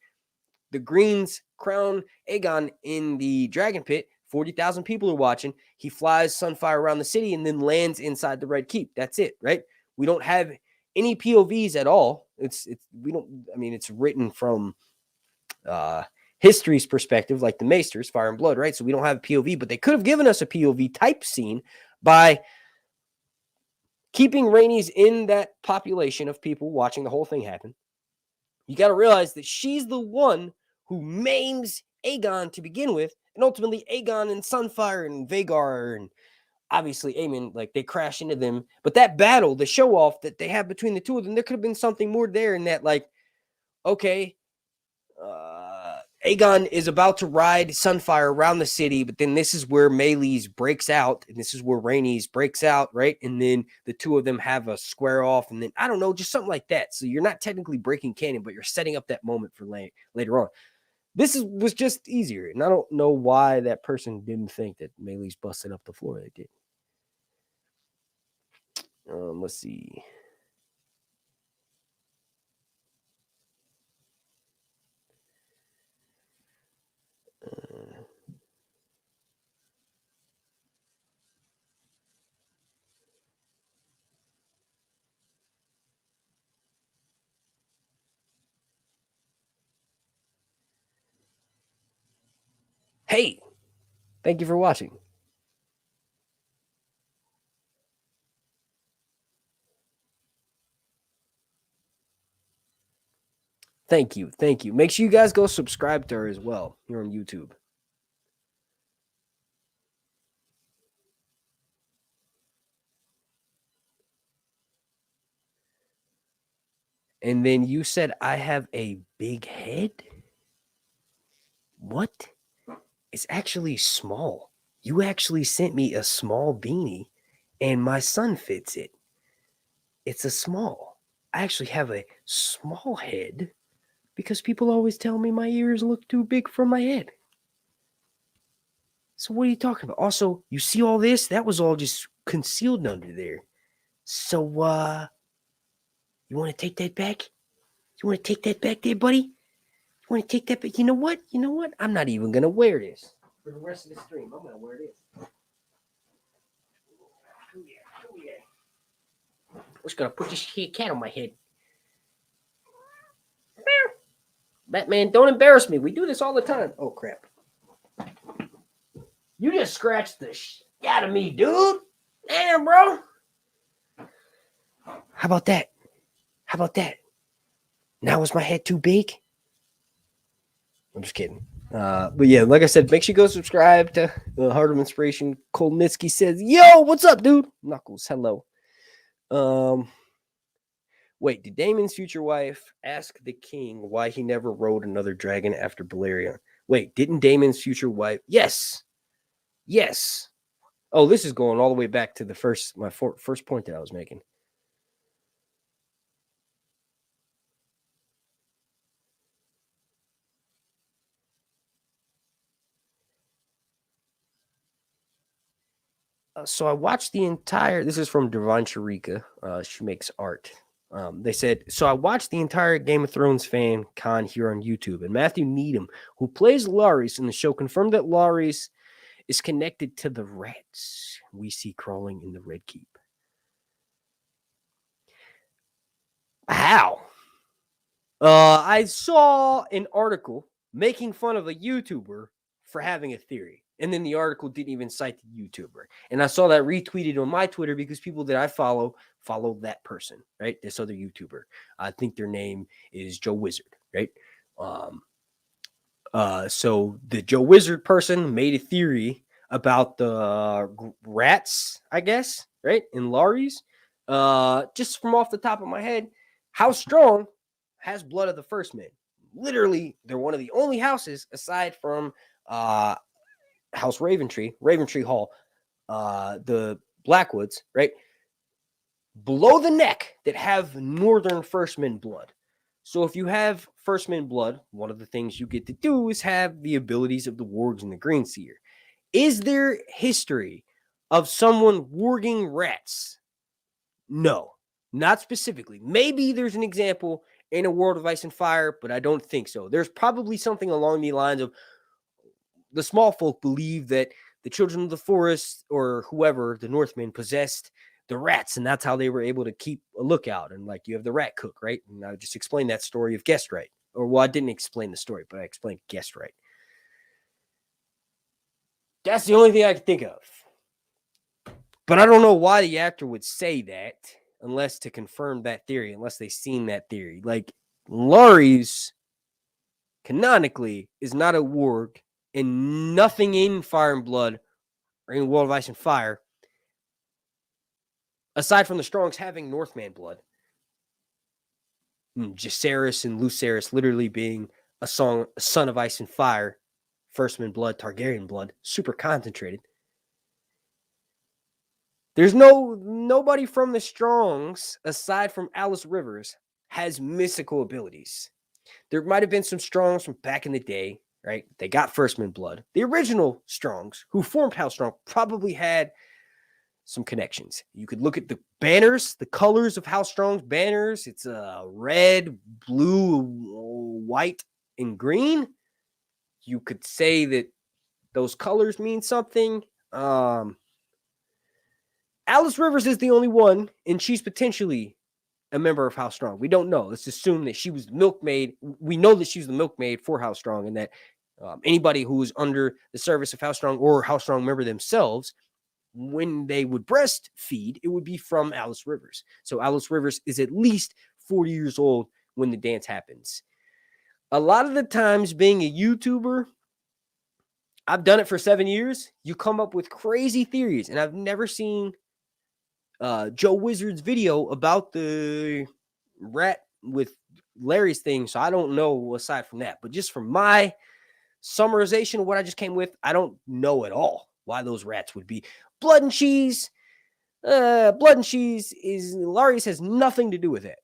the Greens crown Aegon in the Dragon Pit. 40,000 people are watching. He flies Sunfire around the city and then lands inside the Red Keep. That's it, right? We don't have any POVs at all. It's written from history's perspective, like the Maesters, Fire and Blood, right? So we don't have a POV, but they could have given us a POV type scene by keeping Rainey's in that population of people watching the whole thing happen. You got to realize that she's the one who maims Aegon to begin with, and ultimately Aegon and Sunfire and Vhagar and obviously Aemon, like they crash into them. But that battle, the show off that they have between the two of them, there could have been something more there in that, like, okay, Aegon is about to ride Sunfire around the city, but then this is where Melee's breaks out, and this is where Rhaenys breaks out, right? And then the two of them have a square off, and then, I don't know, just something like that. So you're not technically breaking canon, but you're setting up that moment for later on. Was just easier, and I don't know why that person didn't think that Melee's busted up the floor. They did. Let's see. Hey, thank you for watching. Thank you. Thank you. Make sure you guys go subscribe to her as well here on YouTube. And then you said I have a big head? What? It's actually small. You actually sent me a small beanie, and my son fits it. It's a small. I actually have a small head because people always tell me my ears look too big for my head. So what are you talking about? Also, you see all this? That was all just concealed under there. So, you want to take that back? You want to take that back there, buddy? You want to take that back? You know what? You know what? I'm not even going to wear this for the rest of the stream. I'm going to wear this. Oh, yeah. Oh, yeah. I'm just going to put this cat on my head. Batman, don't embarrass me. We do this all the time. Oh, crap. You just scratched the shit out of me, dude. Damn, bro. How about that? How about that? Now is my head too big? I'm just kidding. But yeah, like I said, make sure you go subscribe to Heart of Inspiration. Kolnitsky says, yo, what's up, dude? Knuckles, hello. Wait, did Daemon's future wife ask the king why he never rode another dragon after Balerion? Wait, didn't Daemon's future wife? Yes. Yes. Oh, this is going all the way back to the first point that I was making. So I watched the entire. This is from Divine Sharika. She makes art. They said, so I watched the entire Game of Thrones fan con here on YouTube, and Matthew Needham, who plays Larys in the show, confirmed that Larys is connected to the rats we see crawling in the Red Keep. How? I saw an article making fun of a YouTuber for having a theory. And then the article didn't even cite the YouTuber. And I saw that retweeted on my Twitter because people that I follow that person, right? This other YouTuber. I think their name is Joe Wizard, right? So the Joe Wizard person made a theory about the rats, I guess, right? In Larys. Just from off the top of my head, how strong has blood of the first men? Literally, they're one of the only houses aside from House Raventree Hall, the Blackwoods, right? Below the neck that have northern firstmen blood. So if you have firstmen blood, one of the things you get to do is have the abilities of the wargs and the greenseer. Is there history of someone warging rats? No, not specifically. Maybe there's an example in A World of Ice and Fire, but I don't think so. There's probably something along the lines of the small folk believe that the children of the forest or whoever, the Northmen, possessed the rats, and that's how they were able to keep a lookout. And like you have the rat cook, right? And I just explained that story of Guest Right. Or well, I didn't explain the story, but I explained Guest Right. That's the only thing I can think of. But I don't know why the actor would say that unless to confirm that theory, unless they've seen that theory. Like Larys canonically is not a warg, and nothing in Fire and Blood or in World of Ice and Fire, aside from the Strongs having Northman blood, Jacaerys and Lucerys literally being a son of Ice and Fire, Firstman blood, Targaryen blood, super concentrated. There's nobody from the Strongs, aside from Alice Rivers, has mystical abilities. There might have been some Strongs from back in the day, right? They got Firstman blood. The original Strongs, who formed House Strong, probably had some connections. You could look at the banners, the colors of House Strong's banners. It's red, blue, white, and green. You could say that those colors mean something. Alice Rivers is the only one, and she's potentially a member of House Strong. We don't know. Let's assume that she was the milkmaid. We know that she's the milkmaid for House Strong, and that anybody who is under the service of House Strong or House Strong member themselves, when they would breastfeed, it would be from Alice Rivers. So Alice Rivers is at least 40 years old when the dance happens. A lot of the times, being a YouTuber, I've done it for 7 years. You come up with crazy theories, and I've never seen Joe Wizard's video about the rat with Larry's thing, so I don't know aside from that. But just from my summarization of what I just came with, I don't know at all why those rats would be. Blood and cheese. Blood and cheese is Larry's has nothing to do with it.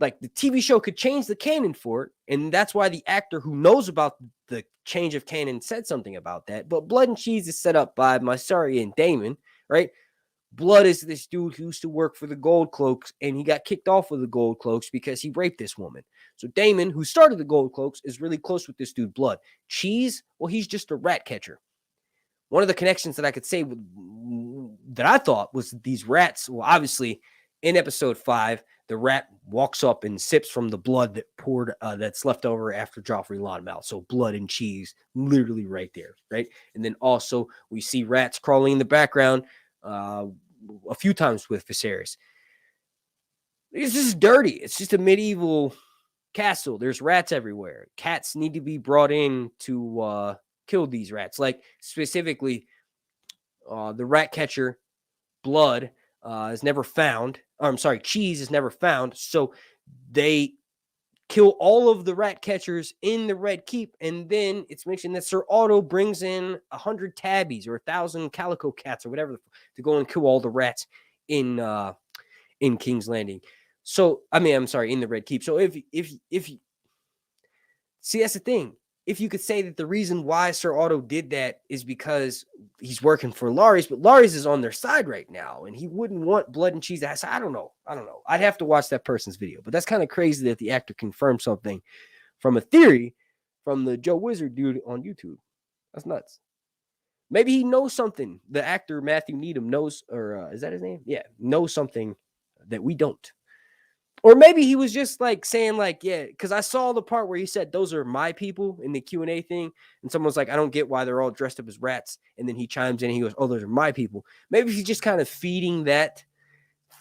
Like the TV show could change the canon for it, and that's why the actor who knows about the change of canon said something about that. But Blood and Cheese is set up by Mysari and Damon, right? Blood is this dude who used to work for the Gold Cloaks, and he got kicked off of the Gold Cloaks because he raped this woman. So Damon, who started the Gold Cloaks, is really close with this dude, Blood. Cheese, well, he's just a rat catcher. One of the connections that I could say that I thought was these rats. Well, obviously, in episode 5, the rat walks up and sips from the blood that poured that's left over after Joffrey Lonmouth. So blood and cheese, literally right there, right? And then also we see rats crawling in the background a few times with Viserys. It's just dirty. It's just a medieval castle. There's rats everywhere. Cats need to be brought in to kill these rats. Like specifically, the rat catcher, Blood, is never found. Cheese is never found. So they kill all of the rat catchers in the Red Keep, and then it's mentioned that Sir Otto brings in 100 tabbies or 1,000 calico cats or whatever to go and kill all the rats in King's Landing. So in the Red Keep. So if see, that's the thing. If you could say that the reason why Sir Otto did that is because he's working for Larys, but Larys is on their side right now, and he wouldn't want Blood and Cheese. I don't know. I'd have to watch that person's video, but that's kind of crazy that the actor confirmed something from a theory from the Joe Wizard dude on YouTube. That's nuts. Maybe he knows something. The actor Matthew Needham knows, or is that his name? Yeah, knows something that we don't. Or maybe he was just like saying like, yeah, because I saw the part where he said, those are my people in the Q&A thing. And someone's like, I don't get why they're all dressed up as rats. And then he chimes in and he goes, oh, those are my people. Maybe he's just kind of feeding that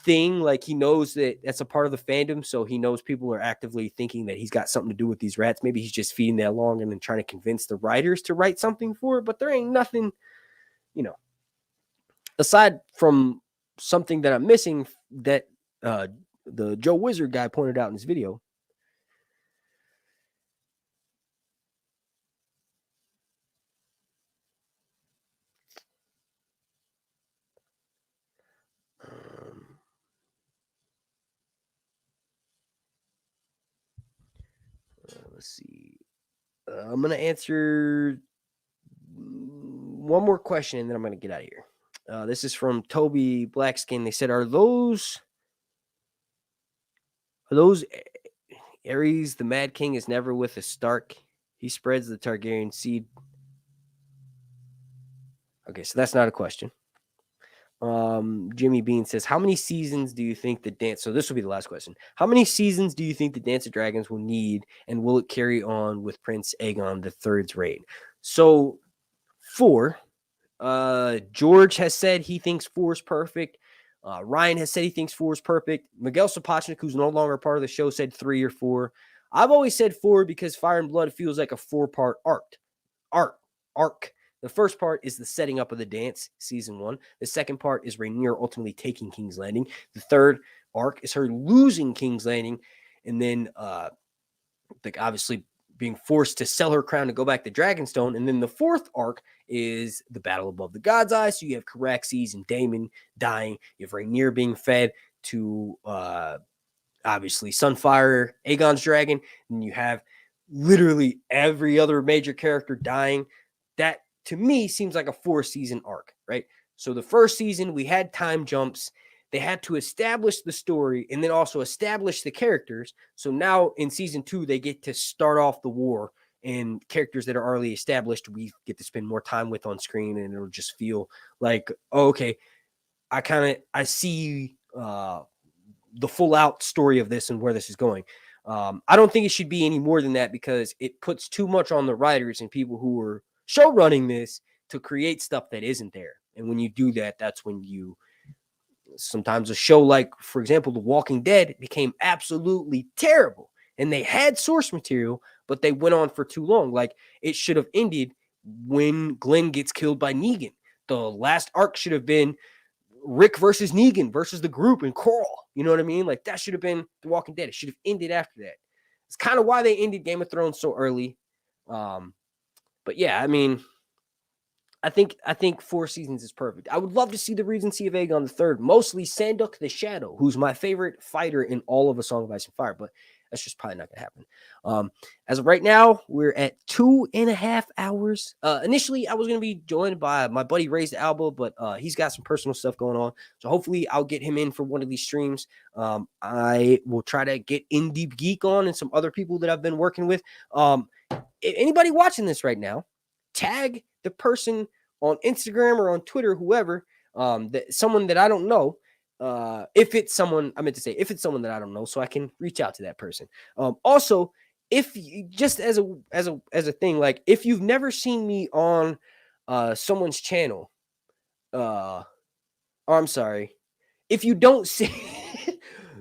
thing. Like he knows that that's a part of the fandom. So he knows people are actively thinking that he's got something to do with these rats. Maybe he's just feeding that along and then trying to convince the writers to write something for it. But there ain't nothing, aside from something that I'm missing that, the Joe Wizard guy pointed out in his video. Let's see. I'm going to answer one more question and then I'm going to get out of here. This is from Toby Blackskin. They said, Are those Ares, the Mad King, is never with a Stark? He spreads the Targaryen seed. Okay, so that's not a question. Jimmy Bean says, how many seasons do you think the dance? So this will be the last question. How many seasons do you think the Dance of Dragons will need, and will it carry on with Prince Aegon III's reign? So 4. George has said he thinks 4 is perfect. Ryan has said he thinks 4 is perfect. Miguel Sapochnik, who's no longer part of the show, said 3 or 4. I've always said 4 because Fire and Blood feels like a 4-part arc. The first part is the setting up of the dance, season 1. The second part is Rhaenyra ultimately taking King's Landing. The third arc is her losing King's Landing, and then obviously being forced to sell her crown to go back to Dragonstone. And then the fourth arc is the battle above the God's Eye. So you have Caraxes and Daemon dying. You have Rhaenyra being fed to obviously Sunfire, Aegon's dragon. And you have literally every other major character dying. That, to me, seems like a 4-season arc, right? So the first season, we had time jumps. They had to establish the story and then also establish the characters. So now in season 2, they get to start off the war, and characters that are already established, we get to spend more time with on screen, and it'll just feel like, oh, okay, I see the full out story of this and where this is going. I don't think it should be any more than that, because it puts too much on the writers and people who are show running this to create stuff that isn't there. And when you do that, that's when sometimes a show like, for example, The Walking Dead became absolutely terrible, and they had source material, but they went on for too long. Like, it should have ended when Glenn gets killed by Negan. The last arc should have been Rick versus Negan versus the group and Coral. You know what I mean? Like, that should have been The Walking Dead. It should have ended after that. It's kind of why they ended Game of Thrones so early. But yeah, I mean, I think 4 seasons is perfect. I would love to see the Regency of Aegon III, mostly Sanduk the Shadow, who's my favorite fighter in all of A Song of Ice and Fire, but that's just probably not going to happen. As of right now, we're at 2.5 hours. Initially, I was going to be joined by my buddy Raised Alba, but he's got some personal stuff going on. So hopefully I'll get him in for one of these streams. I will try to get In Deep Geek on and some other people that I've been working with. Anybody watching this right now, tag the person on Instagram or on Twitter, whoever, someone that I don't know. If it's someone that I don't know, so I can reach out to that person. Also, if you, just as a thing, like, if you've never seen me on someone's channel, I'm sorry, if you don't see,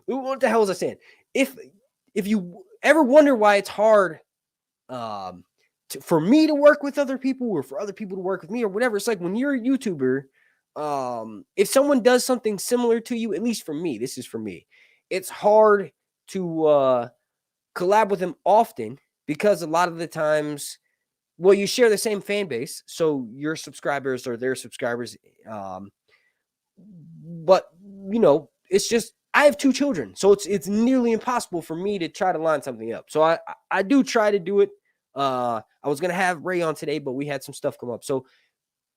what the hell was I saying? If you ever wonder why it's hard, for me to work with other people or for other people to work with me or whatever, it's like when you're a YouTuber, if someone does something similar to you, at least for me, this is for me, it's hard to collab with them often, because a lot of the times, well, you share the same fan base, so your subscribers are their subscribers. But you know, it's just, I have 2 children, so it's nearly impossible for me to try to line something up. So I do try to do it. I was going to have Ray on today, but we had some stuff come up. So,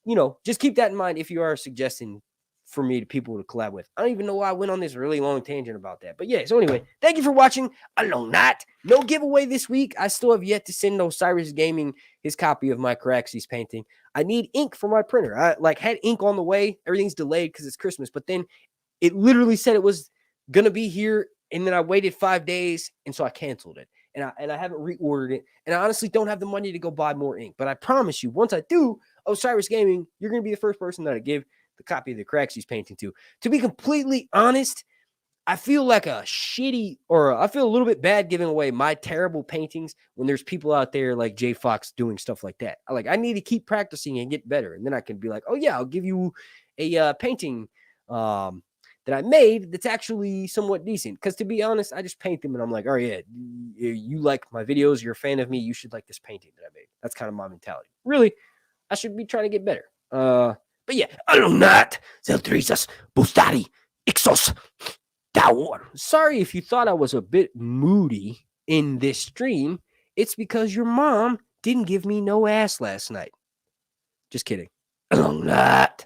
you know, just keep that in mind if you are suggesting for me to people to collab with. I don't even know why I went on this really long tangent about that. But yeah, so anyway, thank you for watching A Long Naaaght. No giveaway this week. I still have yet to send Osiris Gaming his copy of my Caraxes painting. I need ink for my printer. I had ink on the way. Everything's delayed because it's Christmas. But then it literally said it was going to be here, and then I waited 5 days, and so I canceled it. And I haven't reordered it. And I honestly don't have the money to go buy more ink. But I promise you, once I do, Osiris Gaming, you're going to be the first person that I give the copy of the Caraxes painting to. To be completely honest, I feel like I feel a little bit bad giving away my terrible paintings when there's people out there like Jay Fox doing stuff like that. I need to keep practicing and get better. And then I can be like, oh yeah, I'll give you a painting that I made that's actually somewhat decent. Because to be honest, I just paint them and I'm like, oh yeah, you like my videos, you're a fan of me, you should like this painting that I made. That's kind of my mentality. Really, I should be trying to get better. But yeah, A Long Naaaght, Zeltrizas, Bustari, Ixos, Dawar. Sorry if you thought I was a bit moody in this stream. It's because your mom didn't give me no ass last night. Just kidding. A Long Naaaght.